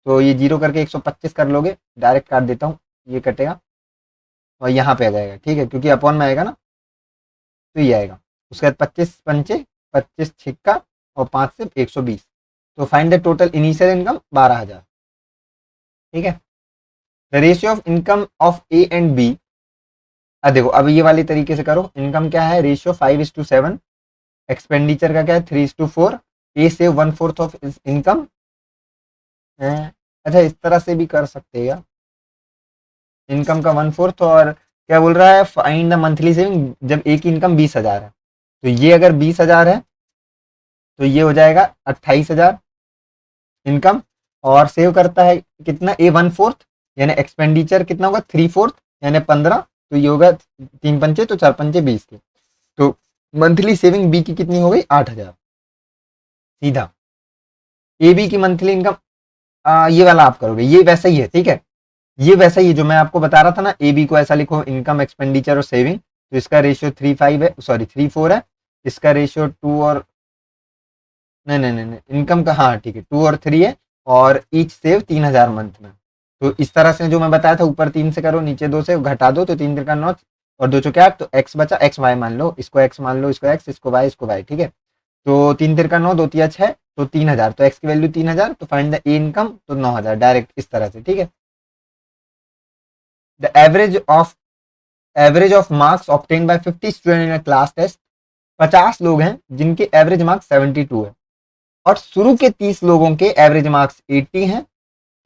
तो ये जीरो करके 125 कर लोगे, डायरेक्ट काट देता हूँ, ये कटेगा और यहाँ पे आ जाएगा, ठीक है, क्योंकि अपॉन में आएगा ना, तो ये आएगा। उसके बाद 25 पंचे 25 छिक्का और 5 से 120, तो find the total initial income 12,000, ठीक है। The ratio of income of A and B, अब देखो अब ये वाले तरीके से करो, इनकम क्या है रेशियो 5:7, एक्सपेंडिचर का क्या है 3:4, ए से 1/4 ऑफ इनकम, अच्छा इस तरह से भी कर सकते हैं, इनकम का 1/4, और क्या बोल रहा है फाइंड द मंथली सेविंग, जब एक इनकम 20,000 है, तो ये अगर 20,000 है तो ये हो जाएगा 28,000 इनकम, और सेव करता है कितना ए 1/4, यानी एक्सपेंडिचर कितना होगा 3/4 यानी 15, तो ये होगा 3 पंचे तो 4 पंचे 20 के, तो मंथली सेविंग बी की कितनी हो गई 8,000, सीधा। ए बी की मंथली इनकम, ये वाला आप करोगे, ये वैसा ही है, ठीक है, ये वैसा ही है जो मैं आपको बता रहा था ना, ए बी को ऐसा लिखो इनकम एक्सपेंडिचर और सेविंग, तो इसका रेशियो 3.5 है, सॉरी 3.4 है, इसका रेशियो 2 और नहीं नहीं नहीं नहीं इनकम का, हाँ ठीक है 2 और 3 है, और ईच सेव 3,000 मंथ में। तो इस तरह से जो मैं बताया था, ऊपर 3 से करो, नीचे 2 से घटा दो, तो 3 का 9 और 2 क्या, तो एक्स बचा, एक्स वाई मान लो, इसको एक्स मान लो, इसको एक्स, इसको वाई, इसको वाई, ठीक है। तो 3 का 9, 2 तिया 6, तो 3,000, तो एक्स की वैल्यू 3,000, तो फाइंड द ए इनकम, तो 9,000 डायरेक्ट इस तरह से, ठीक है। The average of marks obtain by 50 student in class test, 50 लोग हैं जिनके एवरेज मार्क्स 72 है, और शुरू के 30 लोगों के एवरेज मार्क्स 80 हैं,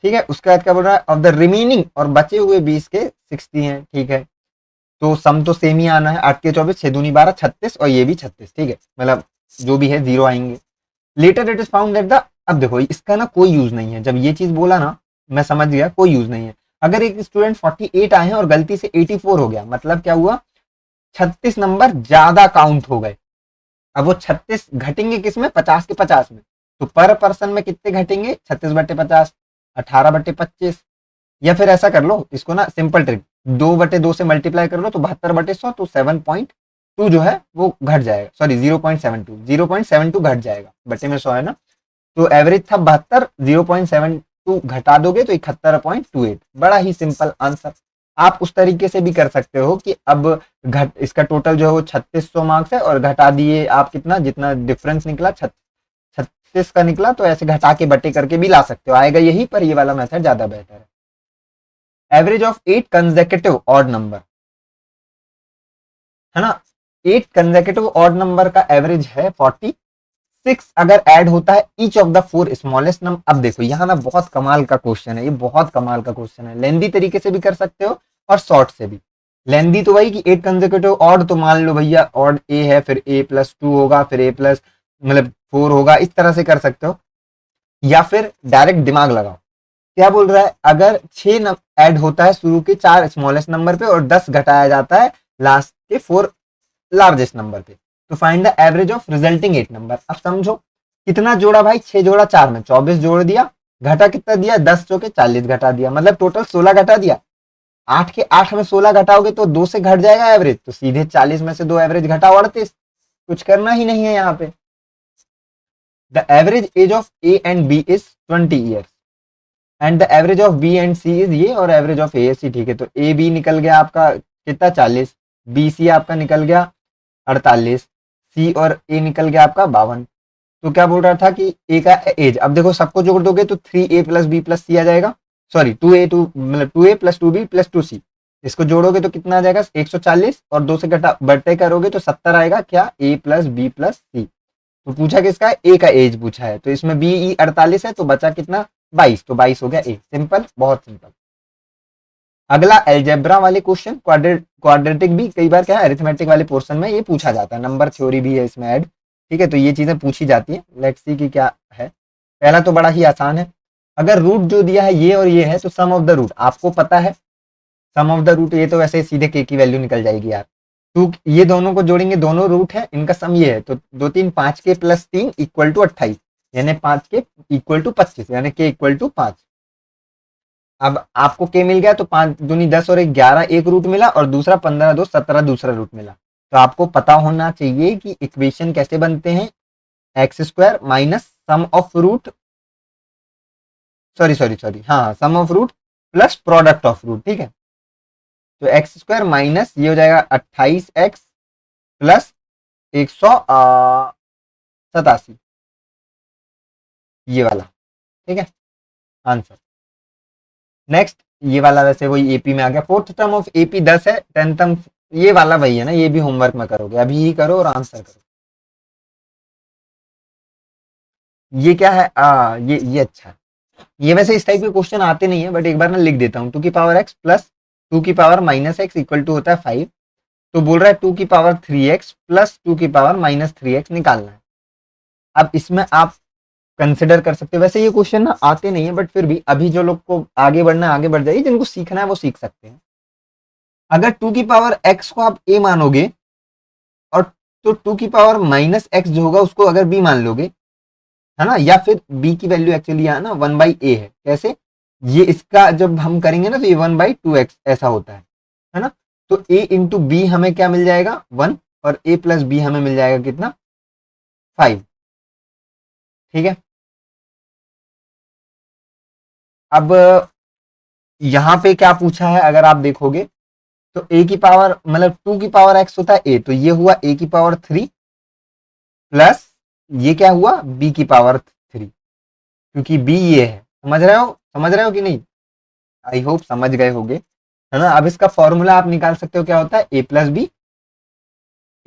ठीक है। उसके बाद क्या बोल रहा है, ऑफ द रिमेनिंग, और बचे हुए 20 के 60 हैं, ठीक है। तो सम तो सेम ही आना है, 8 के 24, 6 दूनी 12, 36, और ये भी 36, ठीक है, मतलब जो भी है जीरो आएंगे। Later it is found that the, अब देखो इसका ना कोई यूज नहीं है, जब ये चीज बोला ना मैं समझ गया कोई यूज नहीं है। अगर एक स्टूडेंट 48 आए हैं और गलती से 84 हो गया, मतलब क्या हुआ, 36 नंबर ज्यादा काउंट हो गए। अब वो 36 घटेंगे किसमें, 50 के 50 में, तो पर पर्सन में कितने घटेंगे, 36/50, 18/25, या फिर ऐसा कर लो इसको ना, सिंपल ट्रिक, 2/2 से मल्टीप्लाई कर लो, तो 72/100, तो 7.2 जो है वो घट जाएगा, सॉरी 0.72 घट जाएगा, बटे में 100 है ना, तो एवरेज था 72, 0.72 घटा दोगे तो 71.28, बड़ा ही सिंपल आंसर। आप उस तरीके से भी कर सकते हो कि अब घट, इसका टोटल जो है वो 3600 मार्क्स है, और घटा दिए आप कितना, जितना डिफरेंस निकला 36 का निकला, तो ऐसे घटा के बटे करके भी ला सकते हो, आएगा यही, पर ये वाला मेथड ज्यादा बेहतर है। Average of 8 consecutive odd number, है ना, 8 कंसेक्यूटिव ऑड नंबर का एवरेज है 46, अगर ऐड होता है each of the 4 smallest number. अब देखो यहाँ ना बहुत कमाल का क्वेश्चन है, ये बहुत कमाल का क्वेश्चन है, लेंदी तरीके से भी कर सकते हो और शॉर्ट से भी। लेंदी तो वही कि 8 कंसेक्यूटिव ऑड, तो मान लो भैया ऑड ए है, फिर a+2 होगा, फिर a प्लस मतलब 4 होगा, इस तरह से कर सकते हो, या फिर डायरेक्ट दिमाग लगाओ। क्या बोल रहा है, अगर 6 ऐड होता है शुरू के 4 स्मॉलेस्ट नंबर पे, और 10 घटाया जाता है लास्ट के 4 लार्जेस्ट नंबर पे, तो find the average of resulting 8 number. अब समझो कितना जोड़ा भाई, 6 जोड़ा 4 में 24 जोड़ दिया, घटा कितना दिया, 10 चौके 40 घटा दिया, मतलब टोटल 16 घटा दिया। 8 के 8 में 16 घटाओगे तो 2 से घट जाएगा एवरेज, तो सीधे 40 में से 2 एवरेज घटाओ 38, कुछ करना ही नहीं है यहाँ पे। The average age of A and B is 20 years, and the average of B and C is ये, और एवरेज ऑफ ए सी, ठीक है। तो ए बी निकल गया आपका कितना, 40, बी सी आपका निकल गया 48, सी और ए निकल गया आपका 52। तो क्या बोल रहा था कि ए का एज, अब देखो सबको जोड़ दोगे तो 3a प्लस बी प्लस सी आ जाएगा, सॉरी 2a मतलब 2a plus 2b plus 2c, इसको जोड़ोगे तो कितना आ जाएगा 140, और 2 से घटा बटे करोगे तो 70 आएगा, क्या a प्लस बी प्लस सी। तो पूछा किसका, ए का एज पूछा है, तो इसमें बी ई 48 है, तो बचा कितना 22, तो 22 हो गया ए, सिंपल, बहुत सिंपल। अगला एल्जेब्रा वाले क्वेश्चन, क्वाड्रेटिक भी कई बार क्या है, अरिथमेटिक वाले पोर्शन में ये पूछा जाता है, नंबर थ्योरी भी है इसमें ऐड, ठीक है, तो ये चीजें पूछी जाती है। लेट्स सी कि क्या है। पहला तो बड़ा ही आसान है, अगर रूट जो दिया है ये और ये है, तो सम ऑफ द रूट आपको पता है, सम ऑफ द रूट, ये तो वैसे सीधे के की वैल्यू निकल जाएगी यार। टू, ये दोनों को जोड़ेंगे, दोनों रूट है, इनका सम ये है, तो 2 3 5 के प्लस 3 इक्वल टू 28, यानी 5 के इक्वल टू 25, यानी के इक्वल टू 5। अब आपको के मिल गया, तो 5 दूनी 10 और 11 एक रूट मिला, और दूसरा 15 2 17 दूसरा रूट मिला। तो आपको पता होना चाहिए कि इक्वेशन कैसे बनते हैं, x² minus sum of root, sorry हाँ, sum of root plus product of root, ठीक है। तो x² माइनस ये हो जाएगा 28x प्लस 187, ये वाला, ठीक है आंसर। नेक्स्ट ये वाला वैसे वही एपी में आ गया, फोर्थ टर्म ऑफ एपी 10 है, 10th टर्म ये वाला वही है ना, ये भी होमवर्क में करोगे, अभी ही करो और आंसर करो। ये क्या है, ये अच्छा है, ये वैसे इस टाइप के क्वेश्चन आते नहीं है, बट एक बार ना लिख देता हूँ, 2 की पावर x प्लस 2 की power minus x equal to होता है 5, तो बोल रहा है 2 की पावर 3x प्लस 2 की पावर माइनस 3x निकालना है। अब इसमें आप कंसिडर कर सकते हो, वैसे ये क्वेश्चन ना आते नहीं है, बट फिर भी अभी जो लोग को आगे बढ़ना है आगे बढ़ जाइए, जिनको सीखना है वो सीख सकते हैं। अगर 2 की पावर x को आप a मानोगे, और तो 2 की पावर माइनस एक्स जो होगा उसको अगर b मान लोगे, है ना, या फिर b की वैल्यू एक्चुअली यहाँ ना 1/a है, कैसे, ये इसका जब हम करेंगे ना तो ये 1/2x ऐसा होता है ना, तो a इंटू बी हमें क्या मिल जाएगा 1, और a प्लस बी हमें मिल जाएगा कितना 5। ठीक है, अब यहां पे क्या पूछा है अगर आप देखोगे, तो a की पावर मतलब 2 की पावर x होता है a, तो ये हुआ a की पावर 3 प्लस ये क्या हुआ b की पावर 3, क्योंकि b ये है। समझ रहे हो कि नहीं? आई होप समझ गए होगे, है ना। अब इसका फॉर्मूला आप निकाल सकते हो, क्या होता है a plus B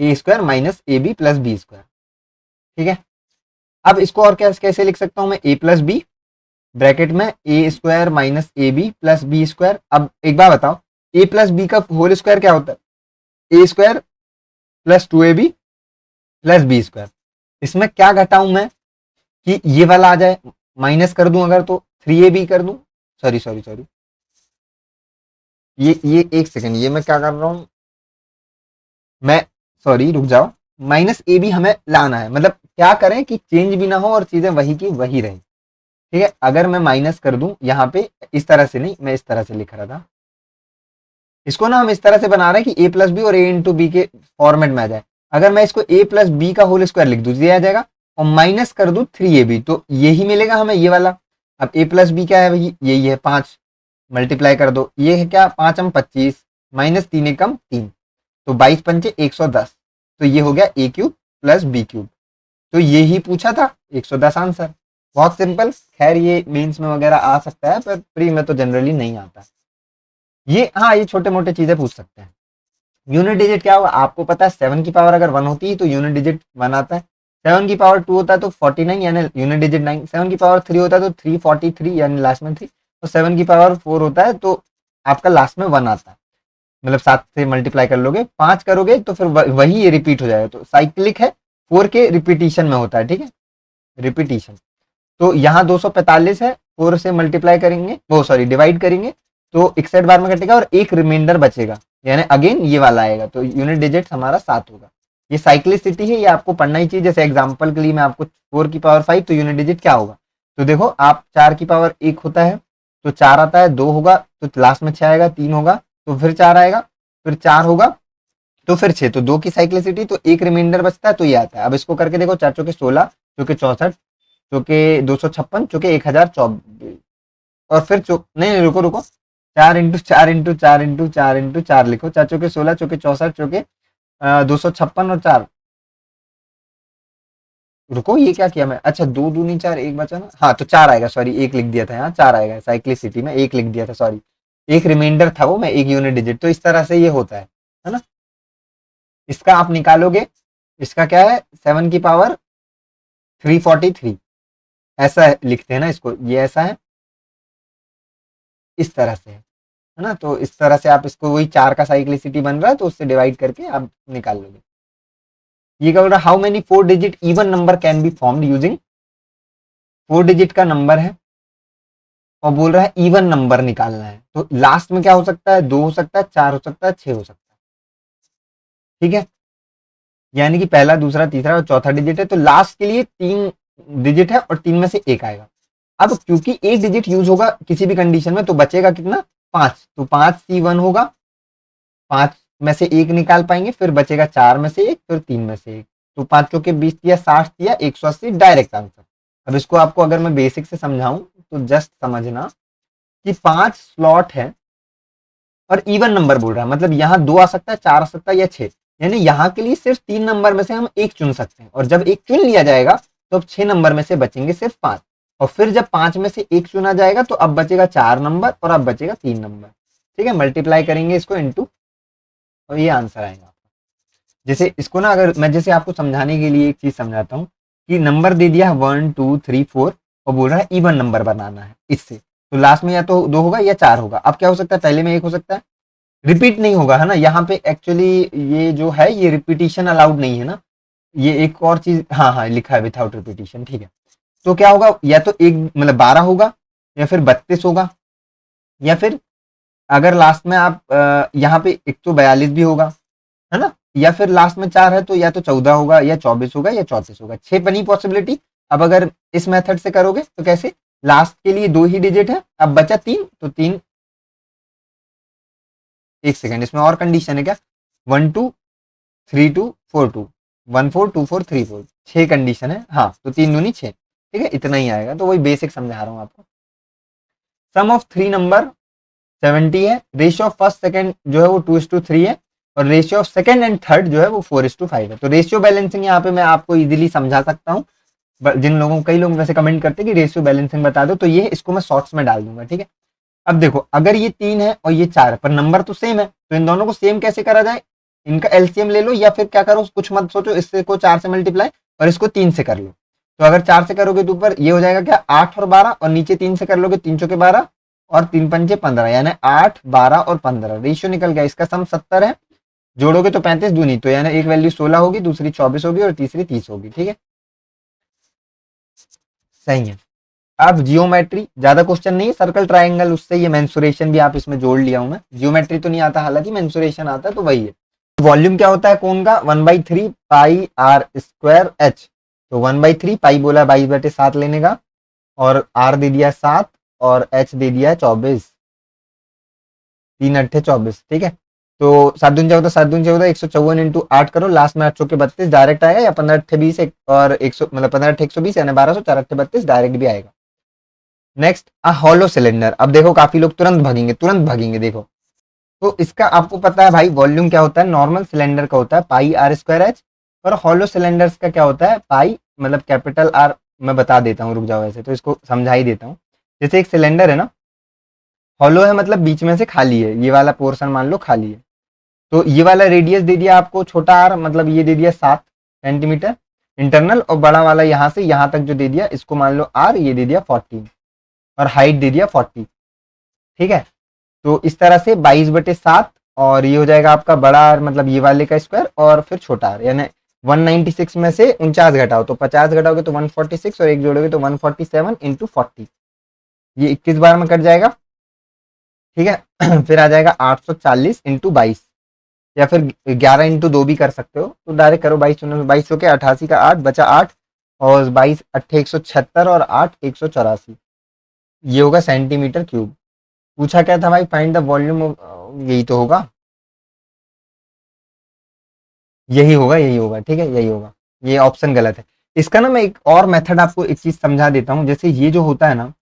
A square minus A B plus B square. ठीक है, अब इसको और कैसे लिख सकता हूं मैं, a प्लस बी ब्रैकेट में A square minus A B plus B square. अब एक बार बताओ, ए प्लस बी का होल स्क्वायर क्या होता है, A square plus 2ab plus B square. इसमें क्या घटाऊं मैं कि ये वाला आ जाए, माइनस कर दूं अगर तो 3ab कर दूं, सॉरी सॉरी सॉरी, ये एक सेकंड, ये मैं क्या कर रहा हूं मैं, सॉरी रुक जाओ, माइनस ए बी हमें लाना है, मतलब क्या करें कि चेंज भी ना हो और चीजें वही की वही रहे। ठीक है, अगर मैं माइनस कर दूं यहाँ पे, इस तरह से नहीं, मैं इस तरह से लिख रहा था, इसको ना हम इस तरह से बना रहे हैं कि ए प्लस बी और ए इंटू बी के फॉर्मेट में आ जाए। अगर मैं इसको ए प्लस बी का होल स्क्वायर लिख दूं, ये आ जाएगा, और माइनस कर दूं 3ab, तो यही मिलेगा हमें ये वाला। अब ए प्लस बी क्या है भाई, यही है 5, मल्टीप्लाई कर दो, ये है क्या 5 हम 25 माइनस 3 एकम 3, तो 22 पंचे 110, तो ये हो गया ए क्यूब प्लस बी क्यूब। तो ये ही पूछा था, 110 आंसर, बहुत सिंपल। खैर ये मेंस में वगैरह आ सकता है, पर प्री में तो जनरली नहीं आता। ये हाँ, ये छोटे मोटे चीजें पूछ सकते हैं। यूनिट डिजिट क्या होगा आपको पता है, 7 की पावर अगर 1 होती है तो यूनिट डिजिट 1 आता है, 7 की पावर 2 होता है तो 49 यानी यूनिट डिजिट 9, 7 की पावर 3 होता है तो 343 यानी लास्ट में 3, तो 7 की पावर 4 होता है तो आपका लास्ट में 1 आता है, मतलब 7 से मल्टीप्लाई कर लोगे, 5 करोगे तो फिर वही ये रिपीट हो जाएगा, तो साइक्लिक है, 4 के रिपीटिशन में होता है। ठीक है, रिपीटिशन। तो यहाँ 245 है, 4 से मल्टीप्लाई करेंगे, वो सॉरी डिवाइड करेंगे तो 61 बार में कटेगा और एक रिमाइंडर बचेगा, यानी अगेन ये वाला आएगा, तो यूनिट डिजिट हमारा 7 होगा। ये साइक्लिसिटी है, ये आपको पढ़ना ही चाहिए। जैसे एग्जांपल के लिए मैं आपको 4 की पावर 5, तो यूनिट डिजिट क्या होगा, तो देखो आप 4 की पावर 1 होता है तो 4 आता है, 2 होगा तो लास्ट में 6 आएगा, 3 होगा तो फिर 4 आएगा, फिर 4 होगा तो फिर 6, तो 2 की साइक्लिसिटी, तो एक रिमाइंडर बचता है तो ये आता है। अब इसको करके देखो, 4 चौके 16, चौके 64, चौके 256, चौके 1024, और फिर नहीं नहीं रुको रुको, 4 इंटू 4 इंटू 4 इंटू 4 लिखो, 4 चौके 16, चौके 64, चौके 256 और 4, रुको ये क्या किया मैं, अच्छा 2 दूनी 4, एक बचा ना, हाँ तो 4 आएगा, सॉरी एक लिख दिया था यहाँ, 4 आएगा, साइक्लिसिटी में एक लिख दिया था, सॉरी एक रिमाइंडर था वो, मैं एक यूनिट डिजिट, तो इस तरह से ये होता है ना। इसका आप निकालोगे, इसका क्या है 7 की पावर 343, ऐसा लिखते हैं ना इसको, ये ऐसा है, इस तरह से है ना। तो इस तरह से आप इसको, वही 4 का साइक्लिसिटी बन रहा है तो उससे डिवाइड करके आप निकाल लोगे। ये क्या बोल रहा है, how many 4 digit even number can be formed using, 4 digit का नंबर है और बोल रहा है इवन नंबर निकालना है, तो लास्ट में क्या हो सकता है, 2 हो सकता है, 4 हो सकता है, 6 हो सकता है। ठीक है, यानी कि पहला दूसरा तीसरा और चौथा डिजिट है, तो लास्ट के लिए 3 डिजिट है और 3 में से एक आएगा। अब क्योंकि एक डिजिट यूज होगा किसी भी कंडीशन में, तो बचेगा कितना 5, तो 5C1 होगा, 5 में से एक निकाल पाएंगे, फिर बचेगा 4 में से एक, फिर 3 में से एक, तो 5 चौके 20 दिया, 60 दिया, 180 डायरेक्ट आंसर। अब इसको आपको अगर मैं बेसिक से समझाऊं तो जस्ट समझना कि 5 स्लॉट है और इवन नंबर बोल रहा है, मतलब यहाँ 2 आ सकता है, 4 आ सकता है या 6, यानी यहाँ के लिए सिर्फ 3 नंबर में से हम एक चुन सकते हैं, और जब एक चुन लिया जाएगा तो अब 6 नंबर में से बचेंगे सिर्फ 5, और फिर जब 5 में से एक चुना जाएगा तो अब बचेगा 4 नंबर और अब बचेगा 3 नंबर। ठीक है, मल्टीप्लाई करेंगे इसको इनटू, और ये आंसर आएगा आपका। जैसे इसको ना, अगर मैं जैसे आपको समझाने के लिए एक चीज समझाता हूँ कि नंबर दे दिया है 1 2 3 4 और बोल रहा है इवन नंबर बनाना है इससे, तो लास्ट में या तो 2 होगा या 4 होगा। अब क्या हो सकता है, पहले में 1 हो सकता है, रिपीट नहीं होगा, है ना। यहाँ पे एक्चुअली ये जो है ये रिपीटिशन अलाउड नहीं है ना, ये एक और चीज, हाँ हाँ लिखा है विथआउट रिपीटिशन। ठीक है, तो क्या होगा, या तो एक मतलब 12 होगा, या फिर 32 होगा, या फिर अगर लास्ट में आप यहाँ पे 142 भी होगा, है ना, या फिर लास्ट में 4 है तो या तो 14 होगा या 24 होगा या 34 होगा, 6 बनी पॉसिबिलिटी। अब अगर इस मेथड से करोगे तो कैसे, लास्ट के लिए 2 ही डिजिट है, अब बचा 3, तो 3 एक सेकंड, इसमें और कंडीशन है क्या? 1 2 3 2 4 2 1 4 2 4 3 4, 6 कंडीशन है। हाँ, तो 3 दूनी 6, ठीक है, इतना ही आएगा। तो वही बेसिक समझा रहा हूँ आपको। सम ऑफ 3 नंबर 70 है, रेशियो ऑफ फर्स्ट सेकंड जो है वो 2:3 है, और ratio of second and third जो है वो 4:5 है। तो रेशियो बैलेंसिंग यहाँ पे मैं आपको इजीली समझा सकता हूँ। जिन लोगों, कई लोग वैसे कमेंट करते हैं कि रेशियो बैलेंसिंग बता दो, तो ये इसको मैं शॉर्ट्स में डाल दूंगा, ठीक है। अब देखो, अगर ये 3 है और ये 4 है, पर नंबर तो सेम है, तो इन दोनों को सेम कैसे करा जाए? इनका एलसीएम ले लो, या फिर क्या करो, कुछ मत सोचो, इससे को 4 से मल्टीप्लाई और इसको 3 से कर लो। तो अगर 4 से करोगे तो ऊपर ये हो जाएगा क्या, 8 और 12, और नीचे 3 से कर लोगे, 3 चौके 12 और 3 पंचे 15, यानी 8 12 और 15, रेशियो निकल गया। इसका सम 70 है, जोड़ोगे तो 35 दूनी, तो यानी एक वैल्यू 16 होगी, दूसरी 24 होगी और तीसरी 30 होगी, ठीक है, सही है। अब जियोमेट्री ज्यादा क्वेश्चन नहीं है, सर्कल ट्रायंगल, उससे ये मेंसुरेशन भी आप इसमें जोड़ लिया हूं मैं। जियोमेट्री तो नहीं आता, हालांकि मेंसुरेशन आता है, तो वही है। वॉल्यूम क्या होता है कोन का? 1/3 पाई आर स्क्वायर एच। तो 1/3 पाई बोला 22/7 लेने का, और आर दे दिया 7, और एच दे दिया 24, 3 अट्ठे 24, ठीक है। तो 7 दूनी 14, 7 दूनी 14, 154 इंटू 8 करो, लास्ट में 8 चौके 32 डायरेक्ट आएगा, या 15 अट्ठे 20 और 100, मतलब 15 अट्ठे 120 यानी 1200, 4 अट्ठे 32 डायरेक्ट भी आएगा। Next, a hollow cylinder. अब देखो काफी लोग तुरंत भागेंगे, तुरंत भागेंगे, देखो। तो इसका आपको पता है भाई, वॉल्यूम क्या होता है? नॉर्मल सिलेंडर का होता है पाई आर स्क्वायर एच, और हॉलो सिलेंडर्स का क्या होता है? पाई, मतलब कैपिटल आर। मैं बता देता हूँ, रुक जाओ, ऐसे तो इसको समझा ही देता हूँ। जैसे एक सिलेंडर है ना, हॉलो है मतलब बीच में से खाली है, ये वाला पोर्शन मान लो खाली है। तो ये वाला रेडियस दे दिया आपको छोटा आर, मतलब ये दे दिया 7 सेंटीमीटर इंटरनल, और बड़ा वाला यहाँ से यहाँ तक जो दे दिया, इसको मान लो आर, ये दे दिया 14, और हाइट दे दिया 40, ठीक है। तो इस तरह से 22/7, और ये हो जाएगा आपका बड़ा आर, मतलब ये वाले का स्क्वायर, और फिर छोटा आर, यानी 196 में से 49 घटाओ तो 50 घटाओगे तो 146, और एक जोड़ोगे तो 147 इंटू 40, ये 21 बार में कट जाएगा, ठीक है। फिर आ जाएगा 840 इंटू 22, या फिर 11 इंटू 2 भी कर सकते हो, तो डायरेक्ट करो, 22 चौके 88 का 8 बचा 8, और 22 अट्ठे 176, और 8 184, ये होगा सेंटीमीटर क्यूब। पूछा क्या था भाई? फाइंड द वॉल्यूम, यही तो होगा, यही होगा, यही होगा, ठीक है, यही होगा। ये ऑप्शन गलत है। इसका ना मैं एक और मेथड आपको एक चीज समझा देता हूँ। जैसे ये जो होता है ना,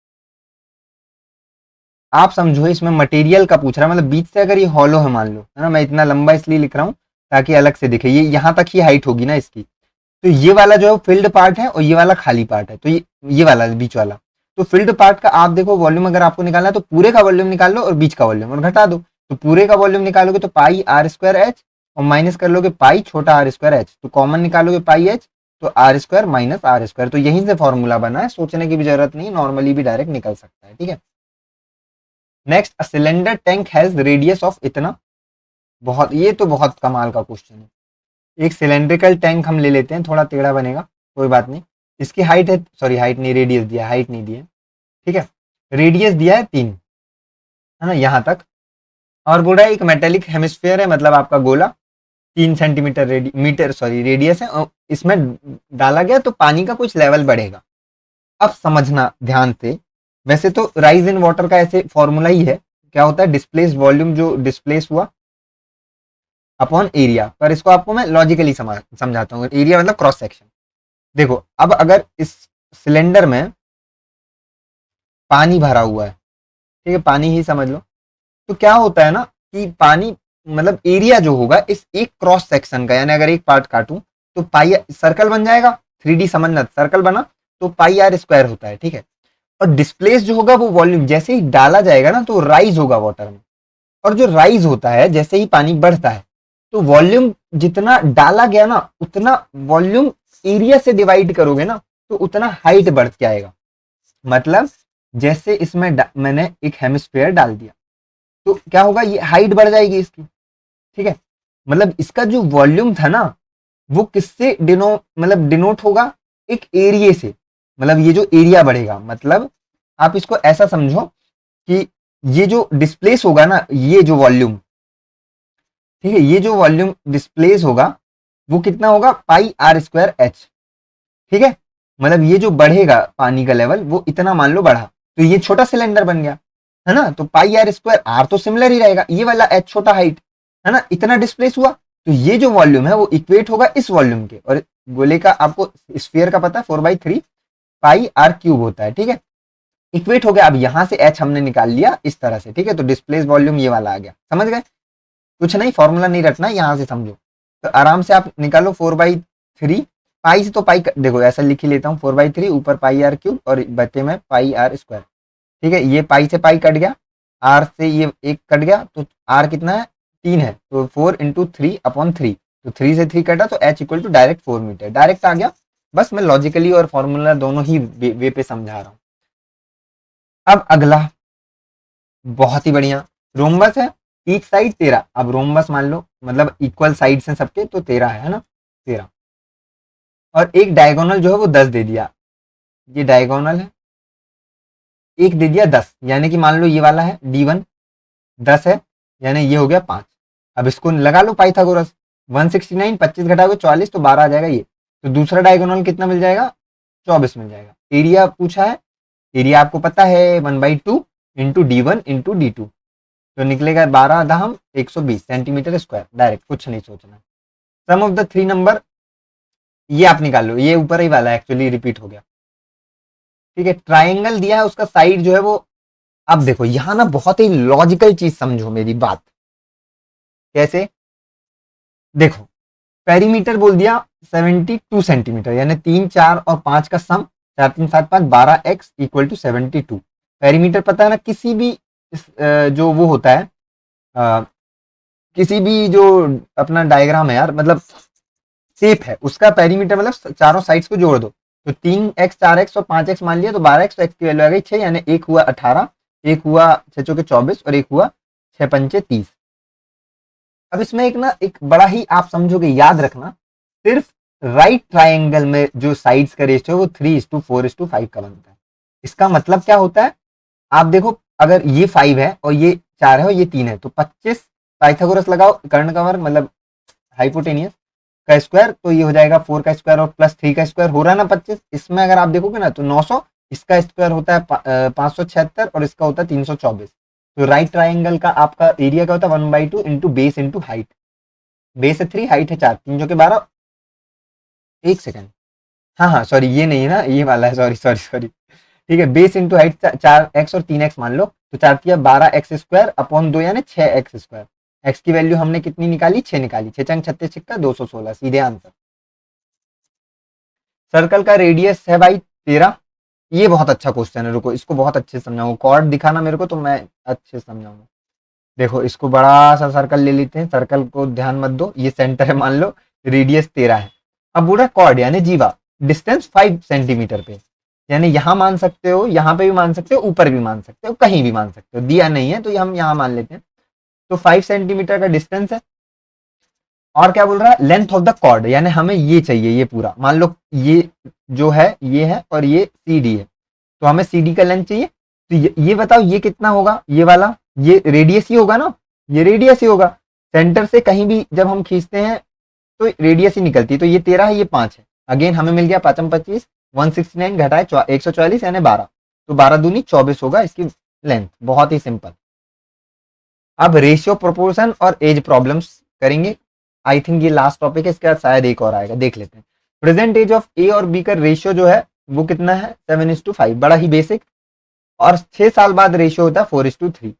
आप समझो इसमें मटेरियल का पूछ रहा है, मतलब बीच से अगर ये हॉलो है मान लो, है ना, मैं इतना लंबा इसलिए लिख रहा हूँ ताकि अलग से दिखे, ये यहाँ तक ही हाइट होगी ना इसकी, तो ये वाला जो है फील्ड पार्ट है, और ये वाला खाली पार्ट है, तो ये वाला बीच वाला, तो फील्ड पार्ट का आप देखो वॉल्यूम अगर आपको निकालना है तो पूरे का वॉल्यूम निकाल लो और बीच का वॉल्यूम और घटा दो। तो पूरे का वॉल्यूम निकालोगे तो पाई आर स्क्वायर एच, और माइनस कर लोगे पाई छोटा आर स्क्वायर एच, तो कॉमन निकालोगे पाई एच, तो R square minus R square. तो यहीं से फॉर्मूला बना है, सोचने की भी जरूरत नहीं, नॉर्मली भी डायरेक्ट निकल सकता है, ठीक है। Next, a cylinder tank has radius of इतना। बहुत, ये तो बहुत कमाल का क्वेश्चन है। एक सिलेंड्रिकल टैंक हम ले लेते हैं, थोड़ा टेढ़ा बनेगा, कोई बात नहीं। इसकी हाइट है, सॉरी हाइट नहीं, रेडियस दिया, हाइट नहीं दिया, ठीक है। रेडियस दिया है 3, है ना, यहाँ तक, और बोला एक मेटेलिक हेमिस्फीयर है, मतलब आपका गोला 3 सेंटीमीटर मीटर सॉरी रेडियस है, और इसमें डाला गया तो पानी का कुछ लेवल बढ़ेगा। अब समझना ध्यान से, वैसे तो राइज इन वाटर का ऐसे फॉर्मूला ही है, क्या होता है, डिस्प्लेस वॉल्यूम जो डिस्प्लेस हुआ अपॉन एरिया, पर इसको आपको मैं लॉजिकली समझाता हूँ। एरिया मतलब क्रॉस सेक्शन। देखो, अब अगर इस सिलेंडर में पानी भरा हुआ है, ठीक है, पानी ही समझ लो, तो क्या होता है ना कि पानी, मतलब एरिया जो होगा इस एक क्रॉस सेक्शन का, यानी अगर एक पार्ट काटूं तो पाई सर्कल बन जाएगा, 3D समझना, सर्कल बना तो पाई आर स्क्वायर होता है, ठीक है। और डिस्प्लेस जो होगा वो वॉल्यूम, जैसे ही डाला जाएगा ना तो राइज होगा वाटर में, और जो राइज होता है जैसे ही पानी बढ़ता है, तो वॉल्यूम जितना डाला गया ना उतना वॉल्यूम एरिया से डिवाइड करोगे ना तो उतना हाइट बढ़ के आएगा। मतलब जैसे इसमें मैंने एक हेमिस्फीयर डाल दिया तो क्या होगा, ये हाइट बढ़ जाएगी इसकी, ठीक है। मतलब इसका जो वॉल्यूम था ना वो किससे डिनोट होगा, एक एरिया से, मतलब ये जो एरिया बढ़ेगा, मतलब आप इसको ऐसा समझो कि ये जो डिस्प्लेस होगा ना, ये जो वॉल्यूम, ठीक है, ये जो वॉल्यूम डिस्प्लेस होगा वो कितना होगा, पाई आर स्क्वायर एच, ठीक है। मतलब ये जो बढ़ेगा पानी का लेवल वो इतना मान लो बढ़ा, तो ये छोटा सिलेंडर बन गया, है ना, तो पाई आर स्क्वायर, आर तो सिमिलर ही रहेगा, ये वाला एच छोटा हाइट है ना, इतना डिस्प्लेस हुआ, तो ये जो वॉल्यूम है वो इक्वेट होगा इस वॉल्यूम के, और गोले का आपको स्फीयर का पता है 4/3 पाई आर क्यूब होता है, ठीक है, इक्वेट हो गया। अब यहां से एच हमने निकाल लिया इस तरह से, ठीक है, तो डिस्प्लेस वॉल्यूम ये वाला आ गया, समझ गए, कुछ नहीं, फॉर्मूला नहीं रटना, यहां से समझो, तो आराम से आप निकालो 4/3 पाई से, तो पाई देखो ऐसा लिख ही लेता हूँ, 4/3 ऊपर पाई आर क्यूब और बचे में पाई आर स्क्वायर, ठीक है, ये पाई से पाई कट गया, आर से ये एक कट गया, तो आर कितना है 3 है, तो 4 × 3/3, तो 3 से 3 कटा, तो H equal to direct 4 metre, direct आ गया, बस मैं लॉजिकली और फॉर्मूला दोनों ही वे पे समझा रहा हूँ। अब अगला बहुत ही बढ़िया, रोम्बस है, ईच साइड 13, अब रोम्बस मान लो मतलब इक्वल साइड हैं सबके, तो 13 है ना, 13, और एक डायगोनल जो है वो 10 दे दिया, ये डायगोनल है, एक दे दिया 10, यानी कि मान लो ये वाला है D1 10 है, यानी ये हो गया 5, अब इसको लगा लो पाइथागोरस, 169 25 घटाओगे 44, तो 12 आ जाएगा ये, तो दूसरा डायगोनल कितना मिल जाएगा, 24 मिल जाएगा। एरिया पूछा है, एरिया आपको पता है 1/2 इंटू D1 इंटू D2, तो निकलेगा 12 दहम 120 सेंटीमीटर स्क्वायर, डायरेक्ट, कुछ नहीं सोचना। सम ऑफ द 3 नंबर, ये आप निकाल लो, ये ऊपर ही वाला एक्चुअली रिपीट हो गया, ठीक है, ट्राइंगल दिया है, उसका साइड जो है वो, अब देखो यहां ना बहुत ही लॉजिकल चीज समझो मेरी बात, कैसे, देखो पेरीमीटर बोल दिया 72 सेंटीमीटर, यानी 3 4 और 5 का सम, 4 3 7 5 12x इक्वल टू 72, पेरीमीटर पता है ना, किसी भी जो वो होता है, अ, किसी भी जो अपना डायग्राम है यार, मतलब शेप है, उसका पेरीमीटर मतलब चारों साइड्स को जोड़ दो, तो 3x 4x और 5x मान लिया, तो 12x, तो x की वैल्यू आ गई 6, यानी एक हुआ 18, एक हुआ 6 चौके 24 और एक हुआ 6 पंचे 30। अब इसमें एक ना एक बड़ा ही आप समझोगे, याद रखना, सिर्फ राइट ट्राइंगल में जो साइड्स का रेशियो है वो 3:4:5 का बनता है। इसका मतलब क्या होता है, आप देखो अगर ये 5 है और ये 4 है और ये 3 है, तो 25 पाइथागोरस लगाओ, कर्ण का वर्ग मतलब हाइपोटेनियस का स्क्वायर, तो ये हो जाएगा 4 का स्क्वायर और प्लस 3 का स्क्वायर, हो रहा है ना 25, इसमें अगर आप देखोगे ना तो 900, इसका स्क्वायर होता है 576 और इसका होता है 324, तो राइट ट्राइंगल का आपका एरिया क्या होता है 1/2 into base into height, base है 3, हाइट है 4, 3 जो के 12, एक सेकेंड, हाँ हाँ सॉरी ये नहीं है ना, ये वाला है, सॉरी सॉरी सॉरी, ठीक है, बेस इंटू हाइट 4x और 3x मान लो, तो 4 तिया 12x स्क्वायर अपॉन 2 यानी 6x स्क्वायर, x की वैल्यू हमने कितनी निकाली, 6 निकाली, 6 चंग 36 छिक्का 216, सीधे आंसर। सर्कल का रेडियस है भाई 13, ये बहुत अच्छा क्वेश्चन है, रुको इसको बहुत अच्छे से समझाऊंगा, कॉर्ड दिखाना मेरे को तो मैं अच्छे से समझाऊंगा। देखो इसको बड़ा सा सर्कल ले लेते हैं, सर्कल को ध्यान मत दो, ये सेंटर है मान लो, रेडियस 13 है, अब बोल रहा कॉर्ड यानी जीवा, डिस्टेंस 5 सेंटीमीटर पे, यानी यहां मान सकते हो, यहां पे भी मान सकते हो, ऊपर भी मान सकते हो, कहीं भी मान सकते हो, दिया नहीं है तो हम यहां मान लेते हैं, तो 5 सेंटीमीटर का डिस्टेंस है, और क्या बोल रहा है, लेंथ ऑफ द कॉर्ड, यानी हमें ये चाहिए, ये पूरा मान लो ये जो है ये है और ये सी डी है, तो हमें सी डी का लेंथ चाहिए, तो ये बताओ ये कितना होगा, ये वाला, ये रेडियस ही होगा ना, ये रेडियस ही होगा, सेंटर से कहीं भी जब हम खींचते हैं तो रेडियस ही निकलती है, तो ये 13 है ये 5 है, अगेन हमें मिल गया 5 25, 169 घटाए 144 यानी 12, तो 12 दूनी 24 होगा इसकी लेंथ, बहुत ही सिंपल। अब रेशियो प्रोपोर्शन और एज प्रॉब्लम्स करेंगे, आई थिंक ये लास्ट टॉपिक है, इसके बाद शायद एक और आएगा, देख लेते हैं। प्रेजेंट एज ऑफ ए और बी का रेशियो जो है वो कितना है 7:5, बड़ा ही बेसिक, और 6 साल बाद रेशियो होता है 4:3,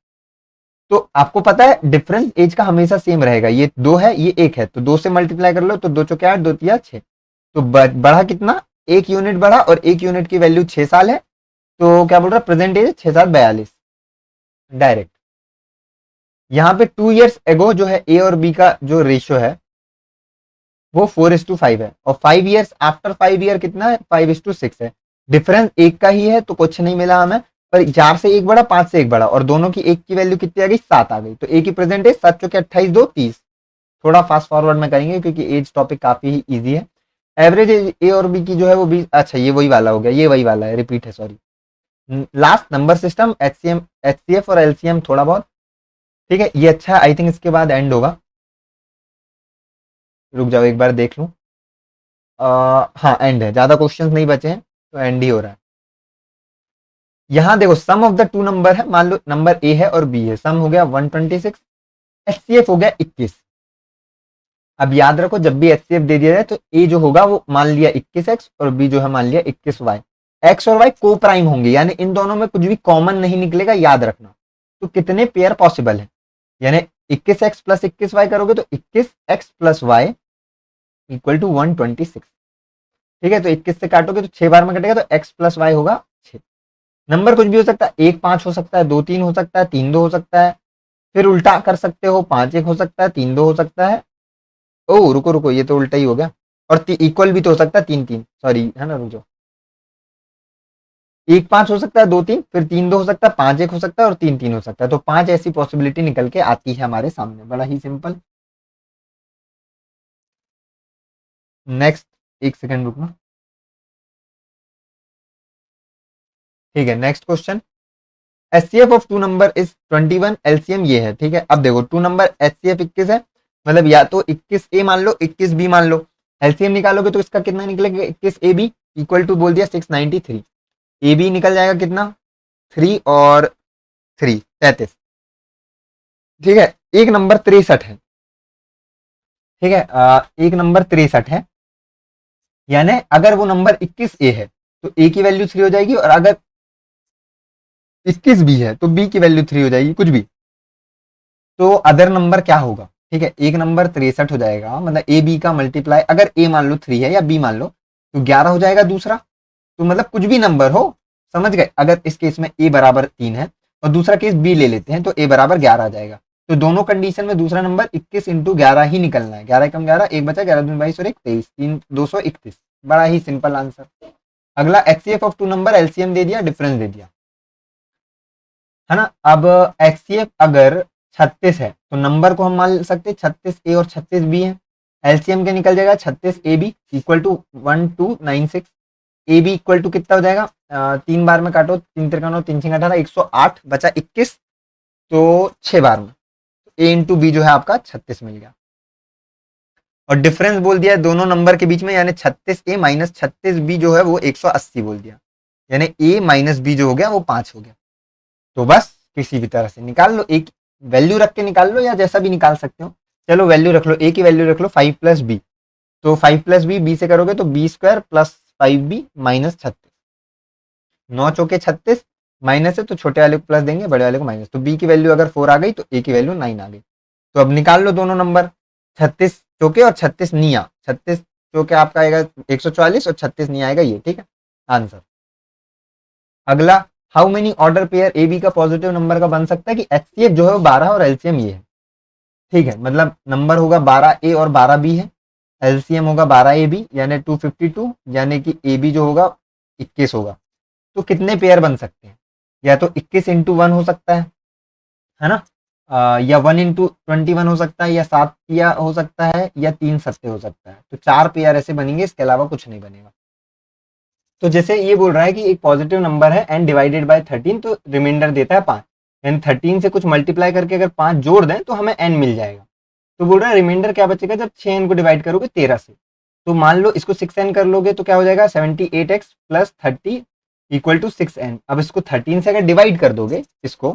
तो आपको पता है डिफरेंस एज का हमेशा सेम रहेगा, ये 2 है ये 1 है, तो 2 से मल्टीप्लाई कर लो, तो 2 चौके 8 2 तिया 6, तो बढ़ा कितना, 1 यूनिट बढ़ा, और 1 यूनिट की वैल्यू 6 साल है, तो क्या बोल रहा है प्रेजेंट एज 6 7 42, डायरेक्ट। यहाँ पे 2 years एगो जो है ए और बी का जो रेशियो है वो 4:5 है, और 5 years आफ्टर 5 year कितना है 5:6 है, डिफरेंस एक का ही है तो कुछ नहीं मिला हमें, पर 4 से 1 बढ़ा 5 से 1 बढ़ा, और दोनों की एक की वैल्यू कितनी आ गई 7 आ गई, तो ए की प्रेजेंट एज 7 चौके 28 2 30, थोड़ा फास्ट फॉरवर्ड में करेंगे क्योंकि एज टॉपिक काफी ही ईजी है। एवरेज एज ए और बी की जो है वो 20, अच्छा ये वही वाला हो गया, ये वही वाला है, रिपीट है sorry. Last number system HCM HCF और एलसीएम थोड़ा बहुत, ठीक है, ये अच्छा आई थिंक इसके बाद एंड होगा, रुक जाओ एक बार देख लूं, हाँ एंड है, ज्यादा क्वेश्चंस नहीं बचे हैं तो एंड ही हो रहा है। यहां देखो सम ऑफ द टू नंबर है, मान लो नंबर ए है और बी है, सम हो गया 126, एचसीएफ हो गया 21। अब याद रखो जब भी एचसीएफ दे दिया जाए तो ए जो होगा वो मान लिया 21x और बी जो है मान लिया 21y। एक्स और वाई को प्राइम होंगे, यानी इन दोनों में कुछ भी कॉमन नहीं निकलेगा, याद रखना। तो कितने पेयर पॉसिबल है, यानी 21x प्लस 21y करोगे तो 21x plus Y equal to 126। ठीक है, तो 21 से काटोगे तो 6 बार में कटेगा, तो x प्लस वाई होगा 6। नंबर कुछ भी हो सकता है, 1 5 हो सकता है, 2 3 हो सकता है, 3 2 हो सकता है, फिर उल्टा कर सकते हो, 5 1 हो सकता है, 3 2 हो सकता है। ओ रुको रुको, ये तो उल्टा ही हो गया, और इक्वल भी तो हो सकता है 3 3, सॉरी है ना, रुको, 1 5 हो सकता है, 2 3, फिर 3 2 हो सकता है, 5 1 हो सकता है और 3 3 हो सकता है। तो 5 ऐसी पॉसिबिलिटी निकल के आती है हमारे सामने, बड़ा ही सिंपल। नेक्स्ट, एक सेकंड रुकना। ठीक है, next question, HCF of two number is 21, LCM ये है। ठीक है, अब देखो टू नंबर एचसीएफ 21 है, मतलब या तो 21 ए मान लो 21 बी मान लो, एलसीएम निकालोगे तो इसका कितना निकलेगा, 21 ए बी इक्वल टू बोल दिया 693, ए बी निकल जाएगा कितना 3 और 3 33। ठीक है, एक नंबर 63 है। ठीक है, एक नंबर 63 है, यानी अगर वो नंबर 21 ए है तो ए की वैल्यू 3 हो जाएगी, और अगर 21 बी है तो बी की वैल्यू 3 हो जाएगी, कुछ भी। तो अदर नंबर क्या होगा, ठीक है, एक नंबर 63 हो जाएगा, मतलब ए बी का मल्टीप्लाई, अगर ए मान लो 3 है या बी मान लो तो 11 हो जाएगा दूसरा। तो मतलब कुछ भी नंबर हो, समझ गए। अगर इस केस में ए बराबर 3 है और दूसरा केस बी ले लेते हैं तो ए बराबर 11 आ जाएगा। तो दोनों कंडीशन में दूसरा नंबर 21 इंटू 11 ही निकलना है, 11 कम 11 एक बचा, 11 दूनी 22 और 1 23, 3 231। बड़ा ही सिंपल आंसर। अगला, HCF of two number, LCM दे दिया, डिफरेंस दे दिया, है ना। अब एचसीएफ अगर 36 है तो नंबर को हम मान सकते हैं 36 ए और 36 बी है। एलसीएम के निकल जाएगा 36 A B equal to 1296, A B equal to कितना हो जाएगा, 3 बार में काटो, 3 3 3 6 18, 108 बचा 21, तो 6 बार में ए इंटू बी जो है आपका 36 मिल गया। और डिफरेंस बोल दिया दोनों नंबर के बीच में, यानी 36 ए माइनस 36 बी जो है वो 180 बोल दिया, यानी ए माइनस बी जो हो गया वो 5 हो गया। तो बस किसी भी तरह से निकाल लो, एक वैल्यू रख के निकाल लो या जैसा भी निकाल सकते हो। चलो वैल्यू रख लो, ए की वैल्यू रख लो 5 प्लस बी, तो 5 प्लस बी, बी से करोगे तो B square plus 5 B minus 36, 9 चौके 36, माइनस है तो छोटे वाले को प्लस देंगे, बड़े वाले को माइनस। तो बी की वैल्यू अगर 4 आ गई तो ए की वैल्यू 9 आ गई। तो अब निकाल लो दोनों नंबर, 36 चौके और 36 निया, 36 चौके आपका आएगा 144 और 36 नहीं आएगा ये, ठीक है आंसर। अगला, how many order pair A B का पॉजिटिव नंबर का बन सकता है कि एचसीएफ जो है वो 12 और एलसीएम ये है। ठीक है, मतलब नंबर होगा 12 ए और 12 बी है, एलसीएम होगा 12 ए बी यानी 252, यानी कि ए बी जो होगा 21 होगा। तो कितने पेयर बन सकते हैं, या तो 21 इंटू 1 हो सकता है ना, या 1 इंटू 21 हो सकता है, या 7 या हो सकता है, या 3 सत्ते हो सकता है। तो 4 पेयर ऐसे बनेंगे, इसके अलावा कुछ नहीं बनेगा। तो जैसे ये बोल रहा है कि एक पॉजिटिव नंबर है एन डिवाइडेड बाय 13, तो रिमाइंडर देता है 5, यानी 13 से कुछ मल्टीप्लाई करके अगर 5 जोड़ दें तो हमें एन मिल जाएगा। तो बोल रहा है रिमाइंडर क्या बचेगा जब 6n को डिवाइड करोगे 13 से। तो मान लो इसको 6n कर लोगे तो क्या हो जाएगा 78x plus 30 equal to 6n। अब इसको 13 से अगर डिवाइड कर दोगे इसको,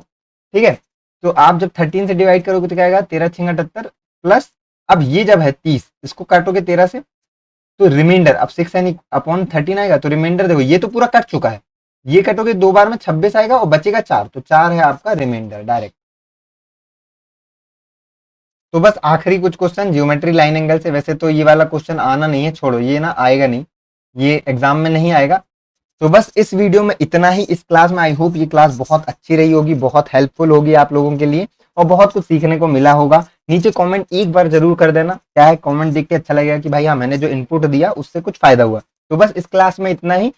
ठीक है, तो आप जब 13 से डिवाइड करोगे तो क्या आएगा 13 6 78 प्लस, अब ये जब है 30 इसको काटोगे 13 से तो रिमाइंडर अब 6n अपॉन 13 आएगा। तो रिमाइंडर देखो ये तो पूरा कट चुका है, ये कटोगे 2 बार में 26 आएगा और बचेगा 4, तो 4 है आपका रिमाइंडर डायरेक्ट। तो बस आखिरी कुछ क्वेश्चन ज्योमेट्री लाइन एंगल से, वैसे तो ये वाला क्वेश्चन आना नहीं है, छोड़ो ये ना आएगा नहीं, ये एग्जाम में नहीं आएगा। तो बस इस वीडियो में इतना ही इस क्लास में। आई होप ये क्लास बहुत अच्छी रही होगी, बहुत हेल्पफुल होगी आप लोगों के लिए और बहुत कुछ सीखने को मिला होगा। नीचे कमेंट एक बार जरूर कर देना, क्या है कमेंट देख के अच्छा लगेगा कि भाई हाँ मैंने जो इनपुट दिया उससे कुछ फायदा हुआ। तो बस इस क्लास में इतना ही।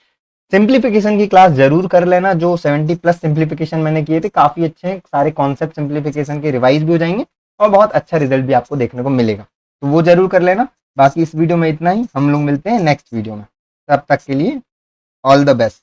सिंप्लीफिकेशन की क्लास जरूर कर लेना, जो 70 प्लस सिंप्लीफिकेशन मैंने किए थे काफी अच्छे हैं, सारे कॉन्सेप्ट सिंप्लीफिकेशन के रिवाइज भी हो जाएंगे और बहुत अच्छा रिजल्ट भी आपको देखने को मिलेगा, तो वो जरूर कर लेना। बाकी इस वीडियो में इतना ही, हम लोग मिलते हैं नेक्स्ट वीडियो में, तब तक के लिए ऑल द बेस्ट।